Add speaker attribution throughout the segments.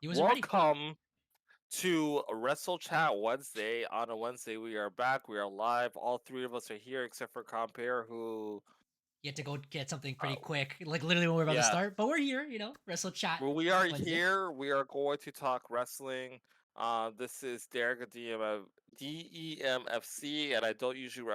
Speaker 1: He wasn't ready.
Speaker 2: Welcome to Wrestle Chat Wednesday. On a Wednesday, we are back. We are live. All three of us are here except for Compare, who,
Speaker 1: You had to go get something
Speaker 2: uh,
Speaker 1: pretty quick, like literally when we're about to
Speaker 2: yeah,
Speaker 1: start. But we're here, Wrestle Chat
Speaker 2: well, we are
Speaker 1: Wednesday.
Speaker 2: here. We are going to talk wrestling. This is Derek of DEMFC, and I don't usually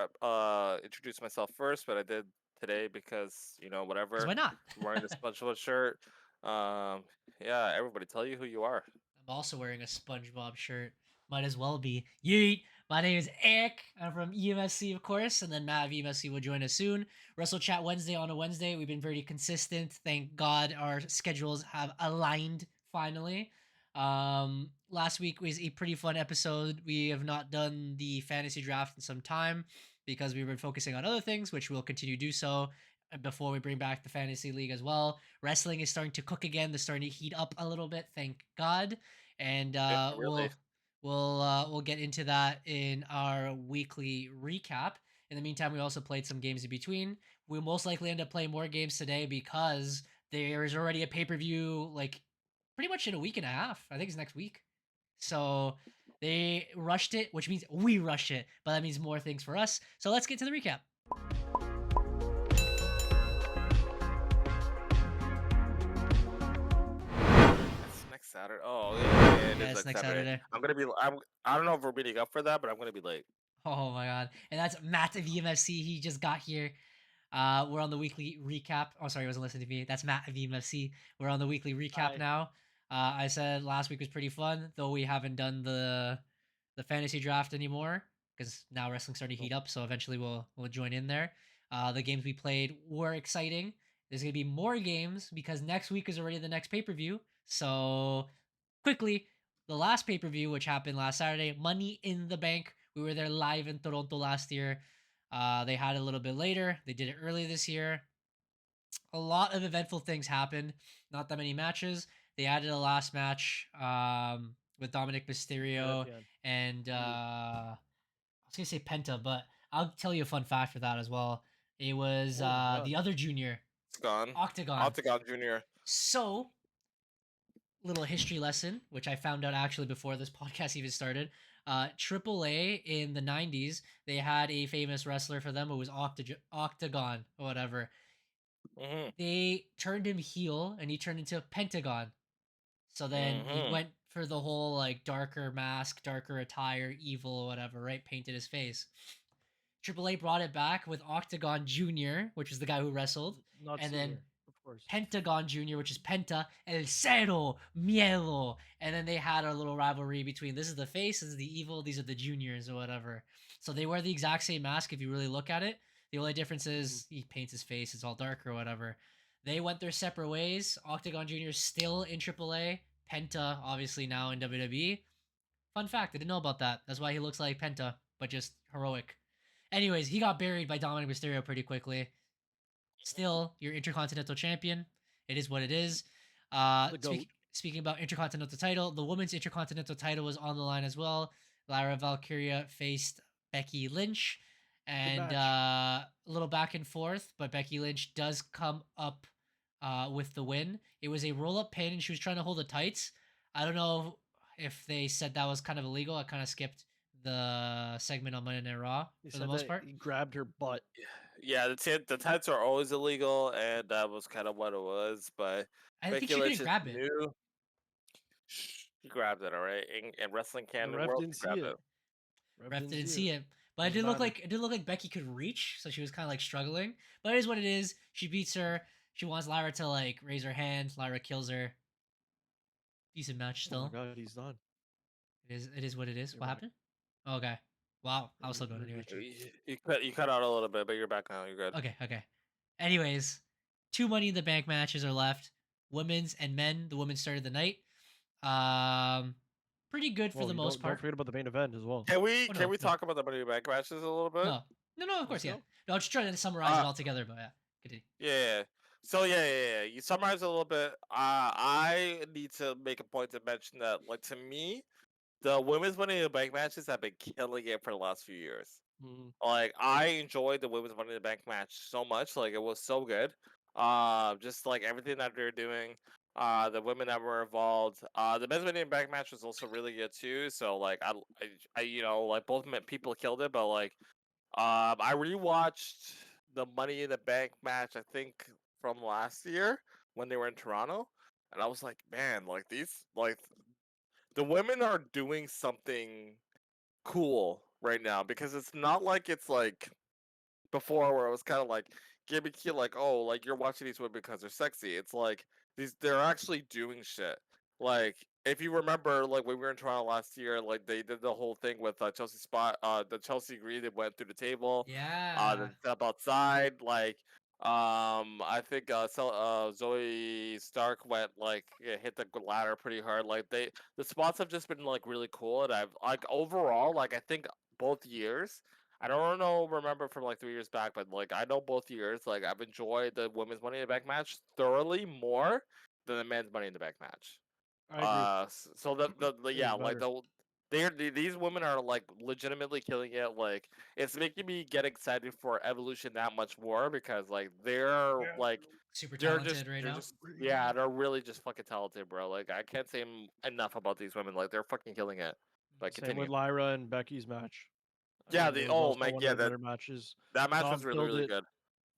Speaker 2: introduce myself first, but I did today because
Speaker 1: Because
Speaker 2: whatever.
Speaker 1: why not?
Speaker 2: I'm wearing this SpongeBob shirt. Um, yeah, everybody, tell you who you are.
Speaker 1: I'm also wearing a SpongeBob shirt. Might as well be. Yeet! My name is Eric. I'm from EMFC, of course, and then Matt of EMFC will join us soon. Wrestle Chat Wednesday on a Wednesday. We've been very consistent. Thank God our schedules have aligned finally. Last week was a pretty fun episode. We have not done the fantasy draft in some time because we've been focusing on other things, which we'll continue to do so before we bring back the fantasy league as well. Wrestling is starting to cook again. They're starting to heat up a little bit. Thank God. And
Speaker 2: Really?
Speaker 1: we'll get into that in our weekly recap. In the meantime, we also played some games in between. We'll most likely end up playing more games today because there is already a pay per view like pretty much in a week and a half. I think it's next week. So they rushed it, which means we rushed it, but that means more things for us. So let's get to the recap.
Speaker 2: It's next Saturday. Oh, yeah, it
Speaker 1: Yeah,
Speaker 2: is
Speaker 1: it's
Speaker 2: next
Speaker 1: next
Speaker 2: Saturday.
Speaker 1: Saturday.
Speaker 2: I'm gonna be. I don't know if we're meeting up for that, but I'm gonna be late.
Speaker 1: Oh my god. And that's Matt of EMFC. He just got here. We're on the weekly recap. Oh, sorry, I wasn't listening to me. That's Matt of EMFC. We're on the weekly recap
Speaker 3: Hi.
Speaker 1: now. I said last week was pretty fun, though we haven't done the fantasy draft anymore because now wrestling's starting to heat
Speaker 3: Nope.
Speaker 1: up. So eventually we'll join in there. The games we played were exciting. There's gonna be more games because next week is already the next pay per view. So quickly, the last pay per view, which happened last Saturday, Money in the Bank. We were there live in Toronto last year. They had it a little bit later. They did it early this year. A lot of eventful things happened. Not that many matches. They added a last match with Dominic
Speaker 3: Right at
Speaker 1: Mysterio
Speaker 3: the end.
Speaker 1: and
Speaker 3: Ooh.
Speaker 1: I was gonna say Penta, but I'll tell you a fun fact for that as well. It was
Speaker 3: Oh my god.
Speaker 1: the other junior,
Speaker 2: It's gone.
Speaker 1: Octagon.
Speaker 2: Octagon Junior.
Speaker 1: So little history lesson, which I found out actually before this podcast even started. AAA in the 90s, they had a famous wrestler for them who was Octagon or whatever.
Speaker 2: Mhm.
Speaker 1: They turned him heel and he turned into Pentagon. So then he
Speaker 2: Mhm.
Speaker 1: went for the whole like darker mask, darker attire, evil or whatever, right? Painted his face. AAA brought it back with Octagon Jr., which was the guy who wrestled,
Speaker 3: Not
Speaker 1: and then
Speaker 3: senior, of course.
Speaker 1: Pentagon Jr., which is Penta, El Cero, Miedo. And then they had a little rivalry between this is the face, this is the evil, these are the juniors or whatever. So they wear the exact same mask if you really look at it. The only difference
Speaker 3: Mhm.
Speaker 1: is he paints his face, it's all dark or whatever. They went their separate ways. Octagon Jr. is still in AAA. Penta, obviously, now in WWE. Fun fact, I didn't know about that. That's why he looks like Penta, but just heroic. Anyways, he got buried by Dominic Mysterio pretty quickly. Still, your Intercontinental Champion. It is what it is.
Speaker 3: The goat.
Speaker 1: Speaking about Intercontinental title, the women's Intercontinental title was on the line as well. Lyra Valkyria faced Becky Lynch,
Speaker 3: Good
Speaker 1: and
Speaker 3: match.
Speaker 1: a little back and forth, but Becky Lynch does come up with the win. It was a roll up pin, and she was trying to hold the tights. I don't know if they said that was kind of illegal. I kind of skipped the segment on Monday Night Raw
Speaker 3: He
Speaker 1: for the
Speaker 3: said
Speaker 1: most
Speaker 3: that
Speaker 1: part.
Speaker 3: he grabbed her butt.
Speaker 2: Yeah, the tights are always illegal, and that was kind of what it was. But
Speaker 1: I think
Speaker 2: Becky
Speaker 1: she
Speaker 2: Lynch
Speaker 1: couldn't
Speaker 2: just
Speaker 1: grab it.
Speaker 2: knew she grabbed it. All right, in wrestling
Speaker 3: The
Speaker 2: canon
Speaker 3: ref
Speaker 2: world,
Speaker 3: didn't
Speaker 2: she
Speaker 3: see
Speaker 2: grabbed
Speaker 3: it.
Speaker 2: it.
Speaker 3: Ref
Speaker 1: Ref
Speaker 3: didn't
Speaker 1: didn't
Speaker 3: see
Speaker 1: see
Speaker 3: it.
Speaker 1: it, but
Speaker 3: Doesn't matter.
Speaker 1: it did look like Becky could reach, so she was kind of like struggling. But it is what it is. She beats her. She wants Lyra to like raise her hand. Lyra kills her. Decent match
Speaker 3: Oh my
Speaker 1: still.
Speaker 3: god, he's done.
Speaker 1: It is what it is.
Speaker 3: You're
Speaker 1: What
Speaker 3: back.
Speaker 1: happened? Okay. Wow, I was still going
Speaker 3: You're
Speaker 1: anyway.
Speaker 3: glitchy.
Speaker 2: You cut out a little bit, but you're back now. You're good.
Speaker 1: Okay. Anyways, two Money in the Bank matches are left. Women's and men. The women started the night. Um, pretty good for
Speaker 3: Well,
Speaker 1: the
Speaker 3: you
Speaker 1: most
Speaker 3: don't
Speaker 1: part.
Speaker 3: forget about the main event as well.
Speaker 2: Can we
Speaker 1: Oh
Speaker 2: can
Speaker 1: no,
Speaker 2: we
Speaker 1: no,
Speaker 2: talk about the Money in the Bank matches a little bit?
Speaker 1: no, no. Of
Speaker 3: Let's
Speaker 1: course, yeah.
Speaker 3: go.
Speaker 1: No, I'm just trying to summarize it
Speaker 2: Uh,
Speaker 1: all together. But yeah, continue.
Speaker 2: yeah. So yeah. You summarized a little bit. I need to make a point to mention that, like, to me, the women's Money in the Bank matches have been killing it for the last few years.
Speaker 3: Mm,
Speaker 2: Like, I enjoyed the women's Money in the Bank match so much. Like, it was so good. Just like everything that they're doing. The women that were involved. The men's Money in the Bank match was also really good too. So like like both people killed it, but like I rewatched the Money in the Bank match. I think from last year when they were in Toronto, and I was like, man, like these the women are doing something cool right now because it's not like it's like before where it was kind of like gimmicky, like oh, like you're watching these women because they're sexy. It's like they're actually doing shit. Like if you remember, like when we were in Toronto last year, like they did the whole thing with Chelsea Spot, the Chelsea Green that went through the table,
Speaker 1: Yeah.
Speaker 2: then step outside, like. I think Zoe Stark went like hit the ladder pretty hard. Like the spots have just been like really cool, and I've like overall like I think both years I don't know, remember from like 3 years back, but like I know both years, like I've enjoyed the women's Money in the Bank match thoroughly more than the men's Money in the Bank match.
Speaker 3: I agree.
Speaker 2: So the
Speaker 3: It was
Speaker 2: yeah, like
Speaker 3: better.
Speaker 2: these women are like legitimately killing it. Like it's making me get excited for Evolution that much more because like
Speaker 1: Super
Speaker 2: they're just
Speaker 1: talented right
Speaker 2: they're
Speaker 1: now.
Speaker 2: just yeah, they're really just fucking talented, bro. Like I can't say enough about these women. Like they're fucking killing it. But
Speaker 3: Same with
Speaker 2: continue.
Speaker 3: Lyra and Becky's match. I
Speaker 2: Yeah,
Speaker 3: mean,
Speaker 2: the
Speaker 3: it was
Speaker 2: oh
Speaker 3: also
Speaker 2: my
Speaker 3: one of
Speaker 2: yeah
Speaker 3: the better matches.
Speaker 2: that match
Speaker 3: Dom
Speaker 2: was really
Speaker 3: killed
Speaker 2: really
Speaker 3: it,
Speaker 2: good.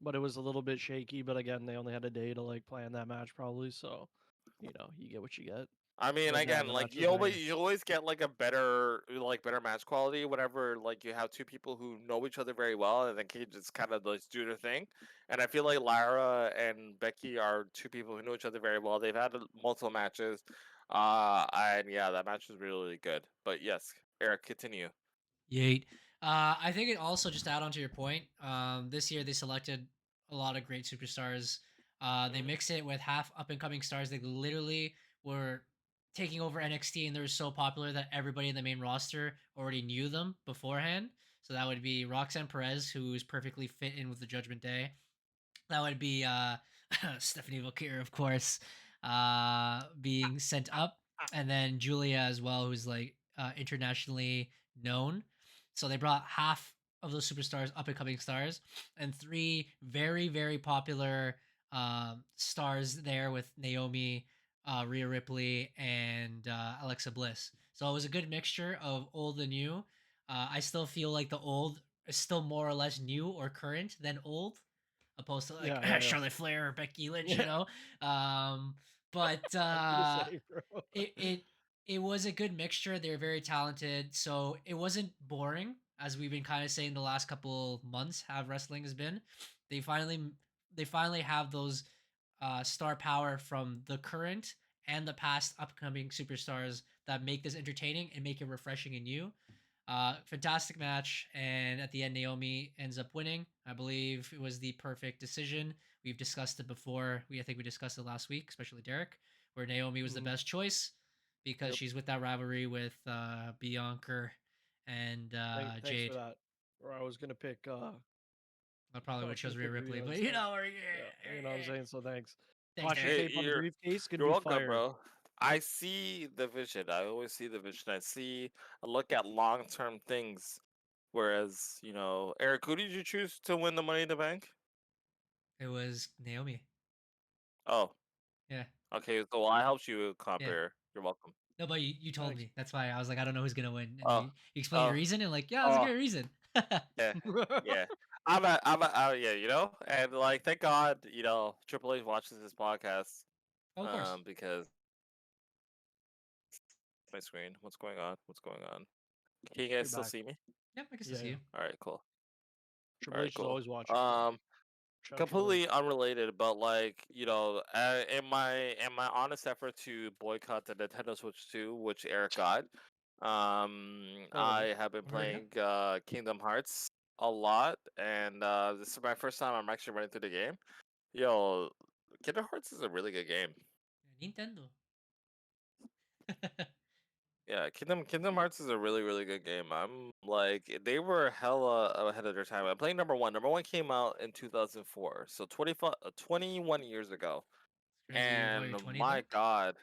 Speaker 3: but it was a little bit shaky. But again, they only had a day to like plan that match probably, so you get what you get.
Speaker 2: I mean,
Speaker 3: But
Speaker 2: again,
Speaker 3: man, the
Speaker 2: like
Speaker 3: match was banging.
Speaker 2: you always get like a better match quality whenever like you have two people who know each other very well and then can just kind of like do their thing. And I feel like Lara and Becky are two people who know each other very well. They've had multiple matches, and yeah, that match was really, really good. But yes, Eric, continue.
Speaker 1: Yeet. I think it also just to add on to your point. This year they selected a lot of great superstars. They
Speaker 2: Hmm.
Speaker 1: mix it with half up and coming stars that literally were taking over NXT, and they were so popular that everybody in the main roster already knew them beforehand. So that would be Roxanne Perez, who is perfectly fit in with the Judgment Day. That would be Stephanie Valkyria, of course, being sent up, and then Julia as well, who's like internationally known. So they brought half of those superstars, up and coming stars, and three very very popular stars there with Naomi, Rhea Ripley, and Alexa Bliss. So it was a good mixture of old and new. I still feel like the old is still more or less new or current than old, opposed to like
Speaker 3: Yeah, yeah, yeah.
Speaker 1: Charlotte Flair or Becky Lynch, you
Speaker 3: Yeah,
Speaker 1: know. But
Speaker 3: I was gonna say, bro.
Speaker 1: it it it was a good mixture. They were very talented, so it wasn't boring as we've been kind of saying the last couple months. How wrestling has been, they finally they finally have those star power from the current and the past upcoming superstars that make this entertaining and make it refreshing and new. Fantastic match, and at the end, Naomi ends up winning. I believe it was the perfect decision. We've discussed it before. I think we discussed it last week, especially Derek, where Naomi was the
Speaker 3: Mhm.
Speaker 1: best choice because
Speaker 3: Yep.
Speaker 1: she's with that rivalry with Bianca and
Speaker 3: Thanks for
Speaker 1: Jade.
Speaker 3: that. Or I was gonna pick.
Speaker 1: I probably
Speaker 3: I
Speaker 1: would
Speaker 3: was gonna
Speaker 1: chose Rhea
Speaker 3: pick
Speaker 1: Ripley,
Speaker 3: Rhea
Speaker 1: but you
Speaker 3: instead.
Speaker 1: know,
Speaker 3: Yeah, you know what I'm saying. So thanks.
Speaker 1: thanks,
Speaker 3: Caution
Speaker 1: Derek.
Speaker 2: Hey,
Speaker 3: tape on the briefcase could
Speaker 2: you're
Speaker 3: be
Speaker 2: welcome,
Speaker 3: fire.
Speaker 2: bro. I see the vision. I always see the vision. I look at long term things. Whereas, Eric, who did you choose to win the Money in the Bank?
Speaker 1: It was Naomi.
Speaker 2: Oh,
Speaker 1: Yeah,
Speaker 2: okay. So I helped you
Speaker 1: yeah.
Speaker 2: compare. You're welcome.
Speaker 1: No, but you told
Speaker 3: Thanks.
Speaker 1: me. That's why I was like, I don't know who's gonna win, and
Speaker 2: Oh,
Speaker 1: you explained your
Speaker 2: oh,
Speaker 1: reason, and like, yeah, that's a
Speaker 2: oh,
Speaker 1: great reason.
Speaker 2: yeah, yeah. Yeah, and like, thank God, Triple H watches this podcast,
Speaker 1: Oh, of course.
Speaker 2: because my screen. What's going on? What's going on? Can you guys
Speaker 3: You're
Speaker 2: still
Speaker 3: back.
Speaker 2: see me?
Speaker 1: Yep, I can still
Speaker 3: Yeah,
Speaker 1: see
Speaker 3: yeah.
Speaker 1: you.
Speaker 2: All right, cool. All
Speaker 3: Triple
Speaker 2: right,
Speaker 3: H is
Speaker 2: cool.
Speaker 3: always watching. Shout out Triple H.
Speaker 2: Completely unrelated, but like in my honest effort to boycott the Nintendo Switch 2, which Eric got,
Speaker 3: All of it.
Speaker 2: I have been
Speaker 1: Over here.
Speaker 2: playing Kingdom Hearts a lot, and this is my first time I'm actually running through the game. Yo, Kingdom Hearts is a really good game.
Speaker 1: Nintendo.
Speaker 2: Yeah, Kingdom Hearts is a really really good game. I'm like they were hella ahead of their time. I'm playing number one. Number one came out in 2004, so 21 years ago.
Speaker 1: It's crazy.
Speaker 2: And
Speaker 1: You're 20
Speaker 2: my
Speaker 1: though.
Speaker 2: God,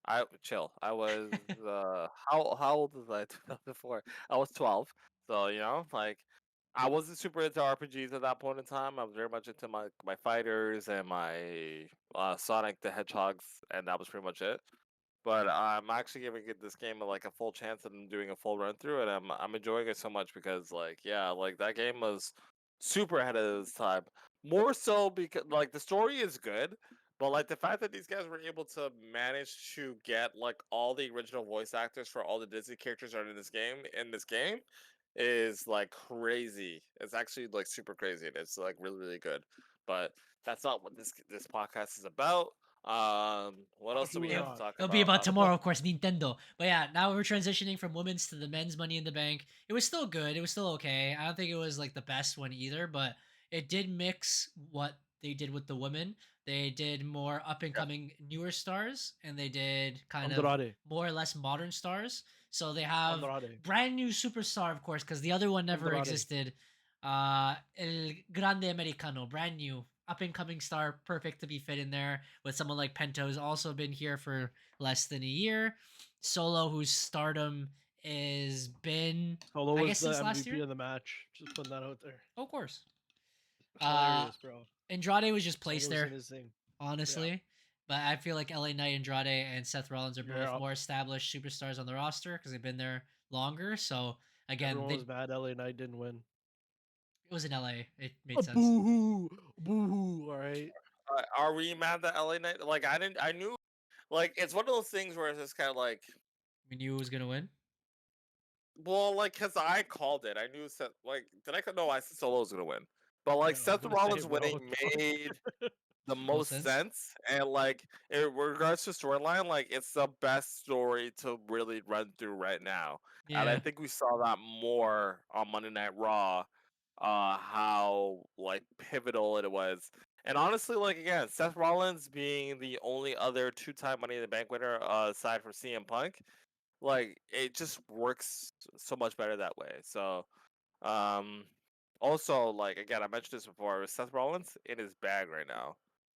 Speaker 2: I chill. I was how old was I 2004? I was 12. So like I wasn't super into RPGs at that point in time. I was very much into my fighters and my Sonic the Hedgehogs, and that was pretty much it. But I'm actually giving this game like a full chance, and I'm doing a full run through, and I'm enjoying it so much because like yeah, like that game was super ahead of its time. More so because like the story is good, but like the fact that these guys were able to manage to get like all the original voice actors for all the Disney characters are in this game is like crazy. It's actually like super crazy, and it's like really really good. But that's not what this podcast is about. What else do we
Speaker 3: Absolutely
Speaker 2: have to
Speaker 3: not.
Speaker 2: talk
Speaker 1: It'll be
Speaker 2: about?
Speaker 1: about tomorrow, of course, Nintendo. But yeah, now we're transitioning from women's to the men's Money in the Bank. It was still good. It was still okay. I don't think it was like the best one either, but it did mix what they did with the women. They did more up and
Speaker 2: Yeah,
Speaker 1: coming newer stars, and they did kind of
Speaker 3: Andrade.
Speaker 1: more or less modern stars. So they have
Speaker 3: Andrade.
Speaker 1: brand new superstar, of course, because the other one never
Speaker 3: Andrade.
Speaker 1: existed. El Grande Americano, brand new, up and coming star, perfect to be fit in there with someone like Pento, who's also been here for less than a year. Solo, whose stardom is been,
Speaker 3: Solo
Speaker 1: I
Speaker 3: was
Speaker 1: guess,
Speaker 3: the
Speaker 1: since last
Speaker 3: MVP
Speaker 1: year.
Speaker 3: of the match. Just putting that out there.
Speaker 1: Oh, of course. Uh,
Speaker 3: Hilarious, bro.
Speaker 1: Andrade was just placed
Speaker 3: Solo's
Speaker 1: there,
Speaker 3: in his thing. Yeah.
Speaker 1: honestly. But I feel like LA Knight, Andrade, and Seth Rollins are both
Speaker 3: Yeah.
Speaker 1: more established superstars on the roster because they've been there longer. So again,
Speaker 3: Everyone
Speaker 1: they
Speaker 3: was mad LA Knight didn't win.
Speaker 1: it was in LA. It
Speaker 3: A
Speaker 1: made sense.
Speaker 3: boo hoo. Boo hoo. All right.
Speaker 2: are we mad that LA Knight? Like I didn't. I knew. Like it's one of those things where it's just kind of like,
Speaker 1: We knew who was gonna win.
Speaker 2: well, like because I called it. I knew Seth. Like did I? No, I said Solo was gonna win. But like
Speaker 3: Yeah, I was
Speaker 2: Seth
Speaker 3: gonna say,
Speaker 2: Rollins
Speaker 3: bro.
Speaker 2: winning
Speaker 3: What the fuck?
Speaker 2: made the
Speaker 1: No
Speaker 2: most
Speaker 1: sense.
Speaker 2: sense, and like in regards to storyline, like it's the best story to really run through right now, and I
Speaker 1: Yeah.
Speaker 2: think we saw that more on Monday Night Raw, how like pivotal it was. And honestly, like again, Seth Rollins being the only other two-time Money in the Bank winner aside from CM Punk, like it just works so much better that way. So um also, like again, I mentioned this before. Seth Rollins in his bag right now,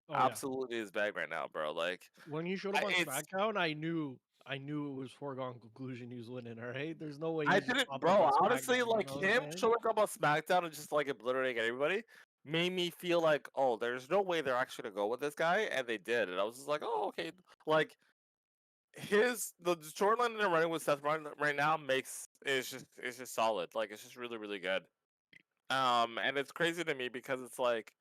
Speaker 3: Oh yeah.
Speaker 2: absolutely his bag right now, bro. Like,
Speaker 3: When he showed up on
Speaker 2: it's
Speaker 3: SmackDown, I knew it was foregone conclusion he was winning. All right. There's no way
Speaker 2: I
Speaker 3: he's just
Speaker 2: didn't,
Speaker 3: popping up
Speaker 2: bro.
Speaker 3: on
Speaker 2: Honestly,
Speaker 3: SmackDown. You
Speaker 2: like
Speaker 3: know what I'm
Speaker 2: him
Speaker 3: saying?
Speaker 2: showing up on SmackDown and just like obliterating everybody made me feel like, oh, there's no way they're actually gonna go with this guy, and they did, and I was just like, oh, okay. Like the storyline they're running with Seth Rollins right now makes it's just solid. Like it's just really really good. And it's crazy to me because it's like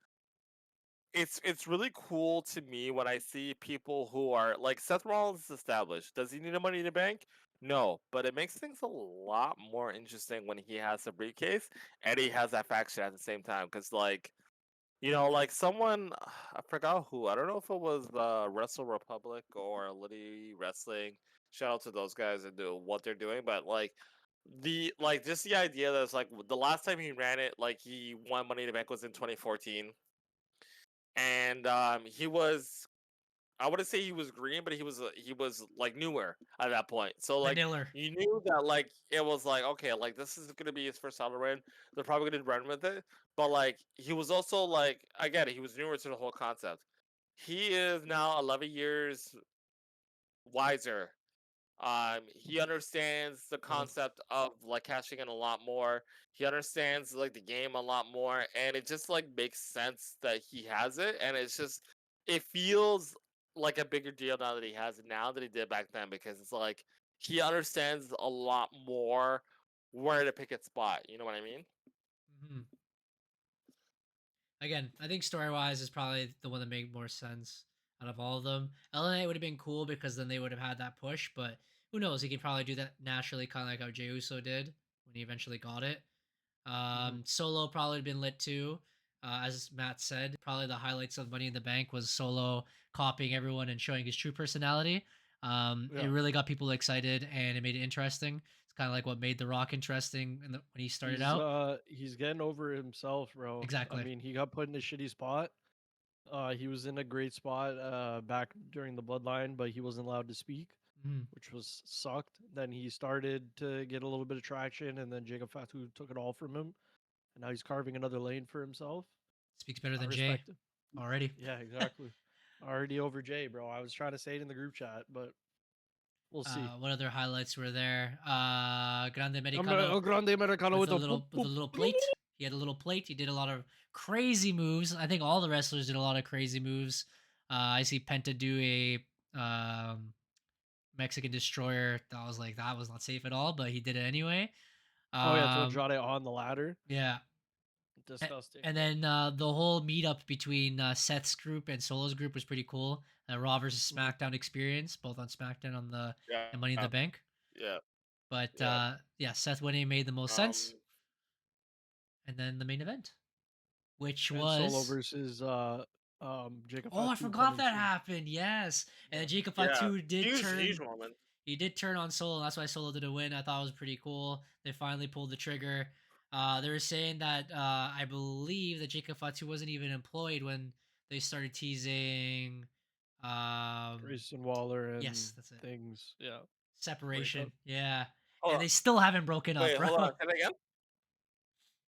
Speaker 2: it's really cool to me when I see people who are like Seth Rollins is established. Does he need a Money in the Bank? No, but it makes things a lot more interesting when he has a briefcase and he has that faction at the same time. Because like like someone I forgot who. I don't know if it was Wrestle Republic or Liddy Wrestling. Shout out to those guys and do what they're doing, but just the idea that it's like the last time he ran it, like he won Money in the Bank was in 2014, and he was I wouldn't say he was green, but he was like newer at that point. So like
Speaker 1: Vanilla.
Speaker 2: you knew that like it was like okay, like this is gonna be his first title reign. They're probably gonna run with it. But like he was also like again, he was newer to the whole concept. He is now 11 years wiser. He understands the
Speaker 1: Old.
Speaker 2: concept of like cashing in a lot more. He understands like the game a lot more, and it just like makes sense that he has it. And it's just it feels like a bigger deal now that he has it now than he did back then because it's like he understands a lot more where to pick its spot. You know what I mean?
Speaker 1: Hmm. Again, I think story wise is probably the one that made more sense out of all of them. LNA would have been cool because then they would have had that push, but who knows? He could probably do that naturally, kind of like how Jey Uso did when he eventually got it.
Speaker 3: Mhm.
Speaker 1: Solo probably been lit too. As Matt said, probably the highlights of Money in the Bank was Solo copying everyone and showing his true personality. It
Speaker 3: Yeah.
Speaker 1: really got people excited and it made it interesting. It's kind of like what made The Rock interesting when he started
Speaker 3: He's
Speaker 1: out.
Speaker 3: uh he's getting over himself, bro. I
Speaker 1: Exactly.
Speaker 3: mean, he got put in a shitty spot. He was in a great spot back during the bloodline, but he wasn't allowed to speak,
Speaker 1: Mhm.
Speaker 3: which was sucked. Then he started to get a little bit of traction, and then Jacob Fatu took it all from him, and now he's carving another lane for himself.
Speaker 1: Speaks better
Speaker 3: I
Speaker 1: than Jay
Speaker 3: respect him.
Speaker 1: already.
Speaker 3: Yeah, exactly. Already over Jay, bro. I was trying to say it in the group chat, but we'll see.
Speaker 1: What other highlights were there? Grande Americano
Speaker 3: El Grande Americano
Speaker 1: with
Speaker 3: with
Speaker 1: a
Speaker 3: a boop,
Speaker 1: little
Speaker 3: boop,
Speaker 1: little
Speaker 3: bloop.
Speaker 1: plate. He had a little plate. He did a lot of crazy moves. I think all the wrestlers did a lot of crazy moves. I see Penta do a Mexican Destroyer. That was like that was not safe at all, but he did it anyway.
Speaker 3: Oh yeah, to
Speaker 1: Um,
Speaker 3: Andrade on the ladder.
Speaker 1: yeah.
Speaker 3: Disgusting.
Speaker 1: And
Speaker 3: yeah.
Speaker 1: then the whole meetup between Seth's group and Solo's group was pretty cool. Raw versus
Speaker 3: Mhm.
Speaker 1: SmackDown experience, both on SmackDown on the
Speaker 2: Yeah.
Speaker 1: and Money in the Bank.
Speaker 2: Yeah.
Speaker 1: But
Speaker 2: Yeah.
Speaker 1: yeah, Seth winning made the most sense.
Speaker 2: Um.
Speaker 1: And then the main event, which
Speaker 3: And Solo
Speaker 1: was
Speaker 3: versus Jacob
Speaker 1: oh, I
Speaker 3: Fatu
Speaker 1: forgot
Speaker 3: coming
Speaker 1: that
Speaker 3: soon.
Speaker 1: happened. Yes, and
Speaker 3: Yeah.
Speaker 1: then Jacob
Speaker 2: Yeah.
Speaker 1: Fatu did
Speaker 2: Huge
Speaker 1: turn.
Speaker 2: moment.
Speaker 1: He did turn on Solo. That's why Solo didn't win. I thought it was pretty cool. They finally pulled the trigger. They were saying that I believe that Jacob Fatu wasn't even employed when they started teasing. Um,
Speaker 3: Grayson Waller and
Speaker 1: yes, that's it.
Speaker 3: things. Yeah.
Speaker 1: Separation.
Speaker 3: Breakup.
Speaker 1: Yeah,
Speaker 2: Hold
Speaker 1: and
Speaker 2: on.
Speaker 1: they still haven't broken up,
Speaker 2: Wait,
Speaker 1: bro.
Speaker 2: hold on. Say that again.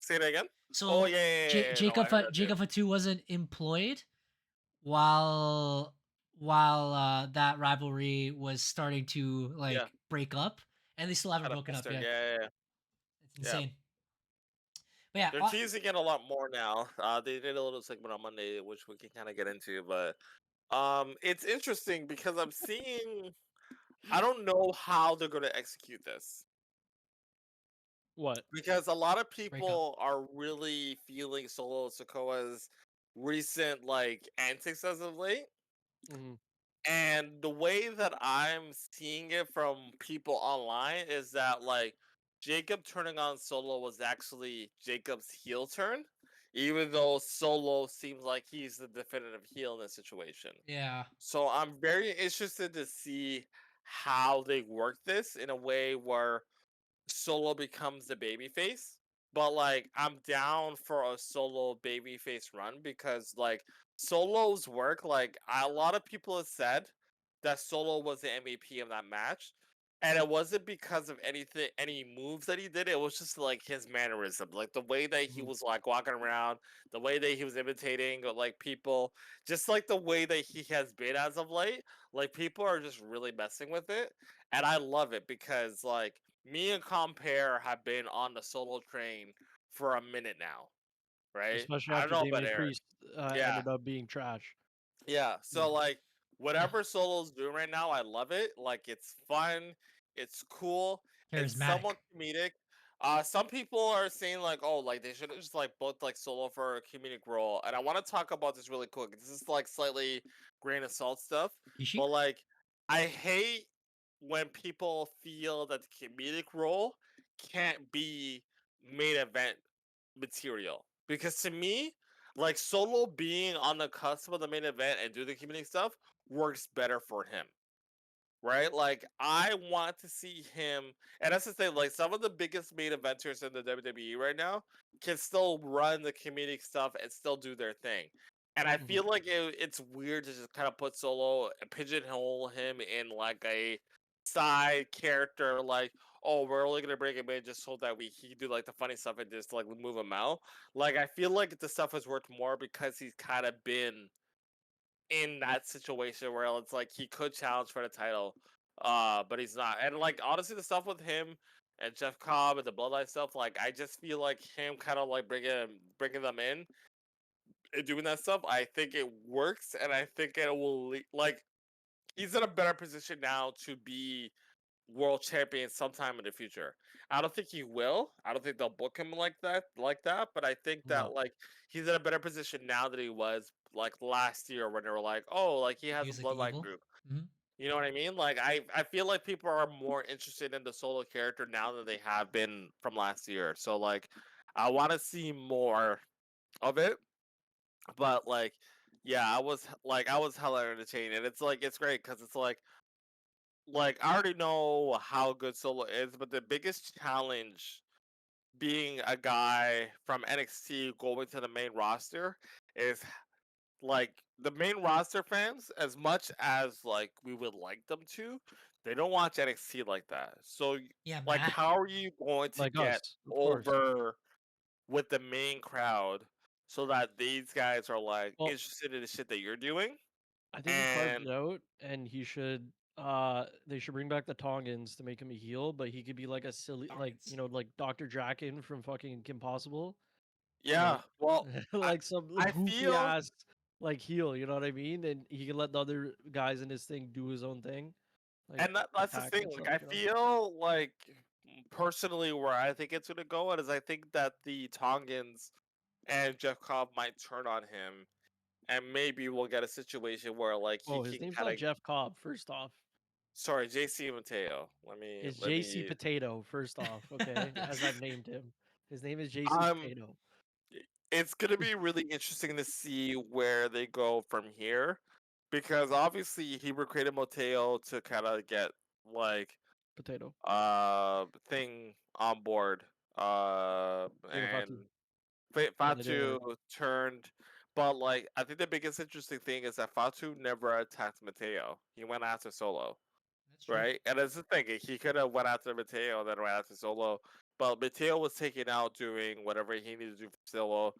Speaker 2: Say it again. Oh
Speaker 1: So
Speaker 2: yeah, yeah, yeah, yeah. No, I heard that too.
Speaker 1: Jacob Fatu wasn't employed while that rivalry was starting to
Speaker 2: Yeah.
Speaker 1: like break up, and they still haven't
Speaker 2: Kind of
Speaker 1: broken up
Speaker 2: fester.
Speaker 1: yet.
Speaker 2: Yeah, yeah, yeah.
Speaker 1: It's
Speaker 2: Yeah.
Speaker 1: insane. But yeah,
Speaker 2: They're teasing it a lot more now. They did a little segment on Monday, which we can kind of get into, but it's interesting because I'm seeing. I don't know how they're going to execute this
Speaker 3: What?
Speaker 2: because a lot of
Speaker 1: breakup.
Speaker 2: people are really feeling Solo Sikoa's recent like antics as of late.
Speaker 3: hmm
Speaker 2: And the way that I'm seeing it from people online is that like Jacob turning on Solo was actually Jacob's heel turn, even though Solo seems like he's the definitive heel in this situation.
Speaker 1: Yeah.
Speaker 2: So I'm very interested to see how they work this in a way where Solo becomes the babyface. But like I'm down for a Solo babyface run because like Solo's work, like a lot of people have said that Solo was the MVP of that match. And it wasn't because of anything, any moves that he did. It was just like his mannerism, like the way that he
Speaker 3: hmm
Speaker 2: was like walking around, the way that he was imitating like people, just like the way that he has been as of late. Like people are just really messing with it, and I love it because like me and Compare have been on the Solo train for a minute now, right?
Speaker 3: Especially
Speaker 2: I don't
Speaker 3: after
Speaker 2: know about
Speaker 3: Damian
Speaker 2: Eric.
Speaker 3: Priest
Speaker 2: Yeah,
Speaker 3: ended up being trash.
Speaker 2: yeah.
Speaker 3: Yeah.
Speaker 2: So like
Speaker 1: Yeah.
Speaker 2: whatever Solo's doing right now, I love it. Like it's fun, it's cool, it's
Speaker 1: Charismatic.
Speaker 2: somewhat comedic. Some people are saying like, oh, like they should have just like both like Solo for a comedic role. And I want to talk about this really quick. This is like slightly grain of salt stuff,
Speaker 1: Ishii?
Speaker 2: but like I hate when people feel that the comedic role can't be main event material. Because to me, like Solo being on the cusp of the main event and do the community stuff works better for him. Right? Like I want to see him, and that's the thing, like some of the biggest main eventers in the WWE right now can still run the comedic stuff and still do their thing. And I
Speaker 3: hmm
Speaker 2: feel like it's weird to just kind of put Solo and pigeonhole him in like a side character, like, oh, we're only gonna bring him in just so that he can do like the funny stuff and just like move him out. Like I feel like the stuff has worked more because he's kind of been in that situation where it's like he could challenge for the title, but he's not. And like honestly, the stuff with him and Jeff Cobb and the Bloodline stuff, like I just feel like him kind of like bringing them in and doing that stuff. I think it works, and I think it will like he's in a better position now to be world champion sometime in the future. I don't think he will. I don't think they'll book him like that. But I think
Speaker 3: No.
Speaker 2: that like he's in a better position now than he was like last year when they were like, oh, like he
Speaker 1: He
Speaker 2: has a
Speaker 1: was like the
Speaker 2: bloodline
Speaker 1: evil.
Speaker 2: group.
Speaker 1: Hmm.
Speaker 2: You know what I mean? Like I feel like people are more interested in the Solo character now than they have been from last year. So like I want to see more of it. But like yeah, I was hella entertained, and it's like it's great because it's like I already know how good Solo is, but the biggest challenge being a guy from NXT going to the main roster is like the main roster fans, as much as like we would like them to, they don't watch NXT like that. So
Speaker 1: Yeah,
Speaker 2: like
Speaker 1: Matt.
Speaker 2: how are you going to
Speaker 3: Like
Speaker 2: get
Speaker 3: us, of course.
Speaker 2: over with the main crowd so that these guys are like
Speaker 3: Well,
Speaker 2: interested in the shit that you're doing?
Speaker 3: I think he carved
Speaker 2: And
Speaker 3: it out, and he should. They should bring back the Tongans to make him a heel, but he could be like a silly, like
Speaker 1: Targets.
Speaker 3: like Dr. Draken from fucking Kim Possible,
Speaker 2: Yeah. Well, I
Speaker 3: like some
Speaker 2: I
Speaker 3: goofy
Speaker 2: feel
Speaker 3: ass like heel. You know what I mean? And he can let the other guys in his thing do his own thing, like
Speaker 2: and that's the
Speaker 3: attack
Speaker 2: thing.
Speaker 3: and
Speaker 2: Like
Speaker 3: stuff.
Speaker 2: I
Speaker 3: You know?
Speaker 2: feel like personally where I think it's gonna go at is I think that the Tongans and Jeff Cobb might turn on him, and maybe we'll get a situation where like he
Speaker 3: Oh, his
Speaker 2: can
Speaker 3: name's
Speaker 2: kind
Speaker 3: not
Speaker 2: of
Speaker 3: Jeff Cobb. First off,
Speaker 2: sorry JC Mateo.
Speaker 3: it's
Speaker 2: Let
Speaker 3: JC
Speaker 2: me
Speaker 3: Potato. First off, okay, as I've named him, his name is JC
Speaker 2: um
Speaker 3: Potato.
Speaker 2: it's gonna be really interesting to see where they go from here, because obviously he recruited Mateo to kind of get like
Speaker 3: Potato.
Speaker 2: thing on board
Speaker 3: Jacob
Speaker 2: and
Speaker 3: Fatu. And they didn't
Speaker 2: Fatu
Speaker 3: work.
Speaker 2: turned, but like I think the biggest interesting thing is that Fatu never attacked Mateo. He went after Solo,
Speaker 1: That's true.
Speaker 2: right? And that's the thing. He could have went after Mateo, then went after Solo, but Mateo was taken out doing whatever he needed to do for Solo.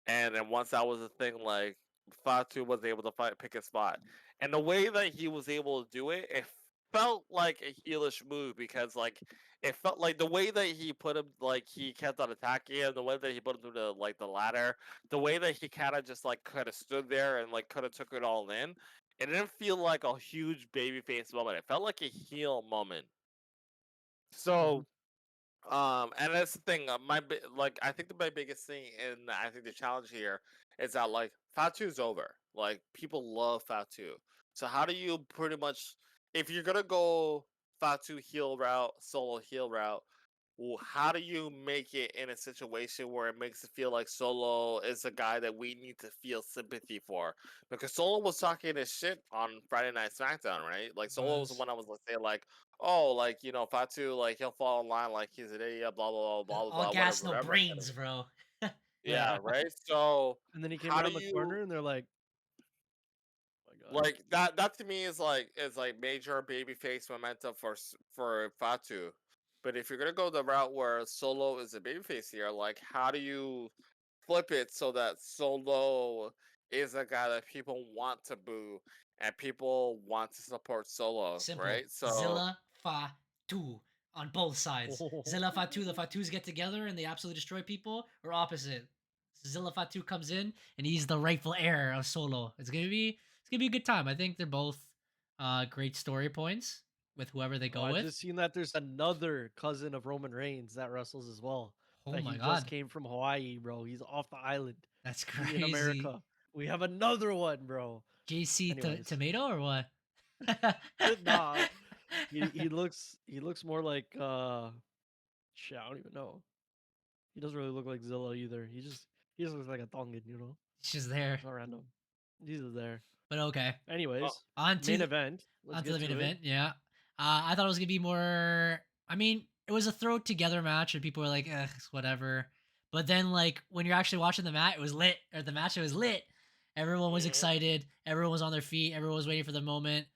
Speaker 2: And then once that was a thing, like Fatu was able to pick a spot, and the way that he was able to do it, it felt like a heelish move because like it felt like the way that he put him, like he kept on attacking him, the way that he put him through the like the ladder, the way that he kind of just like kind of stood there and like kind of took it all in. It didn't feel like a huge babyface moment. It felt like a heel moment.
Speaker 3: Mhm.
Speaker 2: So, and that's the thing. Like I think my biggest thing, and I think the challenge here is that like Fatu's over. Like people love Fatu. So how do you pretty much, if you're gonna go Fatu heel route, Solo heel route, how do you make it in a situation where it makes it feel like Solo is a guy that we need to feel sympathy for? Because Solo was talking his shit on Friday Night SmackDown, right? Like Solo was the
Speaker 1: Was
Speaker 2: one I was like saying like, oh, like Fatu, like he'll fall in line, like he's an idiot, blah blah blah blah blah
Speaker 1: all
Speaker 2: blah,
Speaker 1: gas,
Speaker 2: whatever,
Speaker 1: no
Speaker 2: whatever.
Speaker 1: brains, bro.
Speaker 2: Yeah, right. So
Speaker 3: And then he came
Speaker 2: how do
Speaker 3: around the
Speaker 2: you
Speaker 3: corner, and they're like, "Oh my god."
Speaker 2: like that? That to me is like major babyface momentum for Fatu. But if you're gonna go the route where Solo is a babyface here, like how do you flip it so that Solo is a guy that people want to boo and people want to support Solo,
Speaker 1: Simple.
Speaker 2: right? So
Speaker 1: Zilla Fatu on both sides. Zilla Fatu, the Fatus get together and they absolutely destroy people, or opposite. Zilla Fatu comes in and he's the rightful heir of Solo. It's gonna be a good time. I think they're both great story points with whoever they
Speaker 3: Oh,
Speaker 1: go
Speaker 3: I
Speaker 1: with.
Speaker 3: just seen that there's another cousin of Roman Reigns that wrestles as well.
Speaker 1: Oh
Speaker 3: That
Speaker 1: my
Speaker 3: he just
Speaker 1: god.
Speaker 3: came from Hawaii, bro. He's off the island.
Speaker 1: That's
Speaker 3: We in
Speaker 1: crazy.
Speaker 3: America. We have another one, bro.
Speaker 1: JC
Speaker 3: Anyways,
Speaker 1: Tomato or what?
Speaker 3: nah, he looks more like shit. I don't even know. He doesn't really look like Zilla either. He just looks like a Tongan, you know.
Speaker 1: She's there.
Speaker 3: So random. He's there.
Speaker 1: But okay.
Speaker 2: oh,
Speaker 3: Anyways,
Speaker 1: On to
Speaker 3: main event. Let's
Speaker 1: onto the
Speaker 3: get
Speaker 1: main
Speaker 3: to it.
Speaker 1: event. Yeah. I thought it was gonna be more. I mean, it was a throw together match, and people were like, "Ugh, it's whatever." But then, like when you're actually watching the match, it was lit. Or the match, it was lit. Everyone was
Speaker 2: mhm.
Speaker 1: excited. Everyone was on their feet. Everyone was waiting for the moment.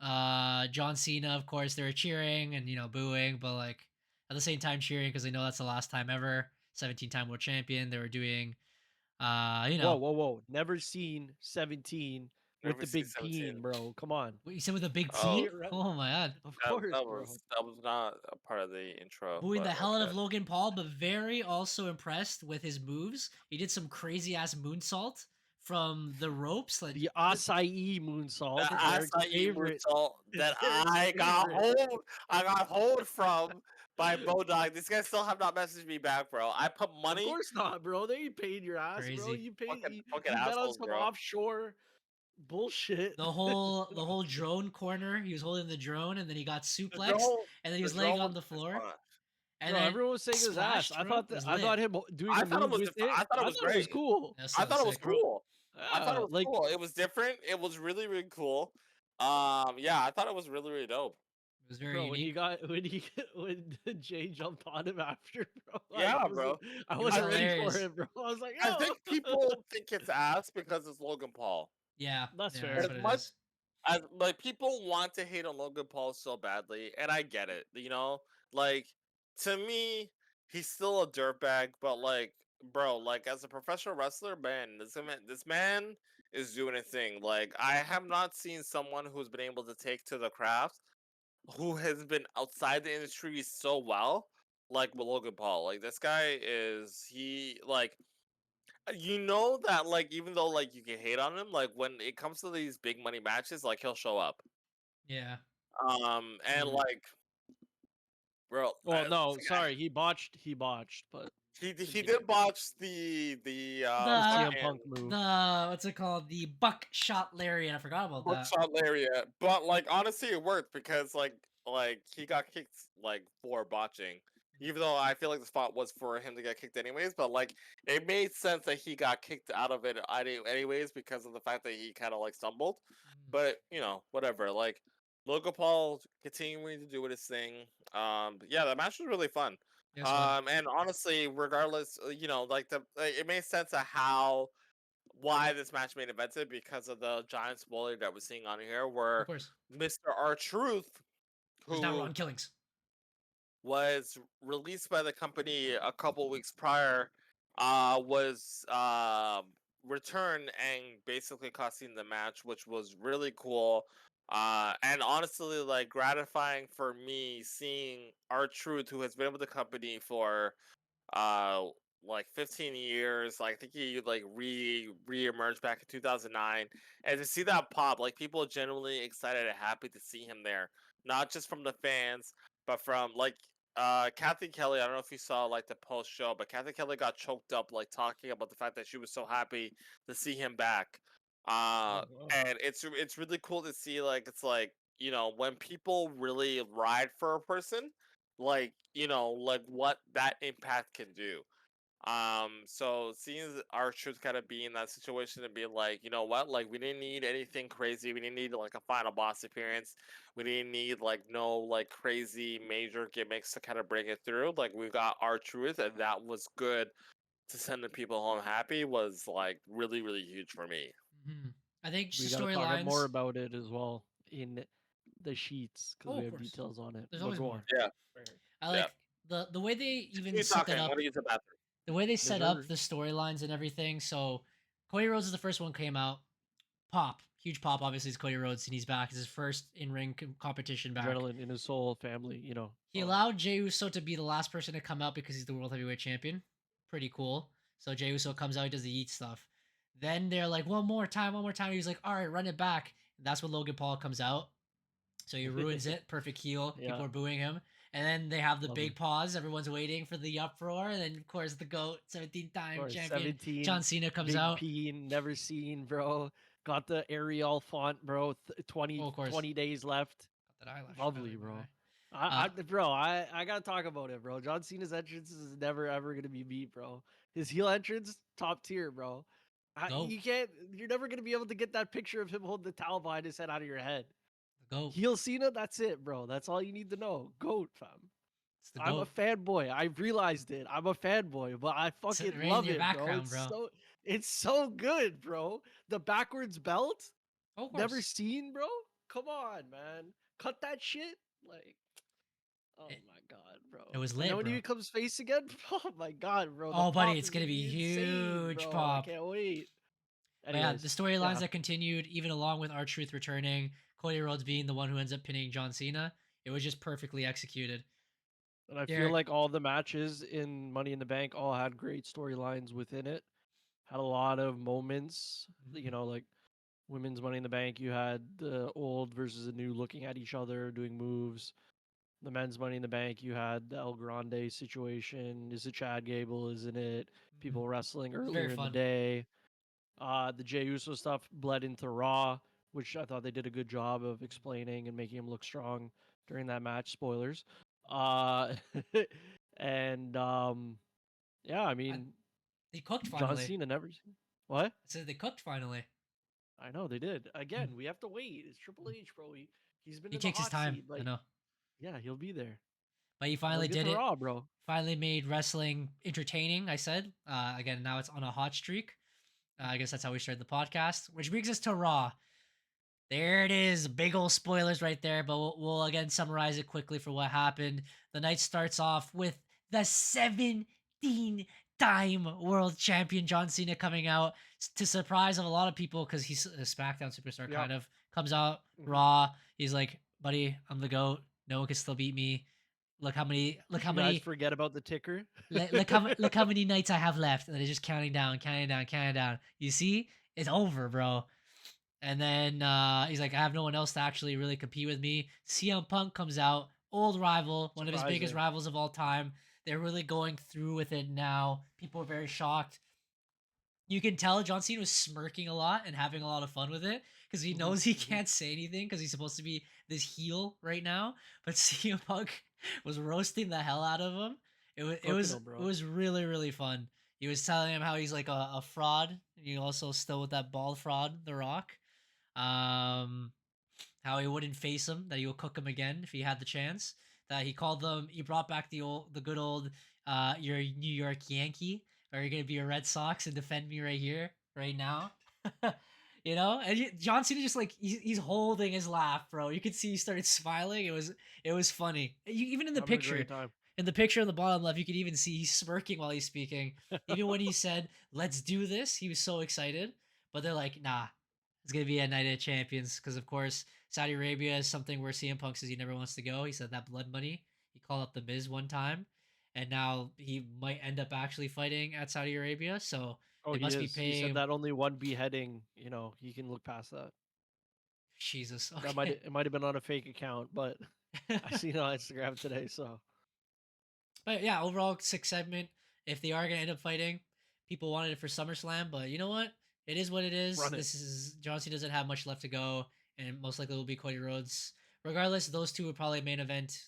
Speaker 1: John Cena, of course, they were cheering and booing, but like at the same time cheering because they know that's the last time ever. 17-time world champion. They were doing, uh, you
Speaker 3: Whoa,
Speaker 1: know,
Speaker 3: whoa, whoa. Never seen 17 with
Speaker 2: Never
Speaker 3: the
Speaker 2: see
Speaker 3: big
Speaker 2: 17.
Speaker 3: peen, bro. Come on.
Speaker 1: what you said with a big
Speaker 2: Oh,
Speaker 1: T.
Speaker 3: See it right?
Speaker 1: Oh my god.
Speaker 3: Of
Speaker 2: that
Speaker 3: course, bro.
Speaker 2: that was not a part of the intro,
Speaker 1: Booing the
Speaker 2: but
Speaker 1: hell out
Speaker 2: okay.
Speaker 1: of Logan Paul, but very also impressed with his moves. He did some crazy ass moonsault from the ropes. Like,
Speaker 3: The acai moonsault,
Speaker 2: The
Speaker 3: Eric's
Speaker 2: acai
Speaker 3: favorite.
Speaker 2: moonsault
Speaker 3: It's
Speaker 2: that
Speaker 3: Eric's favorite.
Speaker 2: I got hold from by Bodog. These guys still have not messaged me back, bro. I put
Speaker 3: Of
Speaker 2: money.
Speaker 3: course not, bro. They ain't paid your ass, bro.
Speaker 1: crazy.
Speaker 3: You paid.
Speaker 2: Fucking
Speaker 3: You,
Speaker 2: fucking
Speaker 3: you bet on
Speaker 2: assholes,
Speaker 3: some
Speaker 2: bro.
Speaker 3: offshore bullshit.
Speaker 1: The whole drone corner. He was holding the drone, and then he got
Speaker 2: The
Speaker 1: suplexed,
Speaker 2: drone,
Speaker 1: and then he
Speaker 2: the
Speaker 1: was laying
Speaker 2: drone was
Speaker 1: on the floor,
Speaker 2: fun.
Speaker 1: and
Speaker 3: Bro,
Speaker 1: then
Speaker 3: everyone was saying his ass.
Speaker 1: splashed, bro. It was
Speaker 3: I
Speaker 1: lit.
Speaker 3: thought him doing
Speaker 2: I
Speaker 3: the
Speaker 2: thought it
Speaker 3: move
Speaker 2: was
Speaker 3: with it.
Speaker 2: I thought it
Speaker 3: I
Speaker 2: was
Speaker 3: thought it was
Speaker 2: great.
Speaker 3: cool.
Speaker 1: That
Speaker 2: I
Speaker 1: sounds
Speaker 2: thought it was
Speaker 1: sick.
Speaker 2: cool. I thought it
Speaker 3: Yeah,
Speaker 2: was
Speaker 3: like
Speaker 2: cool. It was different. It was really really cool. Yeah, I thought it was really really dope.
Speaker 1: It was very
Speaker 3: bro, when he
Speaker 1: unique.
Speaker 3: got when Jay jumped on him after, bro,
Speaker 2: Yeah, bro.
Speaker 3: I
Speaker 1: It was
Speaker 2: I
Speaker 3: wasn't ready
Speaker 2: think
Speaker 3: for
Speaker 1: hilarious.
Speaker 3: it, bro. I was like,
Speaker 2: I
Speaker 3: yo,
Speaker 2: think people think it's ass because it's Logan Paul.
Speaker 1: Yeah,
Speaker 3: that's
Speaker 1: yeah, that's
Speaker 3: fair.
Speaker 2: As
Speaker 1: what it
Speaker 2: much
Speaker 1: is.
Speaker 2: like people want to hate on Logan Paul so badly, and I get it. Like to me, he's still a dirtbag, but like, bro, like as a professional wrestler, man, this man is doing a thing. Like I have not seen someone who's been able to take to the craft, who has been outside the industry so well, like with Logan Paul. Like this guy is he like You know that like even though like you can hate on him, like when it comes to these big money matches, like he'll show up.
Speaker 1: Yeah.
Speaker 2: And like, bro,
Speaker 3: Well, no,
Speaker 2: it's like,
Speaker 3: sorry, he botched, but
Speaker 2: he
Speaker 3: continue.
Speaker 2: did botch the
Speaker 3: The
Speaker 1: The
Speaker 3: CM Punk move.
Speaker 1: what's it called? The buckshot lariat. I forgot about that.
Speaker 2: buckshot lariat, but like honestly, it worked because like he got kicked like for botching. Even though I feel like the spot was for him to get kicked anyways, but like it made sense that he got kicked out of it anyways because of the fact that he kind of like stumbled. But you know, whatever. Like Logan Paul continuing to do his thing. But yeah, the match was really fun.
Speaker 1: Yes, fun.
Speaker 2: And honestly, regardless, you know, like it made sense of how why this match made invented because of the giant spoiler that we're seeing on here,
Speaker 1: Of
Speaker 2: where
Speaker 1: course.
Speaker 2: Mr. R-Truth,
Speaker 1: There's now
Speaker 2: who
Speaker 1: Ron Killings.
Speaker 2: was released by the company a couple weeks prior, was returned and basically costing the match, which was really cool. And honestly, like gratifying for me seeing R-Truth, who has been with the company for uh like 15 years. Like I think he like re-emerged back in 2009, and to see that pop, like people genuinely excited and happy to see him there, not just from the fans but from like Kathy Kelly. I don't know if you saw like the post show, but Kathy Kelly got choked up like talking about the fact that she was so happy to see him back.
Speaker 3: Oh, wow.
Speaker 2: And it's really cool to see, like it's like, you know, when people really ride for a person, like, you know, like what that impact can do. So seeing our truth kind of be in that situation and be like, you know what, like we didn't need anything crazy, we didn't need like a final boss appearance, we didn't need like no like crazy major gimmicks to kind of bring it through. Like we got our truth, and that was good to send the people home happy, was like really really huge for me.
Speaker 1: Hmm. I think
Speaker 3: We
Speaker 1: just
Speaker 3: gotta talk more
Speaker 1: storylines.
Speaker 3: about it as well in the sheets because
Speaker 1: Oh,
Speaker 3: we
Speaker 1: of
Speaker 3: have
Speaker 1: course.
Speaker 3: details on it.
Speaker 1: There's
Speaker 3: But
Speaker 1: always
Speaker 3: go
Speaker 1: more.
Speaker 3: on.
Speaker 2: Yeah,
Speaker 1: I
Speaker 2: yeah.
Speaker 1: like the way they even
Speaker 2: Keep
Speaker 1: set that
Speaker 2: talking. I
Speaker 1: up.
Speaker 2: want to use the bathroom.
Speaker 1: The way they
Speaker 3: Yes,
Speaker 1: set up
Speaker 3: sir.
Speaker 1: the storylines and everything. So Cody Rhodes is the first one came out. Pop, huge pop. Obviously, it's Cody Rhodes, and he's back. It's his first in-ring competition back.
Speaker 3: Adrenaline in his soul, family,
Speaker 1: He allowed Jey Uso to be the last person to come out because he's the world heavyweight champion. Pretty cool. So Jey Uso comes out, he does the eat stuff. Then they're like, one more time, one more time. He's like, all right, run it back. That's when Logan Paul comes out. So he ruins it. Perfect heel.
Speaker 3: Yeah.
Speaker 1: People are booing him. And then they have the
Speaker 3: Love
Speaker 1: big
Speaker 3: it.
Speaker 1: pause. Everyone's waiting for the uproar. And then, of course, the GOAT, 17-time
Speaker 3: Or
Speaker 1: champion,
Speaker 3: 17,
Speaker 1: John Cena comes
Speaker 3: big
Speaker 1: out.
Speaker 3: P, never seen, bro. Got the Arial font, bro. 20,
Speaker 1: Oh, of course.
Speaker 3: 20 days left.
Speaker 1: Got that eyelash.
Speaker 3: Lovely, bro. I gotta talk about it, bro. John Cena's entrance is never ever gonna be beat, bro. His heel entrance, top tier, bro.
Speaker 1: Goat.
Speaker 3: You're never gonna be able to get that picture of him holding the towel behind his head out of your head.
Speaker 1: The GOAT.
Speaker 3: Heel Cena, that's it, bro. That's all you need to know. Goat, fam.
Speaker 1: It's the
Speaker 3: I'm a
Speaker 1: GOAT.
Speaker 3: fanboy. I realized it. I'm a fanboy, but I fucking
Speaker 1: right in
Speaker 3: love
Speaker 1: your
Speaker 3: it, bro.
Speaker 1: background, bro.
Speaker 3: It's so good, bro. The backwards belt,
Speaker 1: Oh, of course.
Speaker 3: never seen, bro. Come on, man. Cut that shit. Like, oh my god, bro.
Speaker 1: It was
Speaker 3: And
Speaker 1: lit,
Speaker 3: then when he
Speaker 1: bro.
Speaker 3: becomes face again, oh my god, bro. The
Speaker 1: Oh, buddy,
Speaker 3: pop
Speaker 1: it's
Speaker 3: is
Speaker 1: gonna be
Speaker 3: insane,
Speaker 1: huge
Speaker 3: bro.
Speaker 1: pop.
Speaker 3: I can't wait.
Speaker 1: But yeah,
Speaker 3: Anyways,
Speaker 1: the storylines
Speaker 3: yeah.
Speaker 1: that continued, even along with R-Truth returning, Cody Rhodes being the one who ends up pinning John Cena, it was just perfectly executed.
Speaker 3: And I feel
Speaker 1: Derek,
Speaker 3: like all the matches in Money in the Bank all had great storylines within it. Had a lot of moments, like women's Money in the Bank. You had the old versus the new looking at each other, doing moves. The men's Money in the Bank, you had the El Grande situation. Is it Chad Gable? Isn't it? People wrestling
Speaker 1: it's very
Speaker 3: earlier in the
Speaker 1: fun.
Speaker 3: day. The Jey Uso stuff bled into Raw, which I thought they did a good job of explaining and making him look strong during that match. Spoilers. Uh, and yeah, I mean,
Speaker 1: They cooked
Speaker 3: John
Speaker 1: finally.
Speaker 3: Cena never seen. What?
Speaker 1: I said they cooked finally.
Speaker 3: I know they did. Again, we have to wait. It's Triple H, bro. He's been
Speaker 1: He
Speaker 3: in the
Speaker 1: takes his
Speaker 3: hot
Speaker 1: time.
Speaker 3: seat,
Speaker 1: I
Speaker 3: but
Speaker 1: know.
Speaker 3: yeah, he'll be there.
Speaker 1: But he
Speaker 3: Now
Speaker 1: finally
Speaker 3: let's get
Speaker 1: did
Speaker 3: to
Speaker 1: it.
Speaker 3: Raw, bro.
Speaker 1: Finally made wrestling entertaining, I said. Again, now it's on a hot streak. I guess that's how we started the podcast. Which brings us to Raw. There it is. Big old spoilers right there, but we'll again summarize it quickly for what happened. The night starts off with the 17-time world champion John Cena coming out to surprise of a lot of people because he's a SmackDown superstar, kind of. Comes out Raw. He's like, buddy, I'm the GOAT. No one can still beat me. look how many
Speaker 3: You guys forget about the ticker.
Speaker 1: look how many nights I have left, and they're just counting down, counting down, counting down. You see, it's over, bro. And then he's like, I have no one else to actually really compete with me. CM Punk comes out, old rival, one of his biggest
Speaker 3: Surprising.
Speaker 1: rivals of all time. They're really going through with it now. People are very shocked. You can tell John Cena was smirking a lot and having a lot of fun with it because he knows he can't say anything because he's supposed to be this heel right now. But CM Punk was roasting the hell out of him. It was really really fun. He was telling him how he's like a fraud. He also still with that bald fraud, The Rock. Um, how he wouldn't face him, that he would cook him again if he had the chance. That he called them. He brought back the good old. You're a New York Yankee, or you're gonna be a Red Sox and defend me right here, right now. You know, and John Cena just like he's holding his laugh, bro. You could see he started smiling. It was funny. Even in the
Speaker 3: Having a great
Speaker 1: picture,
Speaker 3: time.
Speaker 1: in the picture on the bottom left, you could even see he's smirking while he's speaking. Even when he said, "Let's do this," he was so excited. But they're like, "Nah, it's gonna be a Night of Champions," because of course Saudi Arabia is something where CM Punk says he never wants to go. He said that blood money. He called up the Miz one time, and now he might end up actually fighting at Saudi Arabia. So
Speaker 3: Oh,
Speaker 1: they
Speaker 3: he
Speaker 1: must be
Speaker 3: is. He
Speaker 1: paying
Speaker 3: said
Speaker 1: him.
Speaker 3: that only one beheading, he can look past that.
Speaker 1: Jesus,
Speaker 3: That
Speaker 1: okay.
Speaker 3: might have been on a fake account, but I seen it on Instagram today. So
Speaker 1: But yeah, overall sixth segment. If they are gonna end up fighting, people wanted it for SummerSlam, but you know what? It is what it is.
Speaker 3: run it.
Speaker 1: This is John Cena doesn't have much left to go, and most likely will be Cody Rhodes. Regardless, those two would probably main event.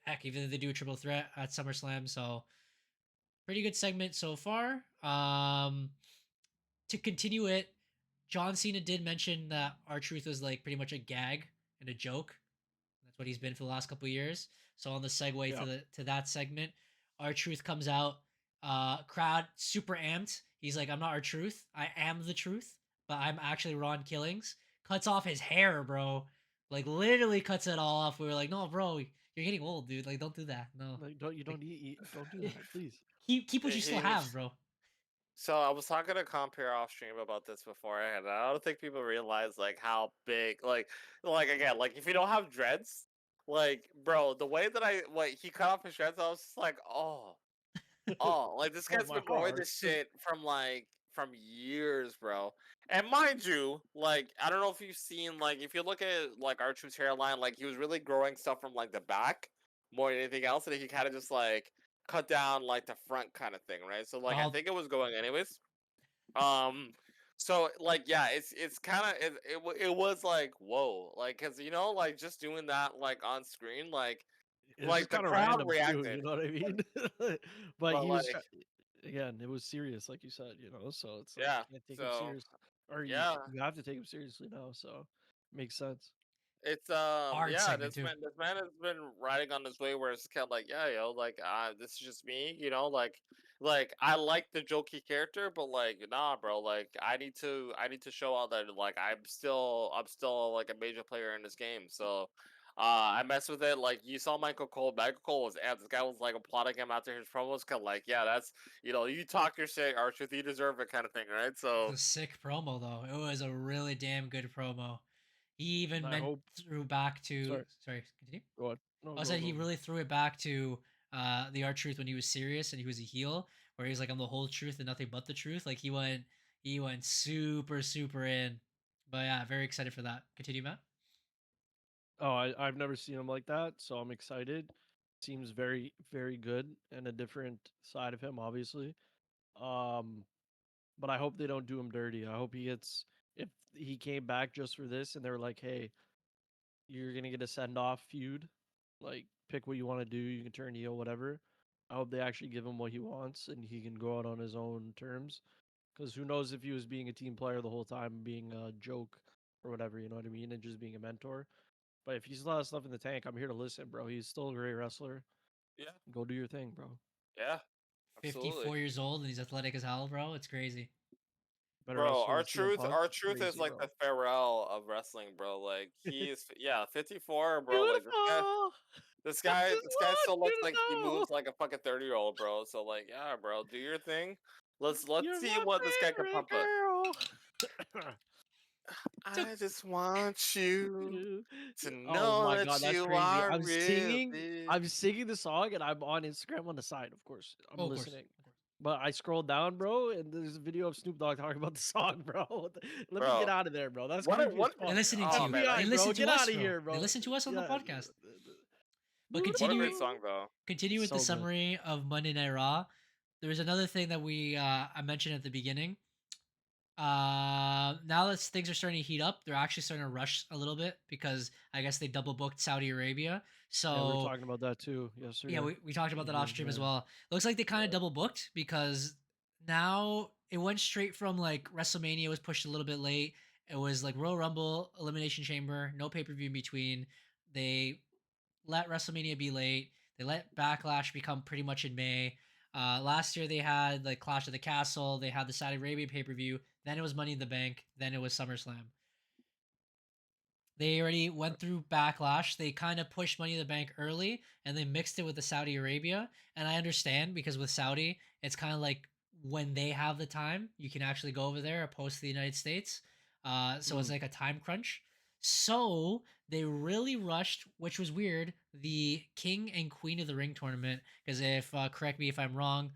Speaker 1: Heck, even if they do a triple threat at SummerSlam, so pretty good segment so far. To continue it, John Cena did mention that R-Truth was like pretty much a gag and a joke. That's what he's been for the last couple of years. So on the segue
Speaker 3: Yeah.
Speaker 1: to that segment, R-Truth comes out, crowd super amped. He's like, I'm not R-Truth. I am the truth, but I'm actually Ron Killings. Cuts off his hair, bro. Like literally cuts it all off. We were like, no, bro, you're getting old, dude. Like, don't do that. No.
Speaker 3: Like, don't
Speaker 1: Like,
Speaker 3: don't do that, please.
Speaker 1: keep what you still have, bro.
Speaker 2: So I was talking to Compare off stream about this beforehand. And I don't think people realize like how big, like again, like if you don't have dreads, like bro, the way that he cut off his dreads, I was just like, oh, like this
Speaker 3: Oh,
Speaker 2: guy's
Speaker 3: my
Speaker 2: been growing
Speaker 3: heart.
Speaker 2: this shit from years, bro. And mind you, like I don't know if you've seen, like if you look at like R-Truth's hairline, like he was really growing stuff from like the back more than anything else, and he kind of just like cut down like the front kind of thing, right? So like I
Speaker 1: Well,
Speaker 2: think it was going anyways. Um, so like yeah, it's kind of it was like whoa, like because like just doing that like on screen,
Speaker 3: It's just
Speaker 2: the
Speaker 3: kind of
Speaker 2: crowd
Speaker 3: random too.
Speaker 2: reacted,
Speaker 3: You know what I mean? But
Speaker 2: but
Speaker 3: he was
Speaker 2: like
Speaker 3: again. It was serious, like you said. So it's like
Speaker 2: yeah,
Speaker 3: you can't take him
Speaker 2: so
Speaker 3: serious, or
Speaker 2: yeah.
Speaker 3: you have to take him seriously now. So makes sense.
Speaker 2: It's
Speaker 1: hard
Speaker 2: yeah,
Speaker 1: segment too.
Speaker 2: this man has been riding on this way where it's kind of like yeah, like this is just me, like I like the jokey character, but like nah, bro, like I need to show out that like I'm still like a major player in this game. So I mess with it. Like you saw Michael Cole. Michael Cole was amped. This guy was like applauding him after his promos. Cause like yeah, that's you talk your shit, R-Truth, you deserve it, kind of thing, right?
Speaker 1: It
Speaker 2: So
Speaker 1: was a sick promo though. It was a really damn good promo. He
Speaker 3: And
Speaker 1: even
Speaker 3: I
Speaker 1: meant
Speaker 3: hope.
Speaker 1: threw back to
Speaker 3: Sorry,
Speaker 1: sorry, continue.
Speaker 3: go on. No,
Speaker 1: I said he
Speaker 3: go.
Speaker 1: really threw it back to the R-Truth when he was serious and he was a heel, where he was like, I'm the whole truth and nothing but the truth. Like he went super, super in. But yeah, very excited for that. Continue, Matt.
Speaker 3: Oh, I've never seen him like that, so I'm excited. Seems very, very good and a different side of him, obviously. Um, but I hope they don't do him dirty. I hope he gets if he came back just for this and they were like, "Hey, you're gonna get a send off feud. Like, pick what you want to do. You can turn heel, whatever." I hope they actually give him what he wants and he can go out on his own terms. Because who knows if he was being a team player the whole time, being a joke or whatever, you know what I mean, and just being a mentor. But if he's still has stuff in the tank, I'm here to listen, bro. He's still a great wrestler.
Speaker 2: yeah,
Speaker 3: Go do your thing, bro.
Speaker 2: yeah, absolutely.
Speaker 1: 54 years old and he's athletic as hell, bro. It's crazy.
Speaker 3: Better
Speaker 2: Bro,
Speaker 3: wrestler than CM Punk.
Speaker 2: our truth is
Speaker 3: Crazy,
Speaker 2: like the
Speaker 3: bro.
Speaker 2: Pharrell of wrestling, bro. Like he's yeah, 54, bro. Like
Speaker 3: Beautiful. I just
Speaker 2: this guy
Speaker 3: want
Speaker 2: still
Speaker 3: you
Speaker 2: looks like he
Speaker 3: to know
Speaker 2: moves like a fucking 30-year-old, bro. So like, yeah, bro, do your thing. Let's
Speaker 3: you're
Speaker 2: see
Speaker 3: my
Speaker 2: what this guy can
Speaker 3: favorite
Speaker 2: pump it.
Speaker 3: girl.
Speaker 2: I just want you to
Speaker 3: Oh
Speaker 2: know
Speaker 3: my
Speaker 2: that
Speaker 3: god, that's
Speaker 2: you
Speaker 3: crazy.
Speaker 2: are
Speaker 3: I'm
Speaker 2: real.
Speaker 3: singing. I'm singing the song, and I'm on Instagram on the side. Of course, I'm
Speaker 1: Oh, of course.
Speaker 3: listening. But I scrolled down, bro, and there's a video of Snoop Dogg talking about the song, bro. Let me get
Speaker 2: Bro,
Speaker 3: out of there, bro. That's
Speaker 2: what?
Speaker 3: creepy as
Speaker 2: What?
Speaker 1: They're
Speaker 3: fuck.
Speaker 1: listening to
Speaker 2: Oh
Speaker 1: you.
Speaker 2: man,
Speaker 1: They
Speaker 3: FBI, bro,
Speaker 1: listen
Speaker 3: get
Speaker 1: to
Speaker 3: out
Speaker 1: us,
Speaker 3: of
Speaker 1: bro.
Speaker 3: here, bro.
Speaker 1: They listen to us on the
Speaker 3: Yeah.
Speaker 1: podcast. But
Speaker 2: what a
Speaker 1: continue
Speaker 2: great song though.
Speaker 1: continue with the
Speaker 3: So good.
Speaker 1: summary of Monday Night Raw. There was another thing that we I mentioned at the beginning. Now that things are starting to heat up, they're actually starting to rush a little bit because I guess they double booked Saudi Arabia.
Speaker 3: Yeah, we were
Speaker 1: So
Speaker 3: talking about that too yesterday.
Speaker 1: yeah, we talked about that off stream as
Speaker 3: Yeah.
Speaker 1: well. Looks like they kind of
Speaker 2: Yeah.
Speaker 1: double booked because now it went straight from like WrestleMania was pushed a little bit late. It was like Royal Rumble, Elimination Chamber, no pay per view in between. They let WrestleMania be late. They let Backlash become pretty much in May. Last year they had like Clash of the Castle. They had the Saudi Arabia pay per view. Then it was Money in the Bank. Then it was SummerSlam. They already went through Backlash. They kind of pushed Money in the Bank early and they mixed it with the Saudi Arabia. And I understand because with Saudi, it's kind of like when they have the time, you can actually go over there opposed to the United States. So it's like a time crunch. So they really rushed, which was weird, the King and Queen of the Ring tournament. Because if, correct me if I'm wrong,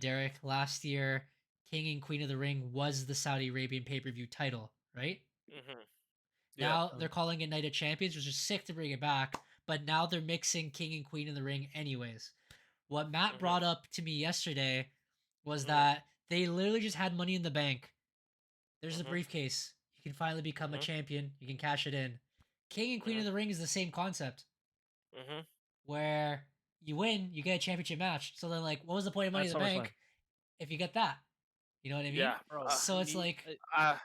Speaker 1: Derek, last year, King and Queen of the Ring was the Saudi Arabian pay per view title, right?
Speaker 2: Hmm. Yeah.
Speaker 1: Now they're calling it Night of Champions, which is sick to bring it back. But now they're mixing King and Queen in the ring, anyways. What Matt
Speaker 2: Hmm.
Speaker 1: brought up to me yesterday was
Speaker 2: Mhm.
Speaker 1: that they literally just had Money in the Bank. There's the
Speaker 2: Mhm.
Speaker 1: briefcase. You can finally become a
Speaker 2: Mhm.
Speaker 1: champion. You can cash it in. King and Queen of
Speaker 2: Mhm.
Speaker 1: the Ring is the same concept,
Speaker 2: Mhm.
Speaker 1: where you win, you get a championship match. So then, like, what was the point of Money
Speaker 3: At
Speaker 1: in the
Speaker 3: SummerSlam.
Speaker 1: Bank if you get that? You know what I mean?
Speaker 2: Yeah.
Speaker 3: Bro,
Speaker 1: So
Speaker 3: to
Speaker 1: it's
Speaker 3: me,
Speaker 1: like
Speaker 2: Uh,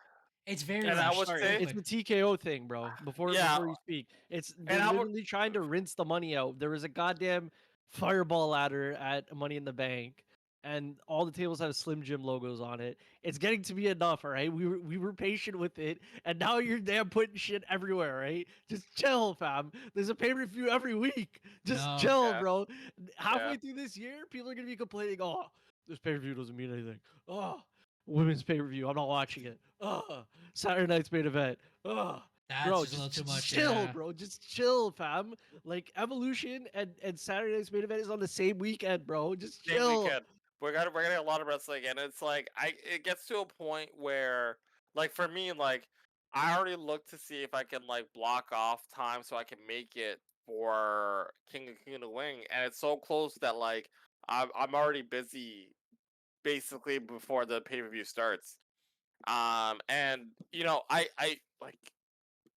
Speaker 1: it's very
Speaker 2: and I
Speaker 1: rushed,
Speaker 2: would
Speaker 3: sorry,
Speaker 1: very
Speaker 2: say,
Speaker 3: it's
Speaker 1: quick.
Speaker 3: the TKO thing, bro.
Speaker 2: yeah,
Speaker 3: Before you speak, it's
Speaker 2: and
Speaker 3: they're
Speaker 2: I would,
Speaker 3: literally trying to rinse the money out. There was a goddamn fireball ladder at Money in the Bank, and all the tables have Slim Jim logos on it. It's getting to be enough, all right? We were patient with it, and now you're damn putting shit everywhere, right? Just chill, fam. There's a pay per view every week. Just
Speaker 1: No.
Speaker 3: chill,
Speaker 2: yeah,
Speaker 3: bro.
Speaker 2: yeah.
Speaker 3: Halfway through this year, people are gonna be complaining, oh, this pay per view doesn't mean anything. Oh, women's pay per view, I'm not watching it. Oh, Saturday night's main event. Ugh.
Speaker 1: That's
Speaker 3: Bro,
Speaker 1: just a little too
Speaker 3: just
Speaker 1: much.
Speaker 3: chill,
Speaker 1: Yeah.
Speaker 3: bro. Just chill, fam. Like Evolution and Saturday night's main event is on the same weekend, bro. Just
Speaker 2: Same
Speaker 3: chill.
Speaker 2: weekend. We're getting a lot of wrestling, and it's like it gets to a point where, like for me, like I already looked to see if I can like block off time so I can make it for King of the Wing, and it's so close that like I'm already busy basically before the pay per view starts. And you know I like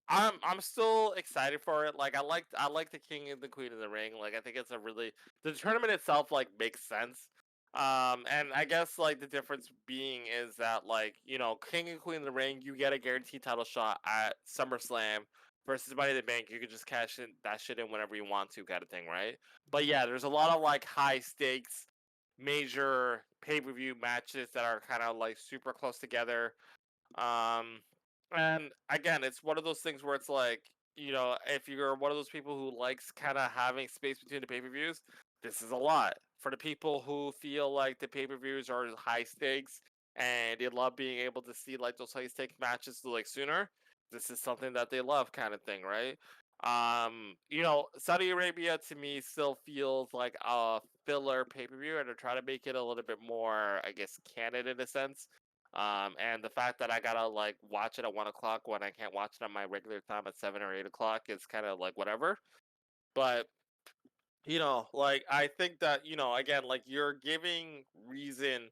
Speaker 2: I'm still excited for it. Like I like the King and the Queen of the Ring. Like I think it's a really the tournament itself like makes sense. And I guess like the difference being is that like you know King and Queen of the Ring you get a guaranteed title shot at SummerSlam versus Money in the Bank you could just cash in that shit in whenever you want to kind of thing, right? But yeah, there's a lot of like high stakes major pay per view matches that are kind of like super close together. Um, and again, it's one of those things where it's like, you know, if you're one of those people who likes kind of having space between the pay per views, this is a lot. For the people who feel like the pay per views are high stakes and they love being able to see like those high stakes matches like sooner, this is something that they love, kind of thing, right? You know, Saudi Arabia to me still feels like a filler pay per view, and they're trying to make it a little bit more, I guess, canon in a sense. And the fact that I gotta like watch it at 1 o'clock when I can't watch it on my regular time at 7 or 8 o'clock is kind of like whatever. But you know, like I think that you know, again, like you're giving reason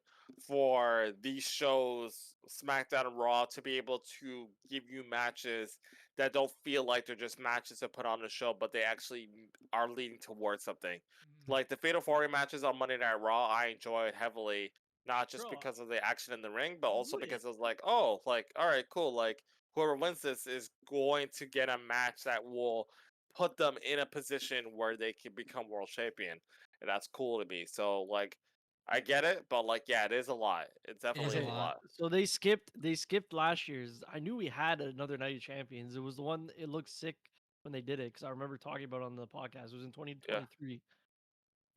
Speaker 2: for these shows, SmackDown and Raw, to be able to give you matches that don't feel like they're just matches to put on the show, but they actually are leading towards something. Like the Fatal 4 matches on Monday Night Raw, I enjoyed heavily, not just
Speaker 3: Bro,
Speaker 2: because of the action in the ring, but
Speaker 3: I'm
Speaker 2: also
Speaker 3: with you.
Speaker 2: because it was like, oh, like all right, cool, like whoever wins this is going to get a match that will put them in a position where they can become world champion, and that's cool to me. So like, I get it, but like, yeah, it is a lot. It
Speaker 1: It is
Speaker 2: definitely
Speaker 1: a
Speaker 2: is a
Speaker 3: Okay,
Speaker 1: lot.
Speaker 2: lot.
Speaker 3: so they skipped last year's. I knew we had another Night of Champions. It was the one. It looked sick when they did it because I remember talking about it on the podcast. It was in
Speaker 2: Yeah.
Speaker 3: 2023,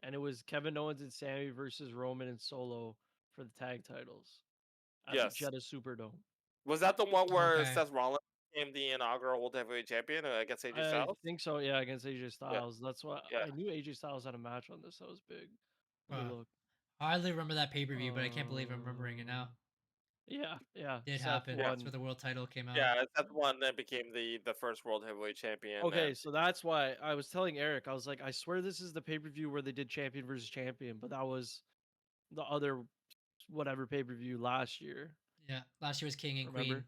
Speaker 3: and it was Kevin Owens and Sammy versus Roman and Solo for the tag titles at the
Speaker 2: Yes.
Speaker 3: Jeddah Superdome.
Speaker 2: Was that the one where
Speaker 1: Okay.
Speaker 2: Seth Rollins became the inaugural World Heavyweight Champion against AJ
Speaker 3: I
Speaker 2: Styles?
Speaker 3: think so. Yeah, against AJ Styles. That's why
Speaker 2: Yeah.
Speaker 3: I knew AJ Styles had a match on this. That was big. Let me
Speaker 1: Huh.
Speaker 3: look.
Speaker 1: I hardly remember that pay per view, but I can't believe I'm remembering it now.
Speaker 3: Yeah.
Speaker 1: Did
Speaker 3: Seth
Speaker 1: happen.
Speaker 3: won.
Speaker 1: That's where the world title came out.
Speaker 2: Yeah, Seth won and became the first World Heavyweight Champion.
Speaker 3: Okay,
Speaker 2: and-
Speaker 3: so that's why I was telling Eric. I was like, I swear this is the pay per view where they did champion versus champion, but that was the other whatever pay per view last year.
Speaker 1: Yeah. Last year was King and
Speaker 3: Remember?
Speaker 1: Queen.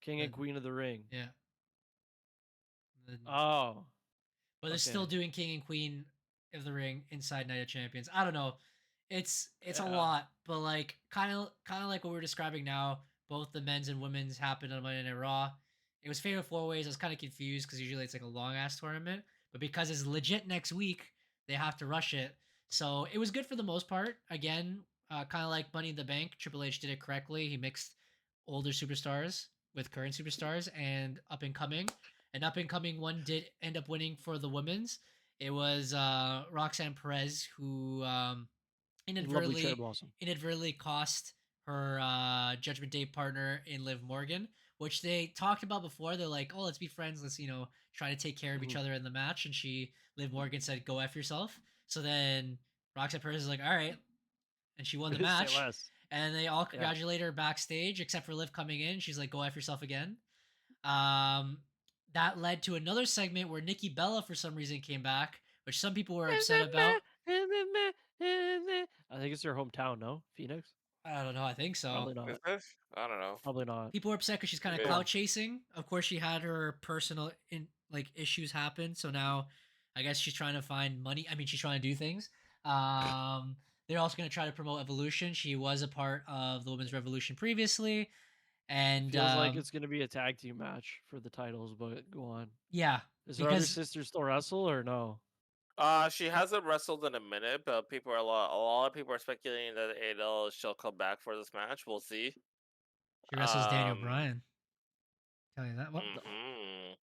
Speaker 3: King and
Speaker 1: Then-
Speaker 3: Queen of the Ring.
Speaker 1: Yeah. Then-
Speaker 3: Oh,
Speaker 1: but they're
Speaker 3: okay.
Speaker 1: still doing King and Queen of the Ring inside Night of Champions. I don't know. It's a
Speaker 3: Yeah.
Speaker 1: lot, but like kind of like what we're describing now. Both the men's and women's happened on Monday Night Raw. It was fatal four ways. I was kind of confused because usually it's like a long ass tournament, but because it's legit next week, they have to rush it. So it was good for the most part. Again, kind of like Money in the Bank. Triple H did it correctly. He mixed older superstars with current superstars and up and coming. An up and coming one did end up winning for the women's. It was Roxanne Perez who
Speaker 3: Lovely
Speaker 1: inadvertently
Speaker 3: cherry blossom.
Speaker 1: cost her Judgment Day partner in Liv Morgan, which they talked about before. They're like, "Oh, let's be friends. Let's try to take care of each
Speaker 3: Mhm.
Speaker 1: other in the match." And Liv Morgan said, "Go f yourself." So then Roxanne Perez is like, "All right," and she won the
Speaker 3: Say
Speaker 1: match.
Speaker 3: less.
Speaker 1: And they all
Speaker 3: Yeah.
Speaker 1: congratulate her backstage, except for Liv coming in. She's like, "Go f yourself again." That led to another segment where Nikki Bella, for some reason, came back, which some people were upset about.
Speaker 3: I think it's their hometown, no? Phoenix?
Speaker 1: I don't know. I think so.
Speaker 3: Probably not.
Speaker 2: Is this? I don't know.
Speaker 3: Probably not.
Speaker 1: People were upset because she's kind of
Speaker 2: Yeah.
Speaker 1: clout chasing. Of course, she had her personal issues happen, so now I guess she's trying to find money. I mean, she's trying to do things. They're also going to try to promote Evolution. She was a part of the Women's Revolution previously, and
Speaker 3: Feels like it's gonna be a tag team match for the titles, but go on.
Speaker 1: yeah,
Speaker 3: Is her other
Speaker 1: because
Speaker 3: sister still wrestle or no?
Speaker 2: She hasn't wrestled in a minute, but people are a lot of people are speculating that she'll come back for this match. We'll see.
Speaker 1: she wrestles Daniel
Speaker 2: Um,
Speaker 1: Bryan. Tell you that. What
Speaker 2: mhm.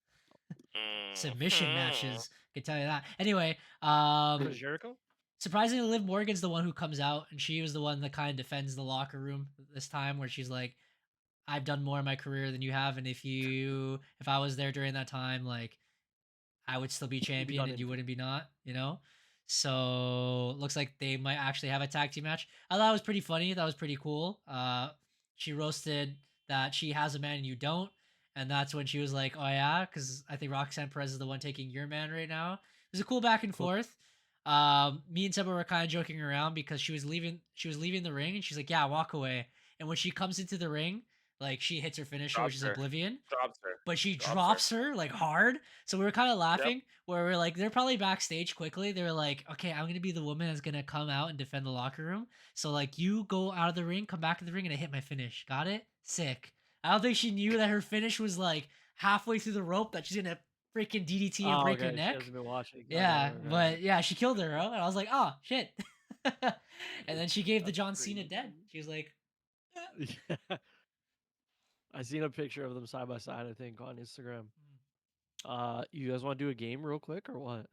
Speaker 1: submission
Speaker 2: Mhm.
Speaker 1: matches? I can tell you that. Anyway,
Speaker 3: Chris Jericho?
Speaker 1: surprisingly, Liv Morgan's the one who comes out, and she was the one that kind of defends the locker room this time, where she's like, "I've done more in my career than you have, and if I was there during that time, like, I would still be champion,
Speaker 3: done
Speaker 1: and you
Speaker 3: in.
Speaker 1: wouldn't be not, you know." So looks like they might actually have a tag team match. I thought it was pretty funny. That was pretty cool. She roasted that she has a man and you don't, and that's when she was like, "Oh yeah," because I think Roxanne Perez is the one taking your man right now. It was a cool back and
Speaker 3: Cool.
Speaker 1: forth. Me and Seba were kind of joking around because she was leaving the ring, and she's like, "Yeah, walk away." And when she comes into the ring, like she hits her finisher, which
Speaker 2: Drops
Speaker 1: is
Speaker 2: her.
Speaker 1: Oblivion,
Speaker 2: Drops her.
Speaker 1: but she
Speaker 2: Drops her.
Speaker 1: drops her like hard. So we were kind of laughing. Where we're like, they're probably backstage quickly. They're like, "Okay, I'm gonna be the woman that's gonna come out and defend the locker room. So like, you go out of the ring, come back to the ring, and I hit my finish. Got it? Sick." I don't think she knew that her finish was like halfway through the rope, that she's gonna freaking DDT and break her
Speaker 3: okay. She
Speaker 1: neck.
Speaker 3: hasn't been watching.
Speaker 1: Yeah,
Speaker 3: Right.
Speaker 1: but yeah, she killed her, bro. And I was like, "Oh shit." And then she gave the
Speaker 3: That's
Speaker 1: John Cena
Speaker 3: crazy.
Speaker 1: dead. She was like,
Speaker 3: Yeah. I seen a picture of them side by side, I think, on Instagram. You guys want to do a game real quick or what?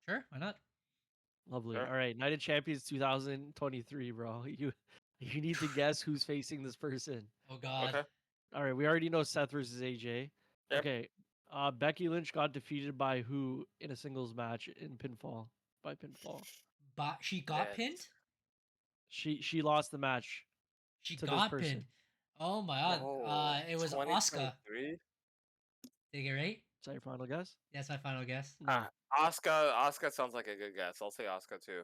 Speaker 1: "Sure, why not?"
Speaker 3: Lovely.
Speaker 2: Sure.
Speaker 3: All right, Night of Champions 2023, bro. You need to guess who's facing this person.
Speaker 1: Oh god.
Speaker 2: Okay.
Speaker 3: All right, we already know Seth versus AJ.
Speaker 2: Yep.
Speaker 3: Okay. Becky Lynch got defeated by who in a singles match in pinfall? By pinfall.
Speaker 1: But she got
Speaker 2: Yes.
Speaker 1: pinned.
Speaker 3: She lost the match.
Speaker 1: She
Speaker 3: to this
Speaker 1: got
Speaker 3: person.
Speaker 1: pinned. Oh my god.
Speaker 2: Oh,
Speaker 1: It was Asuka.
Speaker 2: 2023?
Speaker 1: Did I get it right?
Speaker 3: Is that your final guess?
Speaker 1: That's my final guess.
Speaker 3: No.
Speaker 2: Asuka sounds like a good guess. I'll say Asuka too.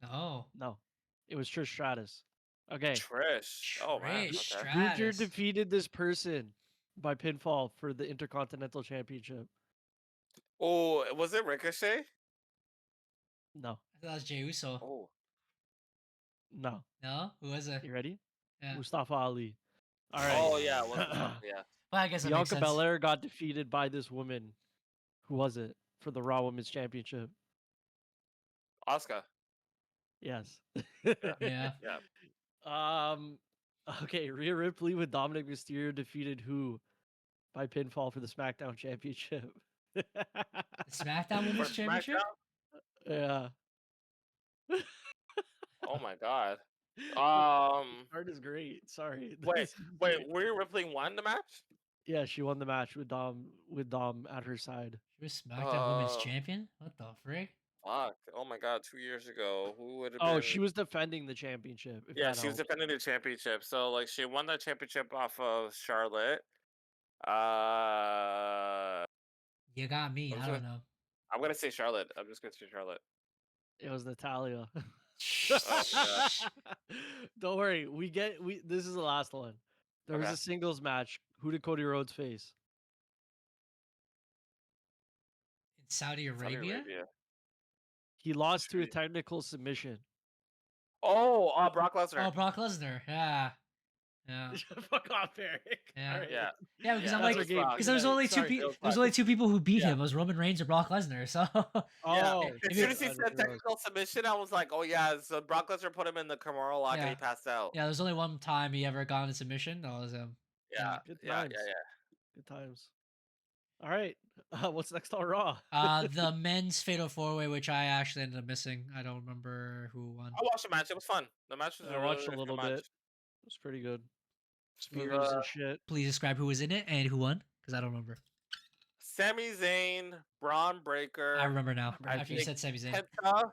Speaker 1: No.
Speaker 3: No. It was Trish Stratus. Okay.
Speaker 2: Trish. Oh man.
Speaker 1: Trish
Speaker 2: Okay.
Speaker 3: Gunther
Speaker 1: Stratus.
Speaker 3: defeated this person by pinfall for the Intercontinental Championship.
Speaker 2: Oh, was it Ricochet?
Speaker 3: No.
Speaker 1: I thought that was Jey Uso.
Speaker 2: Oh.
Speaker 3: No.
Speaker 1: No? Who was it?
Speaker 3: You ready?
Speaker 1: Yeah.
Speaker 3: Mustafa Ali. All right.
Speaker 2: Oh yeah, it was yeah.
Speaker 1: Well, I guess that makes
Speaker 3: Bianca
Speaker 1: sense.
Speaker 3: Belair got defeated by this woman. Who was it? For the Raw Women's Championship.
Speaker 2: Asuka.
Speaker 3: Yes.
Speaker 1: Yeah.
Speaker 2: Yeah.
Speaker 3: Okay, Rhea Ripley with Dominic Mysterio defeated who by pinfall for the SmackDown Championship?
Speaker 1: The SmackDown Women's
Speaker 2: For
Speaker 1: Championship?
Speaker 2: SmackDown?
Speaker 3: Yeah.
Speaker 2: Oh my god. Um,
Speaker 3: Art is great. Sorry.
Speaker 2: wait,
Speaker 3: This is
Speaker 2: wait,
Speaker 3: great.
Speaker 2: Rhea Ripley won the match?
Speaker 3: Yeah, she won the match with Dom at her side.
Speaker 1: She was SmackDown Women's
Speaker 2: Uh,
Speaker 1: Champion. What the frick?
Speaker 2: fuck. Oh my god, 2 years ago, who would have
Speaker 3: Oh,
Speaker 2: been?
Speaker 3: she was defending the championship. If
Speaker 2: Yeah,
Speaker 3: that
Speaker 2: she was
Speaker 3: helps.
Speaker 2: defending the championship. So like, she won the championship off of Charlotte. Uh,
Speaker 1: You got me.
Speaker 2: I'm
Speaker 1: I
Speaker 2: just
Speaker 1: don't
Speaker 2: gonna,
Speaker 1: know.
Speaker 2: I'm gonna say Charlotte. I'm just gonna say Charlotte.
Speaker 3: It was Natalia.
Speaker 2: Oh my god.
Speaker 3: Don't worry. This is the last one. There was
Speaker 2: Okay.
Speaker 3: a singles match. Who did Cody Rhodes face?
Speaker 1: In Saudi
Speaker 2: Saudi
Speaker 1: Arabia?
Speaker 2: Arabia.
Speaker 3: He lost to a
Speaker 2: Shoot.
Speaker 3: technical submission.
Speaker 2: Oh, Brock Lesnar.
Speaker 1: Oh, Brock Lesnar. Yeah. Yeah.
Speaker 3: Fuck off, Eric.
Speaker 1: Yeah.
Speaker 3: All right.
Speaker 2: Yeah.
Speaker 1: Yeah, because
Speaker 2: Yeah,
Speaker 1: I'm
Speaker 3: That's
Speaker 1: like,
Speaker 3: our game.
Speaker 1: because there's only two
Speaker 3: Sorry.
Speaker 1: people.
Speaker 2: It was
Speaker 1: There's
Speaker 2: fun.
Speaker 1: only two people who beat
Speaker 2: Yeah.
Speaker 1: him. It was Roman Reigns or Brock Lesnar. So
Speaker 2: Yeah.
Speaker 3: Oh,
Speaker 1: if
Speaker 2: As
Speaker 1: you-
Speaker 2: soon as he said technical submission, I was like, oh yeah. So Brock Lesnar put him in the Kimura lock and
Speaker 1: Yeah.
Speaker 2: he passed out.
Speaker 1: yeah, there's only one time he ever got a submission. That was him.
Speaker 2: Yeah.
Speaker 3: Good
Speaker 2: Yeah.
Speaker 3: times.
Speaker 2: Yeah.
Speaker 3: Good times. All right. What's next on Raw?
Speaker 1: The men's fatal four way, which I actually ended up missing. I don't remember who won.
Speaker 2: I watched the match. It was fun. The match was
Speaker 3: I
Speaker 2: a
Speaker 3: watched
Speaker 2: really
Speaker 3: a little
Speaker 2: fun match.
Speaker 3: bit. It was pretty good.
Speaker 2: Smooth,
Speaker 3: Spears and shit.
Speaker 1: Please describe who was in it and who won, because I don't remember.
Speaker 2: Sami Zayn, Braun Breaker,
Speaker 1: I remember now.
Speaker 2: I
Speaker 1: After you
Speaker 2: think
Speaker 1: said Sami Zayn.
Speaker 2: Penta,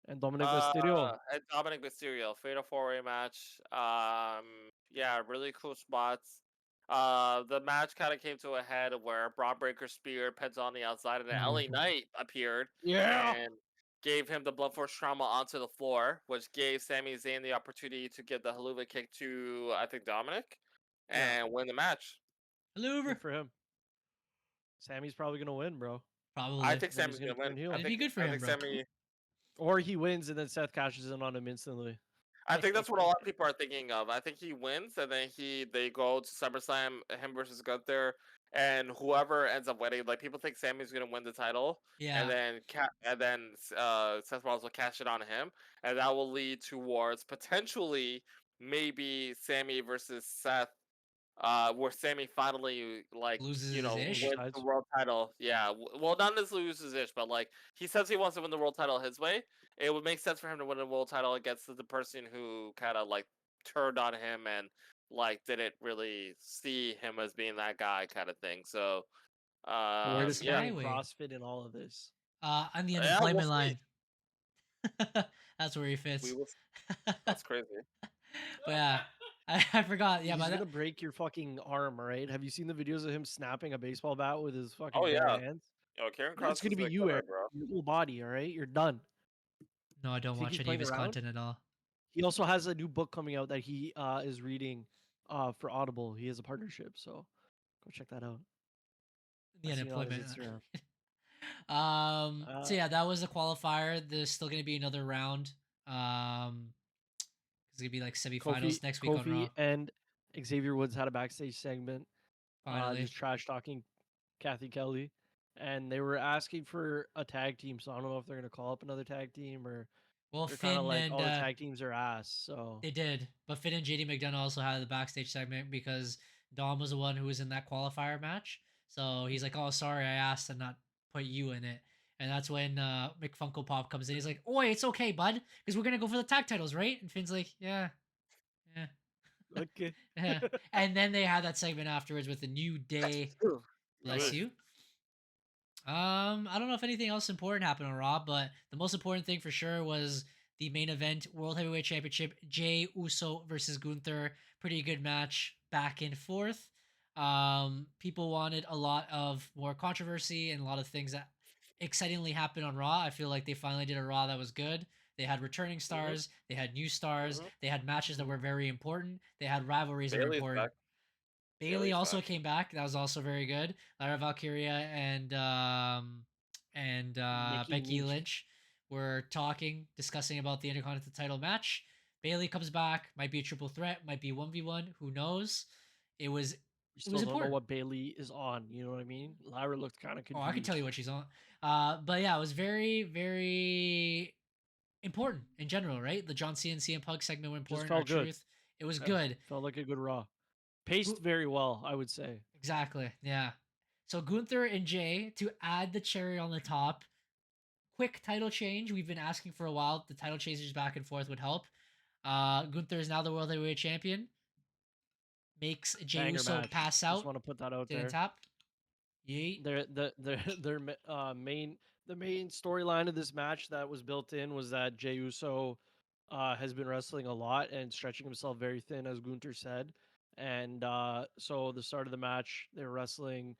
Speaker 3: And Dominic Mysterio.
Speaker 2: and Dominic Mysterio. Fatal four-way match. Yeah, really cool spots. The match kind of came to a head where Braun Breaker speared Penta on the outside, and then LA Knight appeared and gave him the Blood Force trauma onto the floor, which gave Sami Zayn the opportunity to get the haluva kick to, I think, Dominic,
Speaker 3: Yeah.
Speaker 2: and win the match.
Speaker 1: Hello,
Speaker 3: Good for him. Sammy's probably gonna win, bro.
Speaker 1: Probably.
Speaker 2: I think
Speaker 3: Then he's
Speaker 2: Sami's
Speaker 3: gonna
Speaker 2: gonna
Speaker 3: turn
Speaker 2: win.
Speaker 3: heel.
Speaker 2: I
Speaker 1: It'd be
Speaker 2: think,
Speaker 1: good for
Speaker 2: I
Speaker 1: him,
Speaker 2: think
Speaker 1: bro.
Speaker 2: Sami.
Speaker 3: Or he wins and then Seth cashes in on him instantly.
Speaker 2: I think that's what a lot of people are thinking of. I think he wins, and then they go to SummerSlam, him versus Gunther, and whoever ends up winning. Like, people think Sammy's gonna win the title,
Speaker 1: Yeah.
Speaker 2: and then Seth Rollins will cash it on him, and that will lead towards potentially maybe Sammy versus Seth. Where Sammy finally
Speaker 1: Loses his ish?
Speaker 2: wins the world title. Yeah, well, not necessarily loses his ish, but like, he says he wants to win the world title his way. It would make sense for him to win the world title against the person who kind of like turned on him and like didn't really see him as being that guy, kind of thing. So,
Speaker 3: Where does
Speaker 1: yeah.
Speaker 3: Karrion
Speaker 1: Skyway.
Speaker 3: Cross fit in all of this?
Speaker 1: On the
Speaker 2: Yeah,
Speaker 1: unemployment
Speaker 2: we'll
Speaker 1: line. That's where he fits.
Speaker 2: we will. That's crazy.
Speaker 1: But yeah, I forgot. Yeah,
Speaker 3: He's
Speaker 1: but
Speaker 3: gonna break your fucking arm, right? Have you seen the videos of him snapping a baseball bat with his fucking
Speaker 2: Oh,
Speaker 3: bare
Speaker 2: yeah.
Speaker 3: hands?
Speaker 2: Yo, Karen Cross
Speaker 3: It's gonna
Speaker 2: is
Speaker 3: be
Speaker 2: the
Speaker 3: you,
Speaker 2: killer,
Speaker 3: Eric.
Speaker 2: bro.
Speaker 3: Your whole body, all right? You're done.
Speaker 1: no, I don't
Speaker 3: Think
Speaker 1: watch
Speaker 3: he's
Speaker 1: any of
Speaker 3: playing
Speaker 1: his
Speaker 3: around?
Speaker 1: content at all.
Speaker 3: He also has a new book coming out that he is reading for Audible. He has a partnership, so go check that out.
Speaker 1: The
Speaker 3: I see it on his
Speaker 1: unemployment.
Speaker 3: Instagram.
Speaker 1: So yeah, that was the qualifier. There's still gonna be another round. It's gonna be like semifinals next week on Raw.
Speaker 3: Kofi and Xavier Woods had a backstage segment,
Speaker 1: Finally,
Speaker 3: just trash talking Kathy Kelly, and they were asking for a tag team. So I don't know if they're gonna call up another tag team or
Speaker 1: well,
Speaker 3: they're kind of
Speaker 1: Finn
Speaker 3: like
Speaker 1: and
Speaker 3: all the tag teams are ass. So
Speaker 1: they did, but Finn and JD McDonough also had the backstage segment because Dom was the one who was in that qualifier match. So he's like, "Oh, sorry, I asked to not put you in it." And that's when McFunko Pop comes in. He's like, "Oi, it's okay, bud, because we're gonna go for the tag titles, right?" And Finn's like, "Yeah, yeah."
Speaker 3: okay.
Speaker 1: Yeah. And then they had that segment afterwards with the New Day. Bless
Speaker 2: Good.
Speaker 1: you. I don't know if anything else important happened on Raw, but the most important thing for sure was the main event, World Heavyweight Championship, Jey Uso versus Gunther. Pretty good match, back and forth. People wanted a lot of more controversy and a lot of things that excitingly happened on Raw. I feel like they finally did a Raw that was good. They had returning stars, they had new stars, they had matches that were very important, they had rivalries that were
Speaker 2: Bailey's
Speaker 1: important.
Speaker 2: back.
Speaker 1: Bailey
Speaker 2: Bailey's
Speaker 1: also
Speaker 2: back.
Speaker 1: came back. That was also very good. Lyra Valkyria and Becky
Speaker 3: Lynch.
Speaker 1: Lynch were discussing about the Intercontinental title match. Bailey comes back. Might be a triple threat. Might be 1v1. Who knows? It was
Speaker 3: You still
Speaker 1: was
Speaker 3: don't know
Speaker 1: important.
Speaker 3: what Bailey is on. You know what I mean? Lyra looked kind of confused.
Speaker 1: Oh, I can tell you what she's on. But yeah, it was very, very important in general, right? The John Cena and CM Punk segment were important.
Speaker 3: felt good.
Speaker 1: Truth. It was
Speaker 3: Yeah,
Speaker 1: good.
Speaker 3: Felt like a good Raw. Paced very well, I would say.
Speaker 1: Exactly. Yeah. So Gunther and Jay to add the cherry on the top. Quick title change. We've been asking for a while. The title changes back and forth would help. Gunther is now the World Heavyweight Champion. Makes Jey
Speaker 3: Banger
Speaker 1: Uso
Speaker 3: match.
Speaker 1: pass
Speaker 3: Just
Speaker 1: out.
Speaker 3: want to put that out
Speaker 1: Didn't
Speaker 3: there.
Speaker 1: tap. Yeet.
Speaker 3: The main storyline of this match that was built in was that Jey Uso has been wrestling a lot and stretching himself very thin, as Gunther said. And so the start of the match, they were wrestling.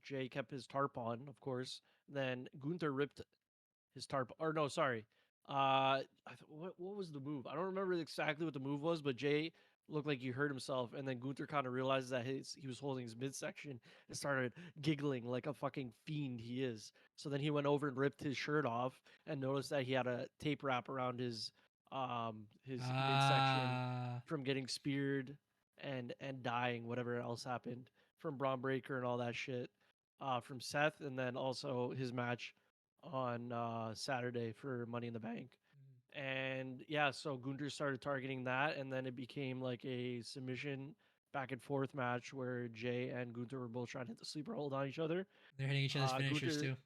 Speaker 3: Jay kept his tarp on, of course. Then Gunther ripped his tarp. Or no, sorry. What was the move? I don't remember exactly what the move was, but Jay looked like he hurt himself, and then Gunther kind of realized that he was holding his midsection and started giggling like a fucking fiend he is. So then he went over and ripped his shirt off and noticed that he had a tape wrap around his midsection
Speaker 1: Ah.
Speaker 3: from getting speared and dying, whatever else happened from Braun Breaker and all that shit. From Seth, and then also his match on Saturday for Money in the Bank. And yeah, so Gunther started targeting that, and then it became like a submission back and forth match where Jay and Gunther were both trying to hit the sleeper hold on each other.
Speaker 1: They're hitting each other's finishers
Speaker 3: Gunther,
Speaker 1: too.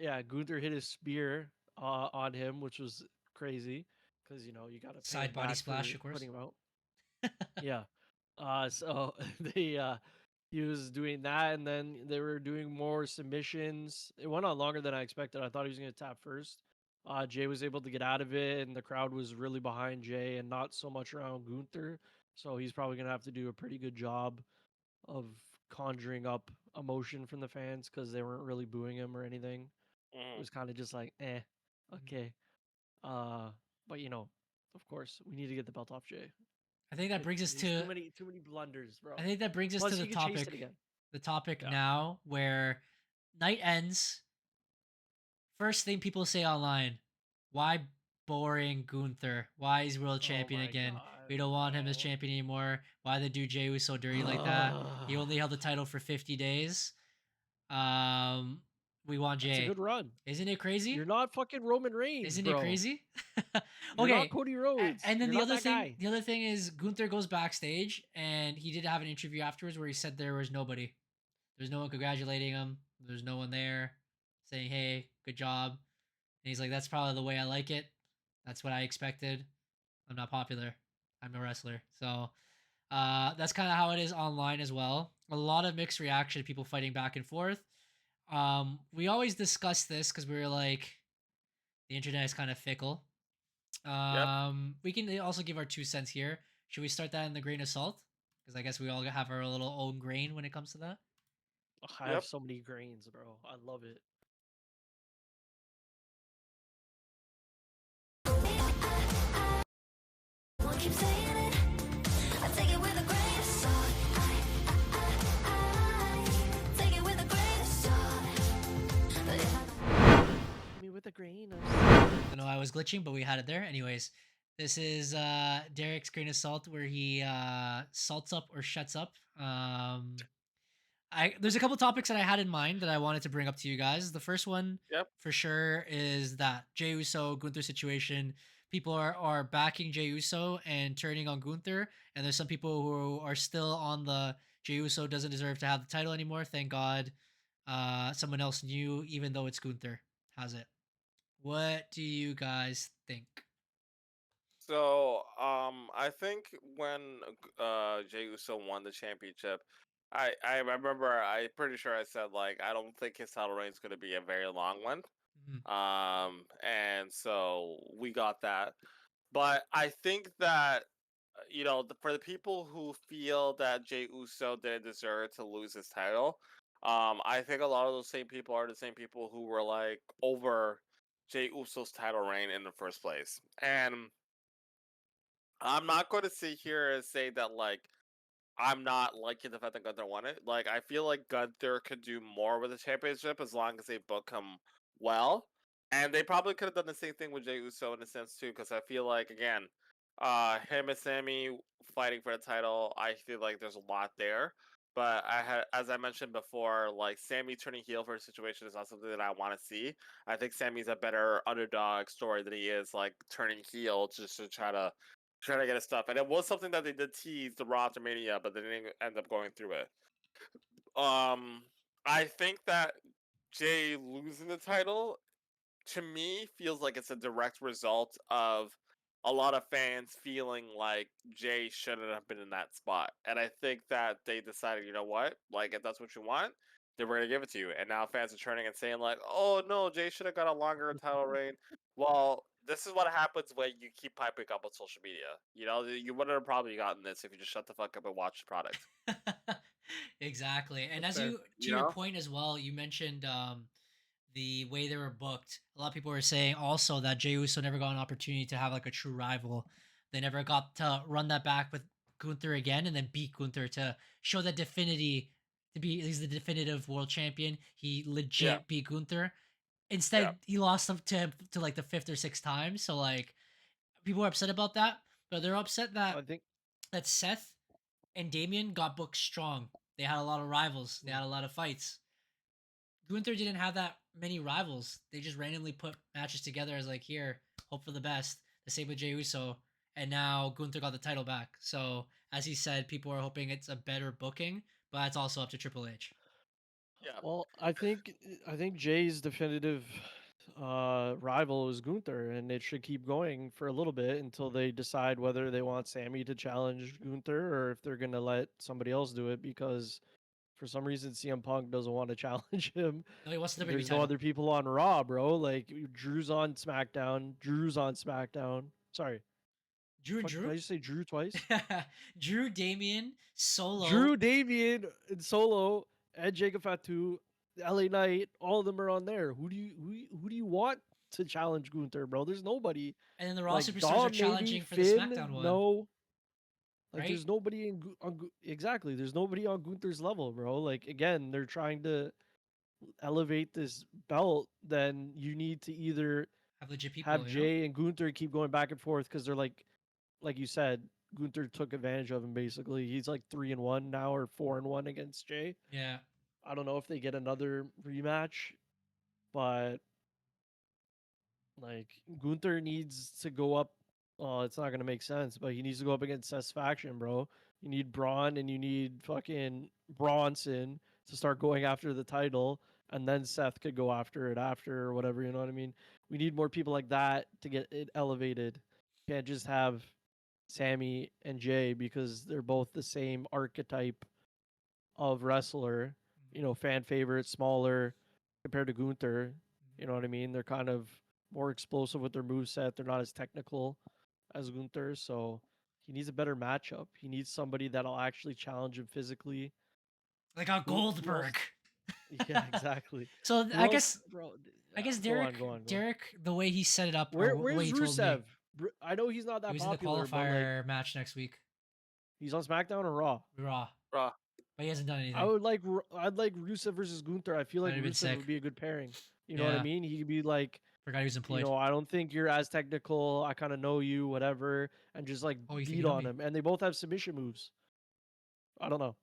Speaker 3: yeah, Gunther hit his spear on him, which was crazy because you got to pay him
Speaker 1: Side body
Speaker 3: back for
Speaker 1: splash, of course.
Speaker 3: putting him out. Yeah. So he was doing that, and then they were doing more submissions. It went on longer than I expected. I thought he was going to tap first. Jay was able to get out of it, and the crowd was really behind Jay and not so much around Gunther. So he's probably going to have to do a pretty good job of conjuring up emotion from the fans because they weren't really booing him or anything. It was kind of just like, okay. But of course, we need to get the belt off Jay.
Speaker 1: I think that brings us
Speaker 3: He's
Speaker 1: to
Speaker 3: too many blunders, bro.
Speaker 1: I think that brings us
Speaker 3: Plus,
Speaker 1: to
Speaker 3: he
Speaker 1: the
Speaker 3: could chase it
Speaker 1: topic.
Speaker 3: again.
Speaker 1: The topic
Speaker 3: Yeah.
Speaker 1: now where night ends. First thing people say online, why boring Gunther? Why is world champion
Speaker 3: my
Speaker 1: again?
Speaker 3: God,
Speaker 1: We don't want him as
Speaker 3: bro.
Speaker 1: champion anymore. Why they do Jey Uso dirty like that? He only held the title for 50 days. We want
Speaker 3: That's a
Speaker 1: Jay.
Speaker 3: good run.
Speaker 1: Isn't it crazy?
Speaker 3: You're not fucking Roman Reigns,
Speaker 1: Isn't
Speaker 3: bro.
Speaker 1: it crazy?
Speaker 3: You're not
Speaker 1: Okay.
Speaker 3: Cody Rhodes.
Speaker 1: And then
Speaker 3: You're
Speaker 1: the
Speaker 3: not that guy.
Speaker 1: other thing is Gunther goes backstage and he did have an interview afterwards where he said there was nobody. There's no one congratulating him. There's no one there saying, "Hey, good job." And he's like, "That's probably the way I like it. That's what I expected. I'm not popular. I'm a wrestler." So that's kind of how it is online as well. A lot of mixed reaction, people fighting back and forth. We always discuss this because we were like, the internet is kind of fickle. We can also give our 2 cents here. Should we start that in the grain of salt? Because I guess we all have our little own grain when it comes to that.
Speaker 3: I have so many grains, bro. I love it.
Speaker 4: Keep saying it. I take it with a grain of salt. I take it with a grain of salt. But if I
Speaker 3: Me with a grain of
Speaker 1: I know I was glitching, but we had it there. Anyways, this is Derek's grain of salt where he salts up or shuts up. There's a couple topics that I had in mind that I wanted to bring up to you guys. The first one, for sure, is that Jey Uso Gunther situation. People are backing Jey Uso and turning on Gunther, and there's some people who are still on the Jey Uso doesn't deserve to have the title anymore. Thank God, someone else new, even though it's Gunther, has it. What do you guys think?
Speaker 2: So, I think when Jey Uso won the championship, I remember I'm pretty sure I said like I don't think his title reign is going to be a very long one. And so we got that, but I think that for the people who feel that Jey Uso didn't deserve to lose his title, I think a lot of those same people are the same people who were like over Jey Uso's title reign in the first place, and I'm not going to sit here and say that like I'm not liking the fact that Gunther won it. Like I feel like Gunther could do more with the championship as long as they book him well, and they probably could have done the same thing with Jey Uso in a sense too. Because I feel like again, him and Sammy fighting for the title, I feel like there's a lot there. But as I mentioned before, like Sammy turning heel for a situation is not something that I want to see. I think Sammy's a better underdog story than he is like turning heel just to try to get his stuff. And it was something that they did tease the Raw after Mania, but they didn't end up going through it. I think that Jay losing the title to me feels like it's a direct result of a lot of fans feeling like Jay shouldn't have been in that spot. And I think that they decided, you know what? Like, if that's what you want, then we're going to give it to you. And now fans are turning and saying, like, oh, no, Jay should have got a longer title reign. Well, this is what happens when you keep piping up on social media. You know, you wouldn't have probably gotten this if you just shut the fuck up and watch the product.
Speaker 1: Exactly. And
Speaker 3: That's
Speaker 1: as
Speaker 3: fair.
Speaker 1: you to
Speaker 2: You
Speaker 1: your
Speaker 2: know?
Speaker 1: point as well, you mentioned the way they were booked. A lot of people were saying also that Jey Uso never got an opportunity to have like a true rival. They never got to run that back with Gunther again and then beat Gunther to show that definity to be he's the definitive world champion. He
Speaker 2: Yeah.
Speaker 1: legit beat Gunther.
Speaker 2: Yeah.
Speaker 1: Instead, he lost him to him to like the fifth or sixth time. So like people are upset about that, but they're upset
Speaker 3: I
Speaker 1: that
Speaker 3: think.
Speaker 1: Seth and Damien got booked strong. They had a lot of rivals. They
Speaker 3: Mm.
Speaker 1: had a lot of fights. Gunther didn't have that many rivals. They just randomly put matches together as like here, hope for the best. The same with Jey Uso, and now Gunther got the title back. So as he said, people are hoping it's a better booking, but it's also up to Triple H.
Speaker 2: Yeah.
Speaker 3: Well, I think Jay's definitive rival is Gunther, and it should keep going for a little bit until they decide whether they want Sammy to challenge Gunther or if they're gonna let somebody else do it because for some reason CM Punk doesn't want to challenge him.
Speaker 1: No, he wants the WWE
Speaker 3: There's no
Speaker 1: title.
Speaker 3: other people on Raw, bro. Like Drew's on SmackDown. Drew's on SmackDown. Sorry,
Speaker 1: Drew and
Speaker 3: fuck, did
Speaker 1: Drew,
Speaker 3: I just say Drew twice?
Speaker 1: Drew, Damien, Solo.
Speaker 3: Drew, Damien, and Solo, and Jacob Fatu, LA Knight, all of them are on there. Who do you want to challenge Gunther, bro? There's nobody.
Speaker 1: And then the Raw
Speaker 3: Like
Speaker 1: superstars
Speaker 3: Dom,
Speaker 1: are
Speaker 3: maybe
Speaker 1: challenging for the
Speaker 3: Finn,
Speaker 1: SmackDown one,
Speaker 3: no. Like
Speaker 1: right?
Speaker 3: there's nobody exactly. There's nobody on Gunther's level, bro. Like again, they're trying to elevate this belt. Then you need to either
Speaker 1: Have legit
Speaker 3: have
Speaker 1: people, you know?
Speaker 3: Jay and Gunther keep going back and forth because they're like you said, Gunther took advantage of him basically. He's like 3-1 now or 4-1 against Jay.
Speaker 1: Yeah.
Speaker 3: I don't know if they get another rematch, but like Gunther needs to go up. Oh, it's not gonna make sense, but he needs to go up against Seth's faction, bro. You need Braun and you need fucking Bronson to start going after the title, and then Seth could go after it after or whatever. You know what I mean? We need more people like that to get it elevated. Can't just have Sammy and Jay because they're both the same archetype of wrestler. You know, fan favorite, smaller compared to Gunther. You know what I mean? They're kind of more explosive with their moveset. They're not as technical as Gunther, so he needs a better matchup. He needs somebody that'll actually challenge him physically.
Speaker 1: Like a
Speaker 3: Who else?
Speaker 1: Goldberg.
Speaker 3: Yeah, exactly.
Speaker 1: So
Speaker 3: Who
Speaker 1: I
Speaker 3: else,
Speaker 1: guess
Speaker 3: bro?
Speaker 1: I guess
Speaker 3: Go on,
Speaker 1: Derek
Speaker 3: go on, go on.
Speaker 1: Derek the way he set it up or the way
Speaker 3: Where's
Speaker 1: he told me,
Speaker 3: Rusev? I know he's not
Speaker 1: he
Speaker 3: that
Speaker 1: was in the
Speaker 3: popular, but like
Speaker 1: qualifier match next week.
Speaker 3: he's on SmackDown or Raw.
Speaker 1: Raw.
Speaker 2: Raw.
Speaker 1: But he hasn't done anything.
Speaker 3: I'd like Rusev versus Gunther. I feel like
Speaker 1: That'd have been
Speaker 3: Rusev
Speaker 1: sick.
Speaker 3: would be a good pairing. You know what I
Speaker 1: Yeah.
Speaker 3: mean? He could be like,
Speaker 1: Forgot he was employed.
Speaker 3: you know, I don't think you're as technical. I kind of know you, whatever, and just like
Speaker 1: Oh, you think
Speaker 3: beat
Speaker 1: you know
Speaker 3: on
Speaker 1: me?
Speaker 3: him. And they both have submission moves. I don't know.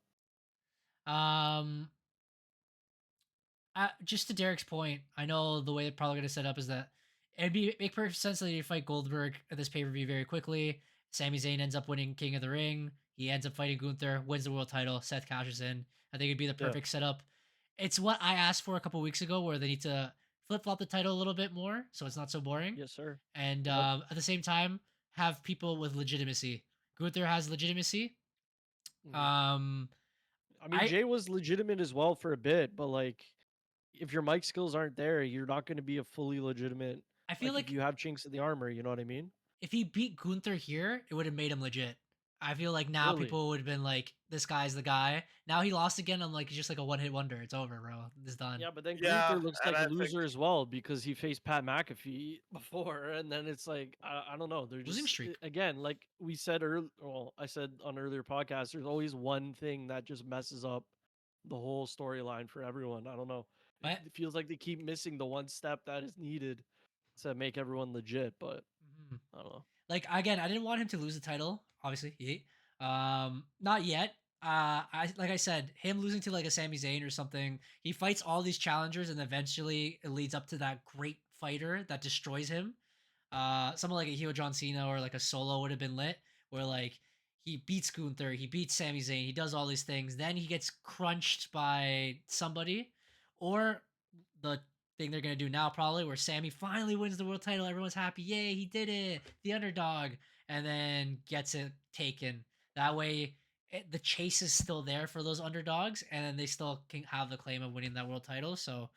Speaker 1: Just to Derek's point, I know the way they're probably going to set up is that it'd make perfect sense that you fight Goldberg at this pay per view very quickly. Sami Zayn ends up winning King of the Ring. He ends up fighting Gunther, wins the world title. Seth cashes in. I think it'd be the
Speaker 3: Yeah.
Speaker 1: perfect setup. It's what I asked for a couple weeks ago, where they need to flip flop the title a little bit more, so it's not so boring.
Speaker 3: Yes, sir.
Speaker 1: And
Speaker 3: Yep.
Speaker 1: at the same time, have people with legitimacy. Gunther has legitimacy.
Speaker 3: Mhm.
Speaker 1: Um,
Speaker 3: I mean,
Speaker 1: I
Speaker 3: Jay was legitimate as well for a bit, but like, if your mic skills aren't there, you're not going to be a fully legitimate.
Speaker 1: I feel
Speaker 3: Like, if
Speaker 1: like
Speaker 3: you have chinks in the armor, you know what I mean?
Speaker 1: if he beat Gunther here, it would have made him legit. I feel like now
Speaker 3: Really?
Speaker 1: people would have been like, "This guy's the guy." Now he lost again. I'm like, he's just like a one-hit wonder. It's over, bro. It's done.
Speaker 3: Yeah, but then
Speaker 2: Yeah,
Speaker 3: Gunther looks
Speaker 2: and
Speaker 3: like a
Speaker 2: I think
Speaker 3: loser as well because he faced Pat McAfee before, and then it's like I don't know. They're
Speaker 1: Losing
Speaker 3: just
Speaker 1: streak.
Speaker 3: again, like we said earlier. Well, I said on earlier podcasts, there's always one thing that just messes up the whole storyline for everyone. I don't know.
Speaker 1: But
Speaker 3: It feels like they keep missing the one step that is needed to make everyone legit, but
Speaker 1: mhm.
Speaker 3: I don't know.
Speaker 1: Like again, I didn't want him to lose the title. Obviously, not yet. I like I said, him losing to like a Sami Zayn or something. He fights all these challengers, and eventually it leads up to that great fighter that destroys him. Someone like a heel John Cena or like a Solo would have been lit, where like he beats Gunther, he beats Sami Zayn, he does all these things, then he gets crunched by somebody, or the thing they're gonna do now, probably, where Sammy finally wins the world title. Everyone's happy, yay, he did it, the underdog, and then gets it taken. That way, the chase is still there for those underdogs, and then they still can have the claim of winning that world title. So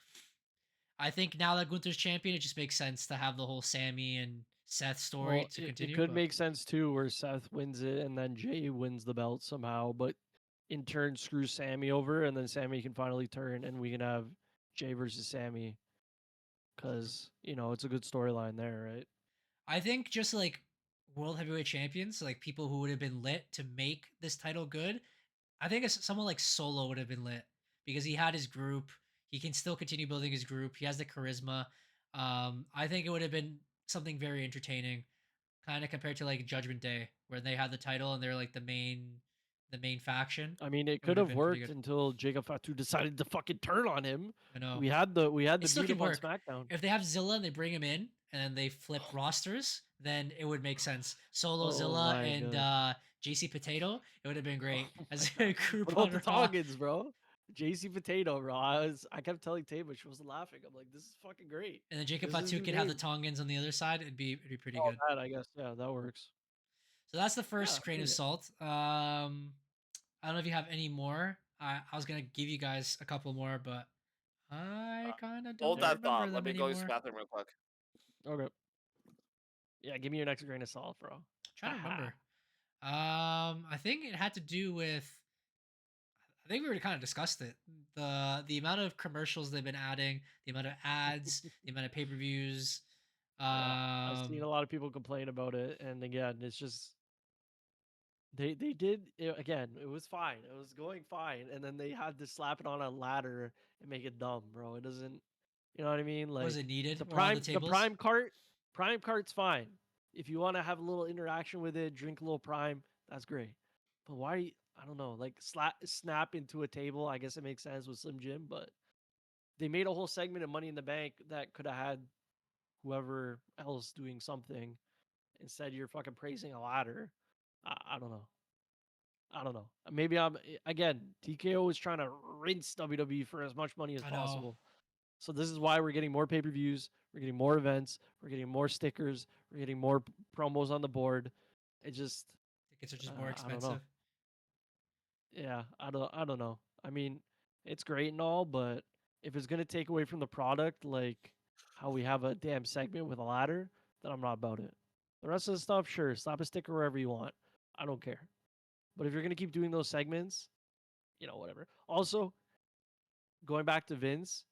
Speaker 1: I think now that Gunther's champion, it just makes sense to have the whole Sammy and Seth story
Speaker 3: Well,
Speaker 1: to
Speaker 3: it
Speaker 1: continue.
Speaker 3: could
Speaker 1: But
Speaker 3: make sense too, where Seth wins it and then Jay wins the belt somehow, but in turn screws Sammy over, and then Sammy can finally turn, and we can have Jay versus Sammy, because it's a good storyline there, right?
Speaker 1: I think just like world heavyweight champions, like people who would have been lit to make this title good, I think someone like Solo would have been lit because he had his group. He can still continue building his group. He has the charisma. I think it would have been something very entertaining, kind of compared to like Judgment Day, where they had the title and they're like the main faction.
Speaker 3: I mean, it
Speaker 1: It
Speaker 3: could
Speaker 1: would have
Speaker 3: have
Speaker 1: been pretty
Speaker 3: worked
Speaker 1: good.
Speaker 3: until Jacob Fatu decided to fucking turn on him.
Speaker 1: I know.
Speaker 3: We had
Speaker 1: It
Speaker 3: the
Speaker 1: still
Speaker 3: beat
Speaker 1: can
Speaker 3: up on
Speaker 1: work.
Speaker 3: SmackDown.
Speaker 1: If they have Zilla and they bring him in and then they flip rosters, then it would make sense. Solo
Speaker 3: Oh
Speaker 1: Zilla
Speaker 3: my
Speaker 1: and
Speaker 3: God.
Speaker 1: JC Potato, it would have been great
Speaker 3: Oh
Speaker 1: as
Speaker 3: my
Speaker 1: a
Speaker 3: God.
Speaker 1: group
Speaker 3: What about
Speaker 1: on
Speaker 3: the
Speaker 1: Raw.
Speaker 3: Tongans, bro? JC Potato, bro. I kept telling Tay, but she wasn't laughing. I'm like, this is fucking great.
Speaker 1: And then Jacob
Speaker 3: This is his
Speaker 1: Fatu
Speaker 3: new
Speaker 1: could have the
Speaker 3: name.
Speaker 1: Tongans on the other side. It'd be pretty
Speaker 3: Oh,
Speaker 1: good.
Speaker 3: that I guess. Yeah, that works.
Speaker 1: So that's the
Speaker 3: Yeah,
Speaker 1: first grain
Speaker 3: dig
Speaker 1: of
Speaker 3: it.
Speaker 1: salt. I don't know if you have any more. I was gonna give you guys a couple more, but I kind of
Speaker 2: Hold
Speaker 1: don't
Speaker 3: Yeah.
Speaker 2: that
Speaker 1: remember
Speaker 2: thought. Let
Speaker 1: them
Speaker 2: me go use the
Speaker 1: anymore.
Speaker 2: bathroom real quick.
Speaker 3: Okay. Yeah, give me your next grain of salt, bro.
Speaker 1: Trying to remember. I think it had to do with. I think we already kind of discussed it. The amount of commercials they've been adding, the amount of ads, the amount of pay-per-views.
Speaker 3: Yeah, I've seen
Speaker 1: Um,
Speaker 3: a lot of people complain about it, and again, it's just they did it, again. It was fine. It was going fine, and then they had to slap it on a ladder and make it dumb, bro. It doesn't. You know what I mean?
Speaker 1: was
Speaker 3: Like
Speaker 1: it needed?
Speaker 3: the
Speaker 1: Were all the
Speaker 3: prime the
Speaker 1: tables?
Speaker 3: prime cart's fine. If you want to have a little interaction with it, drink a little prime, that's great. But why? I don't know. Like snap into a table. I guess it makes sense with Slim Jim, but they made a whole segment of Money in the Bank that could have had whoever else doing something. Instead, you're fucking praising a ladder. I don't know. I don't know. Maybe again. TKO is trying to rinse WWE for as much money as
Speaker 1: I know.
Speaker 3: possible. So this is why we're getting more pay-per-views, we're getting more events, we're getting more stickers, we're getting more promos on the board. It just
Speaker 1: Tickets are just more
Speaker 3: I don't know.
Speaker 1: expensive.
Speaker 3: Yeah, I don't know. I mean, it's great and all, but if it's gonna take away from the product, like how we have a damn segment with a ladder, then I'm not about it. The rest of the stuff, sure, slap a sticker wherever you want. I don't care. But if you're gonna keep doing those segments, whatever. Also, going back to Vince,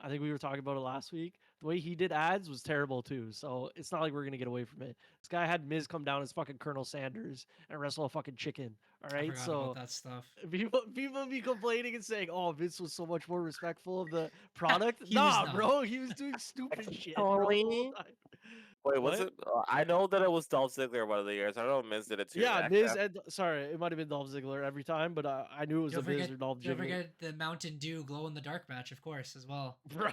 Speaker 3: I think we were talking about it last week. The way he did ads was terrible too. So it's not like we're gonna get away from it. This guy had Miz come down as fucking Colonel Sanders and wrestle a fucking chicken. All
Speaker 1: I
Speaker 3: right,
Speaker 1: forgot about
Speaker 3: so
Speaker 1: that stuff.
Speaker 3: people be complaining and saying, "Oh, Vince was so much more respectful of the product."
Speaker 1: He was
Speaker 3: Nah,
Speaker 1: not.
Speaker 3: bro, he was doing stupid shit, bro, the whole
Speaker 2: Actually,
Speaker 3: time.
Speaker 2: wait, was
Speaker 3: What?
Speaker 2: it? I know that it was Dolph Ziggler one of the years. I don't know if Miz did it too.
Speaker 3: Yeah,
Speaker 2: Actually,
Speaker 3: Miz and sorry, it might have been Dolph Ziggler every time, but I knew it was
Speaker 1: Don't
Speaker 3: the Miz
Speaker 1: forget,
Speaker 3: or Dolph
Speaker 1: don't
Speaker 3: Ziggler.
Speaker 1: forget the Mountain Dew glow in the dark match, of course, as well.
Speaker 3: Bro,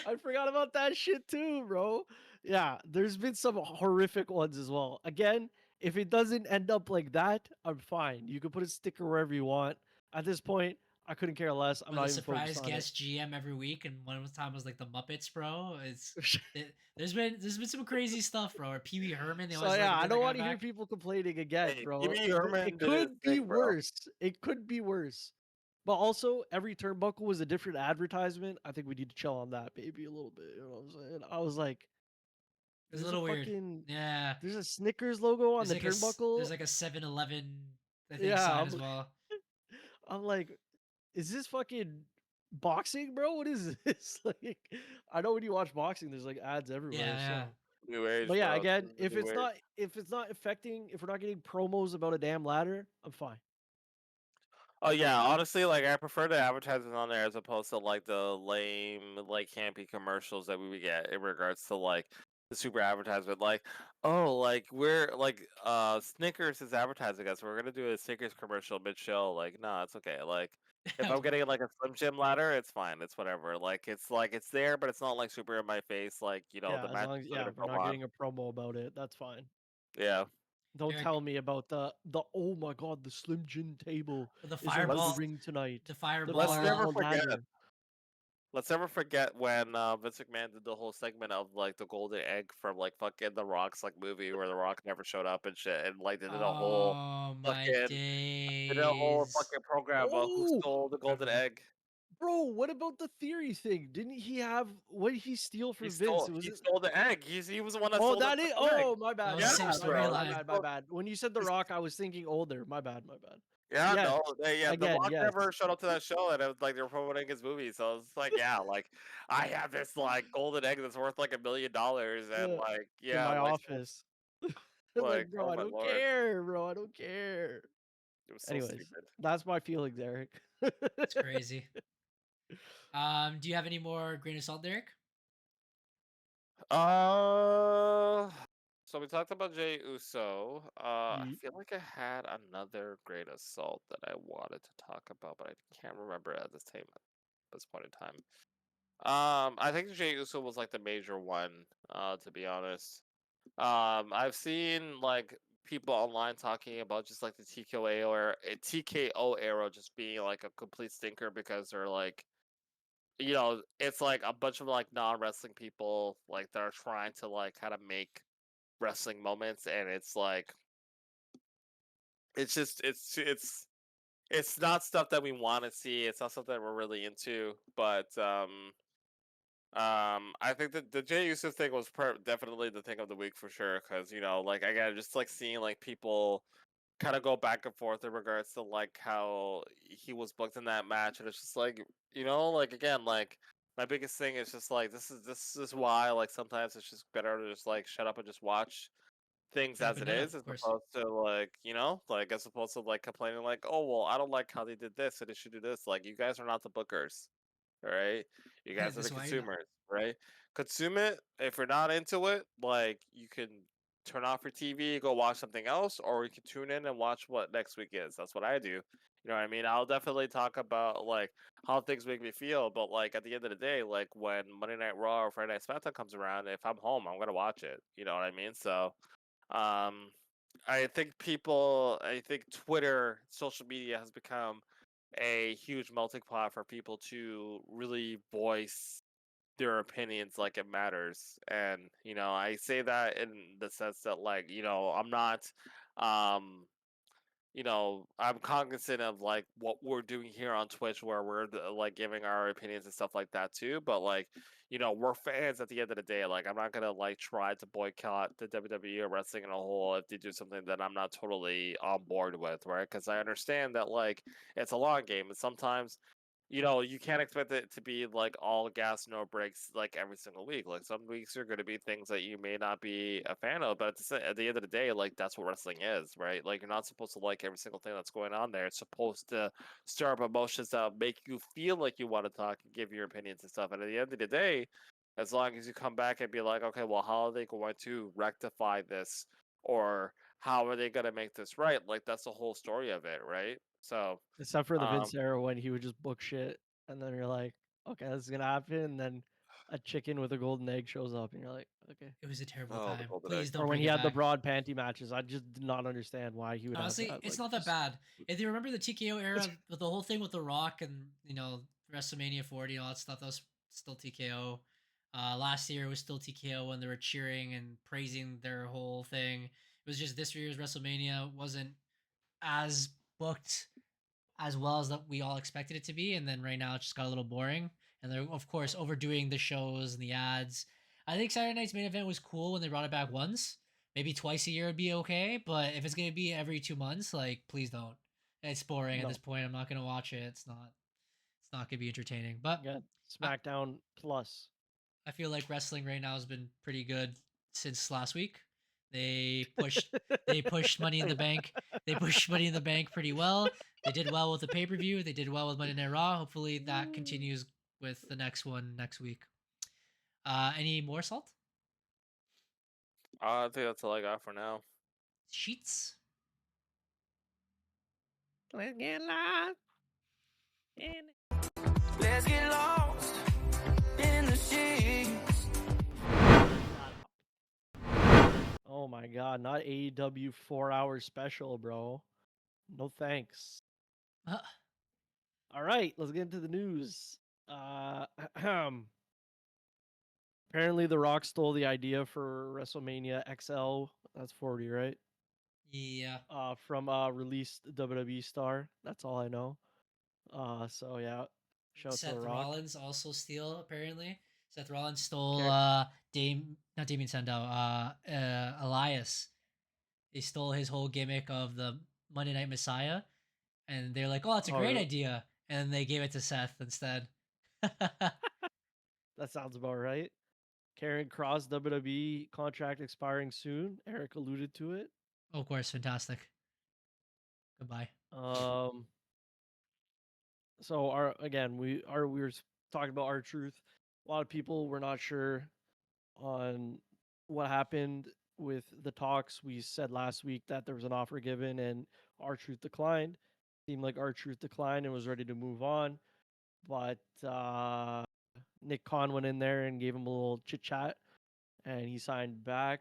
Speaker 3: I forgot about that shit too, bro. Yeah, there's been some horrific ones as well. Again, if it doesn't end up like that, I'm fine. You can put a sticker wherever you want. At this point, I couldn't care less. I'm
Speaker 1: With a
Speaker 3: not even focused
Speaker 1: surprise
Speaker 3: on it.
Speaker 1: guest GM every week, and one time was like the Muppets, bro. There's been some crazy stuff, bro. Or Pee Wee Herman, they
Speaker 3: So
Speaker 1: always like
Speaker 3: yeah, I
Speaker 1: bring that
Speaker 3: don't
Speaker 1: guy
Speaker 3: want to hear
Speaker 1: back.
Speaker 3: people complaining again,
Speaker 2: hey,
Speaker 3: bro.
Speaker 2: Jimmy
Speaker 3: It
Speaker 2: Herman did his
Speaker 3: could be
Speaker 2: thing, bro.
Speaker 3: worse. It could be worse. But also, every turnbuckle was a different advertisement. I think we need to chill on that, baby, a little bit. You know what I'm saying? I was like,
Speaker 1: It was a
Speaker 3: there's a
Speaker 1: little weird.
Speaker 3: fucking,
Speaker 1: Yeah,
Speaker 3: there's a Snickers logo on
Speaker 1: there's
Speaker 3: the
Speaker 1: like
Speaker 3: turnbuckle.
Speaker 1: there's like a 7-Eleven, I think,
Speaker 3: Yeah,
Speaker 1: sign
Speaker 3: I'm,
Speaker 1: as well.
Speaker 3: I'm like, is this fucking boxing, bro? What is this? Like, I know when you watch boxing, there's like ads everywhere.
Speaker 1: Yeah, yeah.
Speaker 3: So,
Speaker 2: New age,
Speaker 3: but yeah,
Speaker 2: bro.
Speaker 3: again,
Speaker 2: This is
Speaker 3: if
Speaker 2: new
Speaker 3: it's
Speaker 2: age.
Speaker 3: not affecting, if we're not getting promos about a damn ladder, I'm fine.
Speaker 2: Oh yeah, honestly, like I prefer the advertisements on there as opposed to like the lame, like campy commercials that we would get in regards to like the super advertisement. Like, oh, like we're like Snickers is advertising us. We're gonna do a Snickers commercial mid show. Like, no, it's okay. Like if I'm getting like a Slim Jim ladder, it's fine. It's whatever. Like it's there, but it's not like super in my face. Like,
Speaker 3: Yeah,
Speaker 2: the
Speaker 3: as
Speaker 2: match
Speaker 3: long
Speaker 2: is
Speaker 3: as
Speaker 2: still gonna
Speaker 3: we're
Speaker 2: go
Speaker 3: not
Speaker 2: on.
Speaker 3: getting a promo about it, that's fine.
Speaker 2: Yeah.
Speaker 3: Don't
Speaker 1: Derek-
Speaker 3: tell me about the oh my god, the Slim Jim table
Speaker 1: The
Speaker 3: is over
Speaker 1: fireball.
Speaker 3: the ring tonight.
Speaker 1: The fireball.
Speaker 2: Let's never
Speaker 3: fireball
Speaker 2: forget.
Speaker 3: dagger.
Speaker 2: Let's never forget when Vince McMahon did the whole segment of like the golden egg from like fucking The Rock's like movie where The Rock never showed up and shit, and like they did a whole
Speaker 1: Oh my
Speaker 2: fucking
Speaker 1: days.
Speaker 2: did a whole fucking program about who
Speaker 3: Oh!
Speaker 2: stole the golden
Speaker 1: Remember.
Speaker 2: egg.
Speaker 3: Bro, what about the theory thing? Didn't he have what did he steal from
Speaker 2: He
Speaker 3: Vince?
Speaker 2: stole, he stole the egg. He was the one that
Speaker 3: Oh,
Speaker 2: stole
Speaker 3: that
Speaker 2: the
Speaker 3: is.
Speaker 2: fucking egg.
Speaker 3: Oh, my bad.
Speaker 1: was
Speaker 2: the
Speaker 3: my
Speaker 2: same
Speaker 3: bad, my bad,
Speaker 1: storyline.
Speaker 3: my bad, my bad. When you said The Rock, I was thinking older. My bad, my bad.
Speaker 2: Yeah,
Speaker 3: Yes.
Speaker 2: no, The
Speaker 3: Again,
Speaker 2: Rock
Speaker 3: yes.
Speaker 2: never showed up to that show, and it was like they were promoting his movie. So it's like, yeah, like I have this like golden egg that's worth like $1 million, and
Speaker 3: Yeah,
Speaker 2: like,
Speaker 3: In
Speaker 2: yeah,
Speaker 3: my
Speaker 2: like,
Speaker 3: office.
Speaker 2: like,
Speaker 3: bro,
Speaker 2: oh
Speaker 3: I
Speaker 2: my
Speaker 3: don't
Speaker 2: lord,
Speaker 3: care, bro. I don't care.
Speaker 2: it was so
Speaker 3: Anyways,
Speaker 2: stupid.
Speaker 3: that's my feelings, Eric.
Speaker 1: It's crazy. Do you have any more grain of salt, Derek?
Speaker 2: So we talked about Jey Uso. I
Speaker 3: Yeet.
Speaker 2: feel like I had another great assault that I wanted to talk about, but I can't remember at this point in time. I think Jey Uso was like the major one, to be honest. I've seen like people online talking about just like the TKO era just being like a complete stinker because they're like, it's like a bunch of like non-wrestling people like that are trying to like kind of make wrestling moments, and it's like it's not stuff that we want to see. It's not something that we're really into, but I think that the Jey Uso thing was definitely the thing of the week for sure, because like again, just like seeing like people kind of go back and forth in regards to like how he was booked in that match, and it's just like like again, like my biggest thing is just like this is why like sometimes it's just better to just like shut up and just watch things
Speaker 1: Shut up
Speaker 2: as
Speaker 1: and
Speaker 2: it
Speaker 1: nut up,
Speaker 2: is,
Speaker 1: of
Speaker 2: as
Speaker 1: course.
Speaker 2: opposed to like like as opposed to like complaining like, oh well, I don't like how they did this and they should do this. Like, you guys are not the bookers. All right, you guys are
Speaker 1: This
Speaker 2: the
Speaker 1: is why you're not.
Speaker 2: consumers, right? Consume it. If you're not into it, like, you can turn off your TV, go watch something else, or you can tune in and watch what next week is. That's what I do. You know what I mean? I'll definitely talk about like how things make me feel, but like at the end of the day, like when Monday Night Raw or Friday Night SmackDown comes around, if I'm home, I'm gonna watch it. You know what I mean? So, um, I think Twitter, social media has become a huge melting pot for people to really voice their opinions like it matters. And, I say that in the sense that like, I'm not um I'm cognizant of like what we're doing here on Twitch, where we're like giving our opinions and stuff like that too. But like, we're fans at the end of the day. Like, I'm not gonna like try to boycott the WWE or wrestling in a whole if they do something that I'm not totally on board with, right? Because I understand that like it's a long game, and sometimes you can't expect it to be like all gas, no brakes, like every single week. Like, some weeks are going to be things that you may not be a fan of, but at the end of the day, like, that's what wrestling is, right? Like, you're not supposed to like every single thing that's going on there. It's supposed to stir up emotions that make you feel like you want to talk and give your opinions and stuff. And at the end of the day, as long as you come back and be like, okay, well, how are they going to rectify this? Or how are they going to make this right? Like, that's the whole story of it, right? So,
Speaker 3: Except for the
Speaker 2: um,
Speaker 3: Vince era when he would just book shit, and then you're like, okay, this is gonna happen, and then a chicken with a golden egg shows up, and you're like, okay.
Speaker 1: It was a terrible
Speaker 2: Oh, the
Speaker 1: time.
Speaker 2: golden
Speaker 1: Please
Speaker 2: egg.
Speaker 1: don't
Speaker 3: Or when
Speaker 1: bring
Speaker 3: he
Speaker 1: it
Speaker 3: had the
Speaker 1: back.
Speaker 3: broad panty matches, I just did not understand why he would
Speaker 1: Honestly,
Speaker 3: have that.
Speaker 1: it's
Speaker 3: like,
Speaker 1: not that
Speaker 3: just-
Speaker 1: bad. If you remember the TKO era, with the whole thing with The Rock and WrestleMania 40 and all that stuff, that was still TKO. Last year it was still TKO when they were cheering and praising their whole thing. It was just this year's WrestleMania wasn't as booked as well as that we all expected it to be, and then right now it just got a little boring. And they're of course overdoing the shows and the ads. I think Saturday night's main event was cool when they brought it back once. Maybe twice a year would be okay, but if it's gonna be every 2 months, like, please don't. It's boring at
Speaker 3: No.
Speaker 1: this point. I'm not gonna watch it. It's not gonna be entertaining. But
Speaker 3: Yeah, SmackDown Plus.
Speaker 1: I feel like wrestling right now has been pretty good since last week. They pushed Money in the Bank. They pushed Money in the Bank pretty well. They did well with the pay-per-view. They did well with Monday Night Raw. Hopefully that continues with the next one next week. Any more salt?
Speaker 2: I think that's all I got for now.
Speaker 1: Sheets?
Speaker 3: Let's get lost.
Speaker 4: Let's get lost in the sheets.
Speaker 3: Oh my my god, not AEW 4-hour special, bro. No thanks.
Speaker 1: Uh,
Speaker 3: All right, let's get into the news. Apparently, The Rock stole the idea for WrestleMania XL. That's 40, right?
Speaker 1: yeah.
Speaker 3: From released WWE star. That's all I know. So yeah, shout out to The
Speaker 1: Seth
Speaker 3: Rock.
Speaker 1: Rollins also steal apparently. Seth Rollins stole
Speaker 3: Okay.
Speaker 1: Not Damien Sandow, Elias. They stole his whole gimmick of the Monday Night Messiah, and they're like, "Oh, it's a
Speaker 3: Oh,
Speaker 1: great
Speaker 3: really?
Speaker 1: idea," and then they gave it to Seth instead.
Speaker 3: That sounds about right. Karen Cross WWE contract expiring soon. Eric alluded to it.
Speaker 1: Of course, fantastic. Goodbye.
Speaker 3: Um, so our again, we were talking about our truth. A lot of people were not sure on what happened with the talks. We said last week that there was an offer given and our truth declined. Seemed like our truth declined and was ready to move on, but Nick Khan went in there and gave him a little chit chat, and he signed back.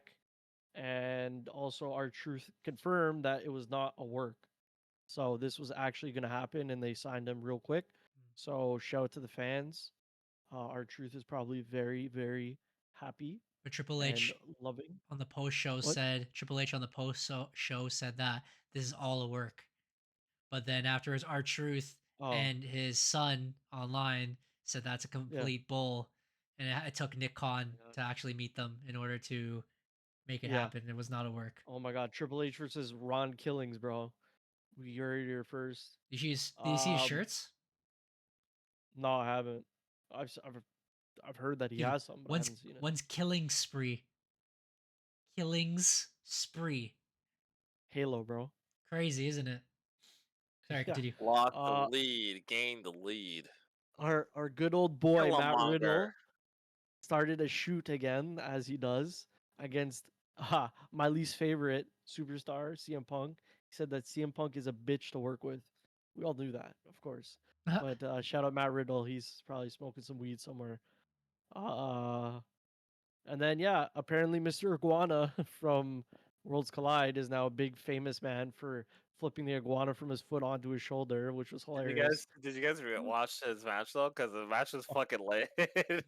Speaker 3: And also, our truth confirmed that it was not a work. So this was actually going to happen, and they signed him real quick. So shout out to the fans. Our truth is probably very, very happy
Speaker 1: But Triple
Speaker 3: and
Speaker 1: H
Speaker 3: loving.
Speaker 1: on the post show
Speaker 3: What?
Speaker 1: said Triple H on the show said that this is all a work. But then afterwards, our truth
Speaker 3: Oh,
Speaker 1: and his son online said that's a
Speaker 3: yeah.
Speaker 1: complete bull, and it took Nick Khan
Speaker 3: Yeah.
Speaker 1: to actually meet them in order to make it
Speaker 3: Yeah.
Speaker 1: happen. It was not a work.
Speaker 3: Oh my God, Triple H versus Ron Killings, bro. We heard it here first.
Speaker 1: Did you see his
Speaker 3: Um,
Speaker 1: shirts?
Speaker 3: no, I haven't. I've heard that he
Speaker 1: Dude,
Speaker 3: has some, but I
Speaker 1: one's
Speaker 3: haven't seen it.
Speaker 1: one's killing spree. Killings spree.
Speaker 3: Halo, bro.
Speaker 1: Crazy, isn't it? Sorry,
Speaker 3: Yeah.
Speaker 1: continue.
Speaker 2: Lost the
Speaker 3: Uh,
Speaker 2: lead, gained the lead.
Speaker 3: our good old boy Matt
Speaker 2: Killmonger.
Speaker 3: Riddle started a shoot again, as he does, against my least favorite superstar, CM Punk. He said that CM Punk is a bitch to work with. We all knew that, of course. But shout out Matt Riddle. He's probably smoking some weed somewhere. Uh, and then, yeah, apparently Mr. Iguana from Worlds Collide is now a big famous man for flipping the iguana from his foot onto his shoulder, which was hilarious.
Speaker 2: Did you guys watch his match though? Because the match was fucking lit.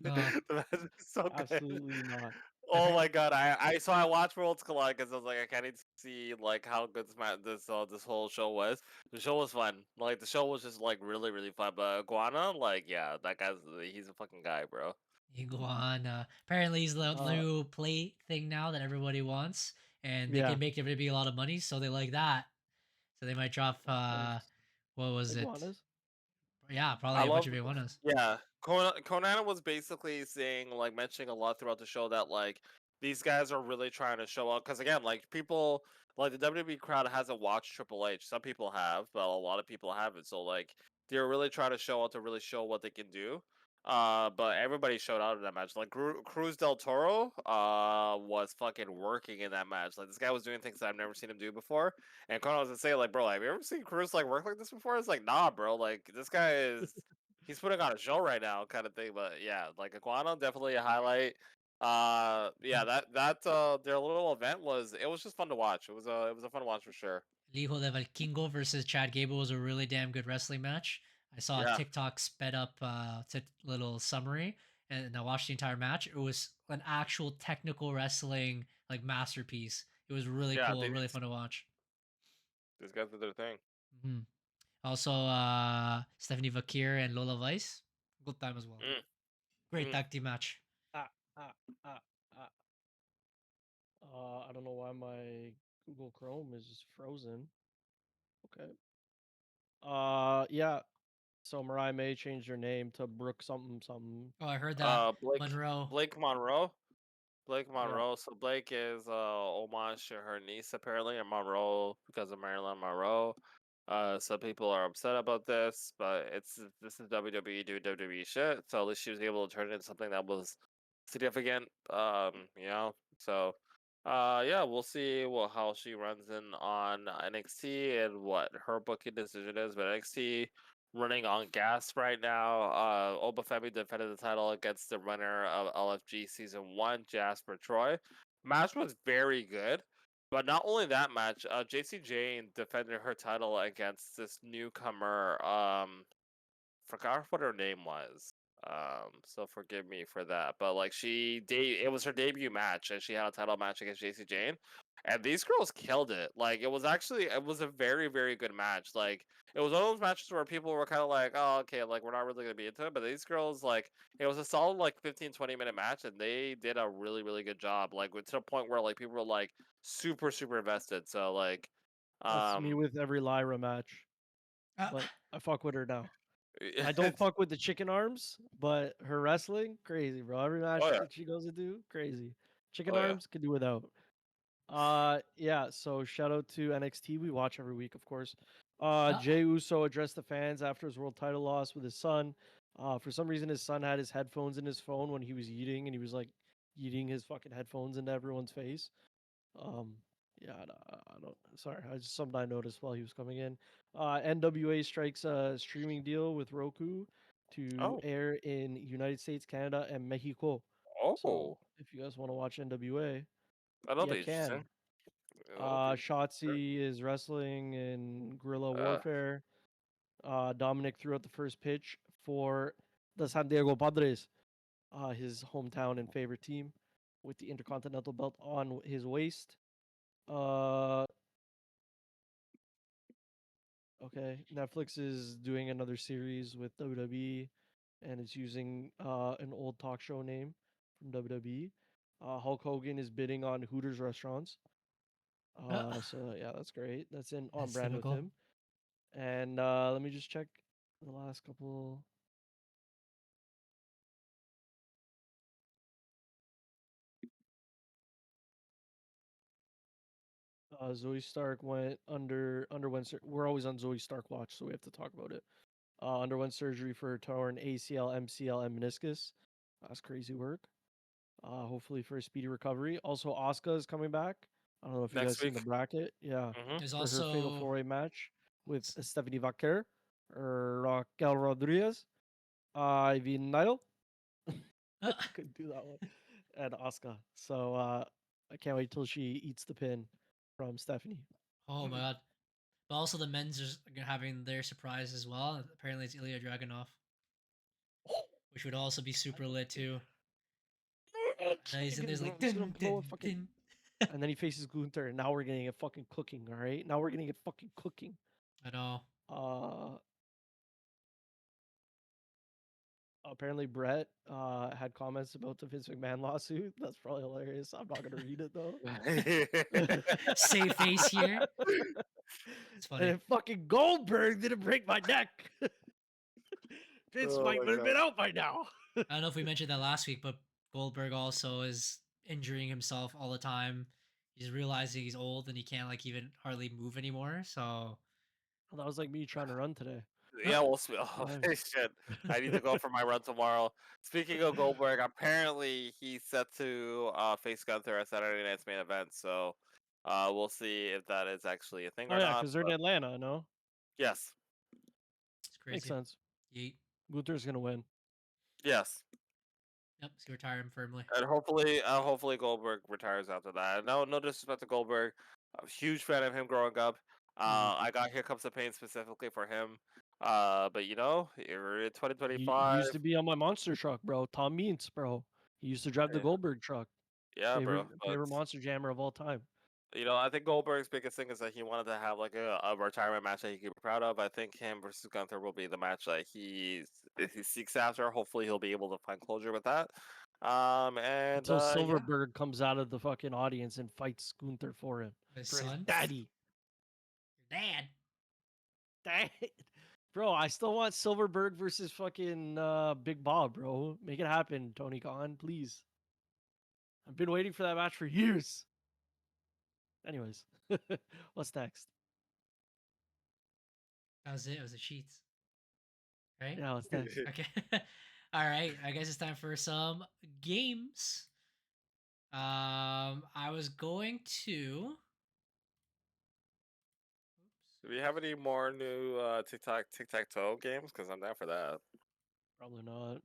Speaker 1: No.
Speaker 2: The match was so good.
Speaker 3: Absolutely not.
Speaker 2: Oh my god! I watched Worlds Collide because I was like I can't even see like how good this whole show was. The show was fun. Like the show was just like really fun. But Iguana, like yeah, he's a fucking guy, bro.
Speaker 1: Iguana. Apparently, he's the
Speaker 3: Uh,
Speaker 1: new plate thing now that everybody wants, and they
Speaker 3: yeah,
Speaker 1: can make it be a lot of money, so they like that. So they might drop.
Speaker 3: of course.
Speaker 1: What was it?
Speaker 3: Iguanas.
Speaker 1: Yeah,
Speaker 2: I
Speaker 1: probably a bunch
Speaker 2: love
Speaker 1: of iguanas.
Speaker 2: yeah. Conan was basically saying like mentioning a lot throughout the show that like these guys are really trying to show out because again like people like the WWE crowd hasn't watched Triple H. Some people have, but a lot of people haven't. So like they're really trying to show out to really show what they can do. But everybody showed out in that match. Like Cruz del Toro, was fucking working in that match. Like this guy was doing things that I've never seen him do before. And Conan was gonna say like, bro, have you ever seen Cruz like work like this before? It's like, nah, bro. Like this guy is he's putting on a show right now, kind of thing. But yeah, like Iguana definitely a highlight. Yeah, their little event was just fun to watch. It was a fun watch for sure.
Speaker 1: El Hijo de Valkingo versus Chad Gable was a really damn good wrestling match. I saw a
Speaker 2: Yeah,
Speaker 1: TikTok sped up little summary, and I watched the entire match. It was an actual technical wrestling like masterpiece. It was really
Speaker 2: yeah,
Speaker 1: cool, really fun to watch.
Speaker 2: these guys did their thing.
Speaker 1: hmm Also, Stephanie Vakir and Lola Vice, good time as well.
Speaker 2: Mm,
Speaker 1: Great
Speaker 2: mm.
Speaker 1: tag team match.
Speaker 3: Ah, ah, ah, ah. I don't know why my Google Chrome is just frozen. Okay. Yeah. So Mariah May changed her name to Brooke something something.
Speaker 1: Oh, I heard that
Speaker 2: Blake
Speaker 1: Monroe.
Speaker 2: Blake Monroe. Blake
Speaker 3: Yeah.
Speaker 2: Monroe. So Blake is homage to her niece apparently, and Monroe because of Marilyn Monroe. Some people are upset about this, but this is WWE doing WWE shit. So at least she was able to turn it into something that was significant. You know. So, yeah, we'll see how she runs in on NXT and what her booking decision is. But NXT running on gas right now. Obafemi defended the title against the runner of LFG Season 1, Jasper Troy. Match was very good. But not only that match, JC Jane defended her title against this newcomer. Forgot what her name was. So forgive me for that. But like it was her debut match, and she had a title match against JC Jane, and these girls killed it. Like it was a very very good match. Like it was one of those matches where people were kind of like, oh okay, like we're not really gonna be into it. But these girls, like, it was a solid like 15-20 minute match, and they did a really really good job. Like to the point where like people were like super super invested. So like,
Speaker 3: That's me with every Lyra match,
Speaker 1: Uh,
Speaker 3: but I fuck with her now. I don't fuck with the chicken arms, but her wrestling, crazy, bro. Every match
Speaker 2: Oh yeah,
Speaker 3: that she goes into, crazy. Chicken
Speaker 2: oh yeah.
Speaker 3: arms, could do without. Yeah, so shout out to NXT. We watch every week, of course. Jey Uso addressed the fans after his world title loss with his son. For some reason, his son had his headphones in his phone when he was eating, and he was like eating his fucking headphones into everyone's face. Um, yeah, I don't. Sorry, I just something I noticed while he was coming in. NWA strikes a streaming deal with Roku to
Speaker 2: Oh,
Speaker 3: air in United States, Canada, and Mexico. So
Speaker 2: oh,
Speaker 3: if you guys want to watch NWA,
Speaker 2: that'll
Speaker 3: you
Speaker 2: be interesting.
Speaker 3: can.
Speaker 2: It'll be sure.
Speaker 3: Shotzi is wrestling in guerrilla
Speaker 2: Uh,
Speaker 3: warfare. Dominic threw out the first pitch for the San Diego Padres, his hometown and favorite team, with the Intercontinental belt on his waist. Uh, okay, Netflix is doing another series with WWE, and it's using an old talk show name from WWE. Hulk Hogan is bidding on Hooters restaurants. So yeah, that's great. That's in on
Speaker 1: that's
Speaker 3: brand with
Speaker 1: typical.
Speaker 3: him. And let me just check the last couple. Zoe Stark underwent. We're always on Zoe Stark watch, so we have to talk about it. Underwent surgery for her torn ACL, MCL, and meniscus. That's crazy work. Hopefully for a speedy recovery. Also, Asuka is coming back. I don't know if you
Speaker 2: next
Speaker 3: guys seen
Speaker 2: week.
Speaker 3: the bracket. Yeah,
Speaker 2: Mm-hmm.
Speaker 1: There's
Speaker 3: for her fatal
Speaker 1: also
Speaker 3: four-way match with Stephanie Vaquer, Raquel Rodriguez, Ivy Nile. Couldn't do that one. And Asuka. So I can't wait till she eats the pin from Stephanie.
Speaker 1: oh my god. But also the men's are having their surprise as well. Apparently it's Ilya Dragunov, which would also be super lit too. And he's in there's like
Speaker 3: He's gonna
Speaker 1: dun,
Speaker 3: blow a
Speaker 1: dun,
Speaker 3: fucking.
Speaker 1: dun.
Speaker 3: And then he faces Gunther, and now we're getting it fucking cooking. All right, now we're getting it fucking cooking.
Speaker 1: I know.
Speaker 3: Uh, Apparently Brett had comments about the Vince McMahon lawsuit. That's probably hilarious. I'm not gonna read it though.
Speaker 1: Save face here. It's
Speaker 3: And
Speaker 1: funny.
Speaker 3: then fucking Goldberg didn't break my neck. Vince
Speaker 2: Oh
Speaker 3: might
Speaker 2: my
Speaker 3: have
Speaker 2: God.
Speaker 3: been out by now.
Speaker 1: I don't know if we mentioned that last week, but Goldberg also is injuring himself all the time. He's realizing he's old and he can't like even hardly move anymore. So
Speaker 3: That was like me trying to run today.
Speaker 2: Yeah, oh
Speaker 3: Yeah.
Speaker 2: shit. I need to go for my run tomorrow. Speaking of Goldberg, apparently he's set to face Gunther at Saturday night's main event. So we'll see if that is actually a thing
Speaker 3: Oh
Speaker 2: or
Speaker 3: yeah,
Speaker 2: not.
Speaker 3: because they're in
Speaker 2: But
Speaker 3: Atlanta. No,
Speaker 2: yes,
Speaker 1: it's
Speaker 3: makes
Speaker 1: crazy.
Speaker 3: sense.
Speaker 1: Yeet.
Speaker 3: Gunther's gonna win.
Speaker 2: yes.
Speaker 1: Yep, so retire him firmly.
Speaker 2: And hopefully Goldberg retires after that. No disrespect to Goldberg. I'm a huge fan of him growing up. I got Here Comes the Pain specifically for him. But you know, we're in
Speaker 3: He
Speaker 2: 2025.
Speaker 3: used to be on my monster truck, bro. Tom Meents, bro. He used to drive the
Speaker 2: Yeah,
Speaker 3: Goldberg truck.
Speaker 2: yeah, bro. But
Speaker 3: Favorite monster jammer of all time.
Speaker 2: you know, I think Goldberg's biggest thing is that he wanted to have like a retirement match that he could be proud of. I think him versus Gunther will be the match that he seeks after. Hopefully, he'll be able to find closure with that. And
Speaker 3: Until
Speaker 2: yeah,
Speaker 3: Silverberg comes out of the fucking audience and fights Gunther for him.
Speaker 1: His
Speaker 3: For his
Speaker 1: son,
Speaker 3: daddy.
Speaker 1: your dad.
Speaker 3: Dad. Bro, I still want Silverberg versus fucking Big Bob, bro. Make it happen, Tony Khan, please. I've been waiting for that match for years. Anyways, what's next?
Speaker 1: That was it. It was the sheets, right?
Speaker 3: Yeah, what's next?
Speaker 1: Okay. All right. I guess it's time for some games. I was going to.
Speaker 2: do we have any more new tic tac toe games? Because I'm down for that.
Speaker 3: Probably not.